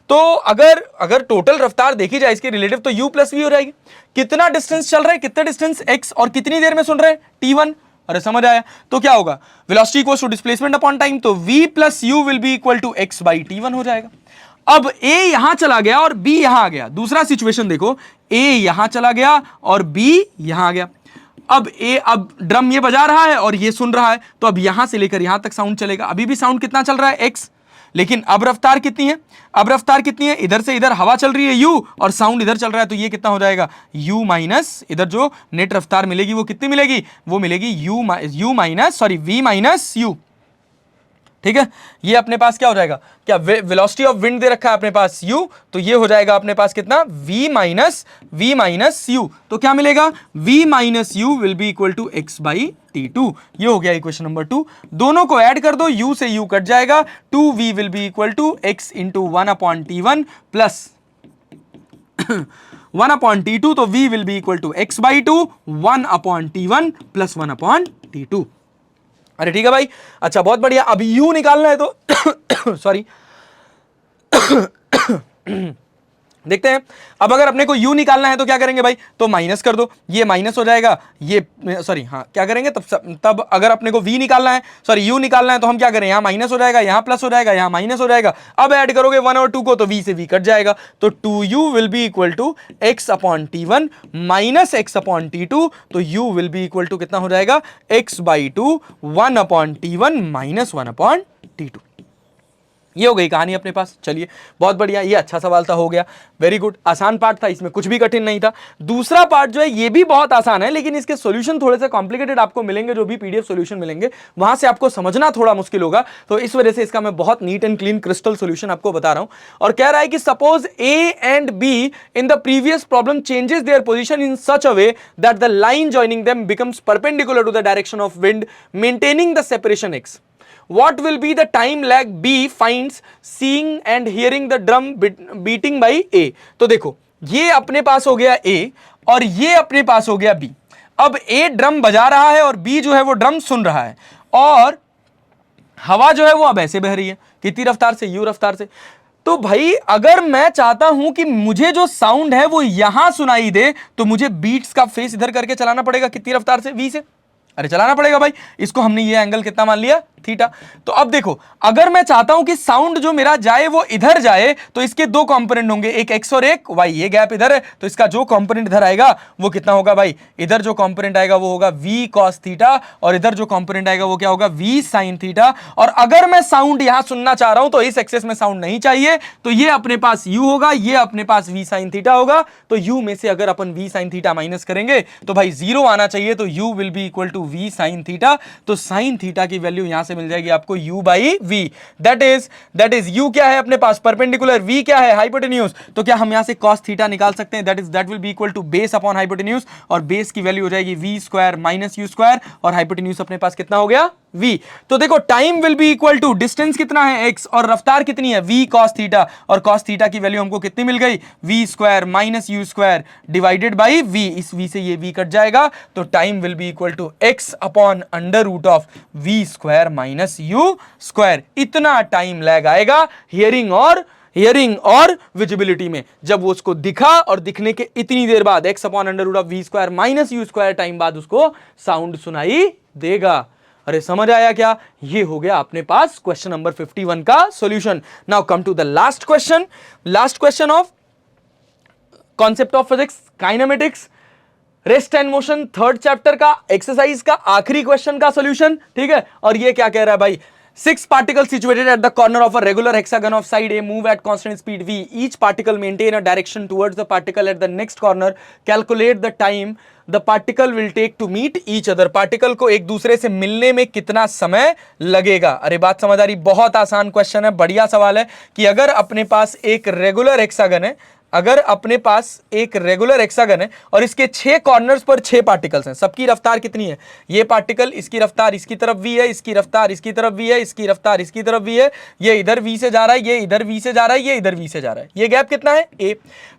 तो अगर टोटल रफ्तार देखी जाए इसके रिलेटिव तो u प्लस v हो जाएगी। कितना डिस्टेंस चल रहा है, कितना डिस्टेंस x, और कितनी देर में सुन रहे हैं t1, अरे समझ आया? तो क्या होगा, velocity equals to displacement upon time, तो v plus U will be equal to x by t1 हो जाएगा। अब a यहां चला गया और b यहां आ गया। दूसरा सिचुएशन देखो, a यहां चला गया और b यहां आ गया। अब ड्रम ये बजा रहा है और ये सुन रहा है, तो अब यहां से लेकर यहां तक साउंड चलेगा। अभी भी साउंड कितना चल रहा है, x, लेकिन अब रफ्तार कितनी है, अब रफ्तार कितनी है, इधर से इधर हवा चल रही है u और साउंड इधर चल रहा है, तो ये कितना हो जाएगा, u माइनस इधर जो नेट रफ्तार मिलेगी वो कितनी मिलेगी, वो मिलेगी v माइनस u। ठीक है, ये अपने पास क्या हो जाएगा, क्या वेलोसिटी ऑफ विंड दे रखा है अपने पास u, तो ये हो जाएगा अपने पास कितना, v माइनस u। तो क्या मिलेगा, v minus U will be equal to x by t2। ये हो गया इक्वेशन नंबर 2। दोनों को ऐड कर दो, u से u कट जाएगा, 2v will be equal to x into 1/t1 plus 1/t2, तो v will be equal to x by 2 1/t1 plus 1/t2। अरे ठीक है भाई, अच्छा बहुत बढ़िया। अब u निकालना है तो सॉरी देखते हैं। अब अगर अपने को u निकालना है तो क्या करेंगे भाई, तो माइनस कर दो, ये माइनस हो जाएगा, ये सॉरी हाँ क्या करेंगे तब अगर अपने को v निकालना है, सॉरी u निकालना है, तो हम क्या करें, यहां माइनस हो जाएगा, यहां प्लस हो जाएगा, यहां माइनस हो जाएगा। अब ऐड करोगे 1 और 2 को, तो v से v कट जाएगा, तो 2u will be equal to x upon t1 minus x upon t2, तो u will be equal to कितना हो जाएगा, x by 2 1/t1 minus 1/t2। ये हो गई कहानी अपने पास। चलिए बहुत बढ़िया, ये अच्छा सवाल था, हो गया, वेरी गुड। आसान पार्ट था, इसमें कुछ भी कठिन नहीं था। दूसरा पार्ट जो है ये भी बहुत आसान है, लेकिन इसके सॉल्यूशन थोड़े से कॉम्प्लिकेटेड आपको मिलेंगे, जो भी पीडीएफ सॉल्यूशन मिलेंगे वहां से आपको समझना थोड़ा मुश्किल होगा, तो इस वजह से इसका मैं बहुत neat and clean crystal solution आपको बता रहा हूं। और कह रहा है कि suppose A and B in the previous problem changes their position in such a way that the line joining them becomes perpendicular to the direction of wind maintaining the separation x। What will be the time lag B finds seeing and hearing the drum beating by A? तो देखो ये अपने पास हो गया A और ये अपने पास हो गया B। अब A ड्रम बजा रहा है और B जो है वो ड्रम सुन रहा है, और हवा जो है वो अब ऐसे बह रही है, कितनी रफ्तार से, u रफ्तार से। तो भाई अगर मैं चाहता हूं कि मुझे जो साउंड है वो यहां सुनाई दे, तो मुझे बीट्स का फेस इधर करके चलाना पड़ेगा, कितनी रफ्तार से, v से। अरे चलाना पड़ेगा भाई, इसको हमने ये एंगल कितना मान लिया, थीटा। तो अब देखो अगर मैं चाहता हूं कि साउंड जो मेरा जाए वो इधर जाए, तो इसके दो कंपोनेंट होंगे, एक x और एक y। ये गैप इधर है, तो इसका जो कंपोनेंट इधर आएगा वो कितना होगा भाई, इधर जो कंपोनेंट आएगा वो होगा v cos थीटा, और इधर जो कंपोनेंट आएगा वो क्या होगा, v sin थीटा। और अगर मैं साउंड यहां सुनना चाह रहा हूं तो इस एक्सेस में साउंड नहीं चाहिए, तो ये अपने पास u होगा, ये अपने पास v sin थीटा होगा। तो u में से अगर अपन v sin थीटा माइनस करेंगे तो भाई 0 आना चाहिए, तो u will be equal to v sin theta. तो sin थीटा की वैल्यू यहां से मिल जाएगी आपको u by v। That is u क्या है अपने पास, परपेंडिकुलर, v क्या है, हाइपोटेन्यूज। तो क्या हम यहां से cos थीटा निकाल सकते हैं, that will be equal to base upon hypotenuse, और बेस की वैल्यू हो जाएगी v square minus u square, और हाइपोटेन्यूज अपने पास कितना हो गया, v। तो देखो time will be equal to distance कितना है x, और रफ्तार कितनी है v cos थीटा, और cos थीटा की वैल्यू हमको कितनी मिल गई, v square minus u square divided by v। इस v से ये v कट जाएगा, तो time will be equal to x upon under root of v square minus u square. इतना टाइम लैग आएगा हियरिंग और विजिबिलिटी में, जब वो उसको दिखा और दिखने के इतनी देर बाद x upon under root of v square minus u square time बाद उसको साउंड सुनाई देगा। अरे समझ आया क्या, ये हो गया अपने पास क्वेश्चन नंबर 51 का solution. Now come to the last question of concept of physics kinematics rest and motion, third chapter का एक्सरसाइज का आखिरी क्वेश्चन का सॉल्यूशन। ठीक है, और ये क्या कह रहा है भाई, 6 particles situated at the corner of a regular hexagon of side A move at constant speed v. Each particle maintain a direction towards the particle at the next corner. Calculate the time the particle will take to meet each other. Particle को एक दूसरे से मिलने में कितना समय लगेगा। अरे बात समझ आ रही, बहुत आसान क्वेश्चन है, बढ़िया सवाल है कि अगर अपने पास एक रेगुलर हेक्सागन है, अगर अपने पास एक रेगुलर हेक्सागन है और इसके 6 कॉर्नर्स पर 6 पार्टिकल्स हैं, सबकी रफ्तार कितनी है, ये पार्टिकल इसकी रफ्तार इसकी तरफ v है, इसकी रफ्तार इसकी तरफ v है, इसकी रफ्तार इसकी तरफ v है, ये इधर v से जा रहा है, ये इधर v से जा रहा है, ये इधर v से जा रहा है, ये गैप कितना है a।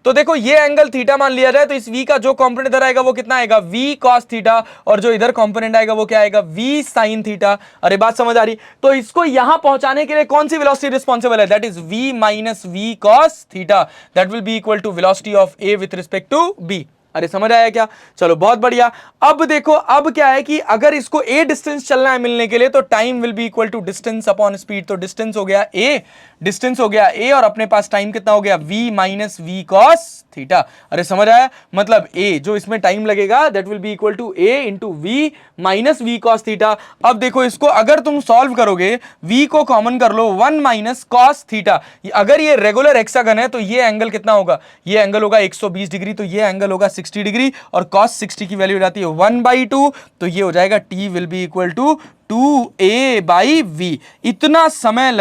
तो देखो ये एंगल थीटा मान लिया जाए, तो इस v का जो कंपोनेंट इधर आएगा वो कितना आएगा, v cos थीटा, और जो इधर कंपोनेंट आएगा वो क्या आएगा, v sin थीटा। अरे बात समझ आ रही, तो इसको यहां पहुंचाने के लिए कौन सी वेलोसिटी रिस्पॉन्सिबल है, that is v minus v cos theta, that will be equal to velocity of a with respect to b। अरे समझ आया क्या? चलो बहुत बढ़िया। अब देखो, अब क्या है कि अगर इसको a डिस्टेंस चलना है मिलने के लिए तो time will be equal to distance upon speed. तो डिस्टेंस हो गया a, डिस्टेंस हो गया a, और अपने पास टाइम कितना हो गया v minus V cos theta. अरे समझ आया? मतलब a जो इसमें टाइम लगेगा that will be equal to a into V minus V cos theta. अब देखो इसको अगर तुम सॉल्व करोगे, v को कॉमन कर लो, 1 माइनस कॉस थीटा। अगर ये रेगुलर हेक्सागन है तो ये एंगल कितना होगा? ये एंगल होगा 120 डिग्री, तो ये एंगल होगा 60 डिग्री, और cos 60 की वैल्यू हो जाती है 1/2, तो ये हो जाएगा t will be equal to 2a/v। इतना समय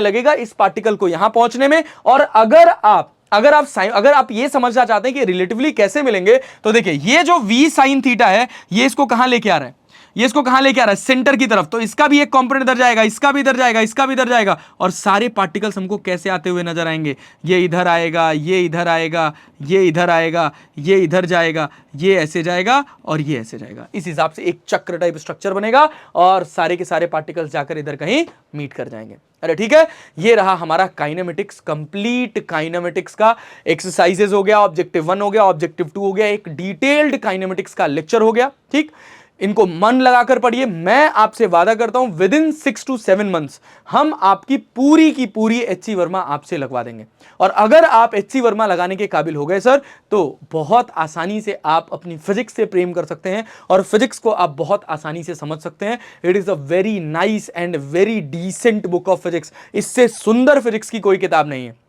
लगेगा इस पार्टिकल को यहां पहुंचने में। और अगर आप ये समझना चाहते हैं कि रिलेटिवली कैसे मिलेंगे, तो देखिए ये जो v साइन थीटा है ये इसको कहां लेके आ रहा है? ये इसको कहां लेके आ रहा है? सेंटर की तरफ। तो इसका भी एक कंपोनेंट इधर जाएगा, इसका भी इधर जाएगा, इसका भी इधर जाएगा, और सारे पार्टिकल्स हमको कैसे आते हुए नजर आएंगे? ये इधर आएगा, ये इधर आएगा, ये इधर आएगा, ये इधर जाएगा, ये ऐसे जाएगा, और ये ऐसे जाएगा। इस हिसाब से एक चक्र टाइप स्ट्रक्चर बनेगा और सारे के सारे पार्टिकल्स जाकर इधर कहीं मीट कर जाएंगे। अरे ठीक है, ये रहा हमारा काइनेमेटिक्स, कंप्लीट काइनेमेटिक्स का एक्सरसाइजेज हो गया, ऑब्जेक्टिव 1 हो गया, ऑब्जेक्टिव 2 हो गया, एक डिटेल्ड काइनेमेटिक्स का लेक्चर हो गया। ठीक, इनको मन लगाकर पढ़िए। मैं आपसे वादा करता हूं विद इन 6 to 7 months हम आपकी पूरी की पूरी एचसी वर्मा आपसे लगवा देंगे। और अगर आप एचसी वर्मा लगाने के काबिल हो गए सर, तो बहुत आसानी से आप अपनी फिजिक्स से प्रेम कर सकते हैं और फिजिक्स को आप बहुत आसानी से समझ सकते हैं। It is a very nice and very decent book of physics. इससे सुंदर फिजिक्स की कोई किताब नहीं है।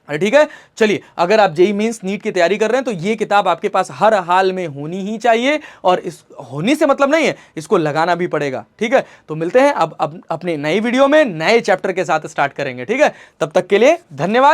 ठीक है, चलिए, अगर आप जेईई मेंस नीट की तैयारी कर रहे हैं तो ये किताब आपके पास हर हाल में होनी ही चाहिए, और इस होने से मतलब नहीं है, इसको लगाना भी पड़ेगा। ठीक है, तो मिलते हैं अब अपने नए वीडियो में नए चैप्टर के साथ स्टार्ट करेंगे। ठीक है, तब तक के लिए धन्यवाद।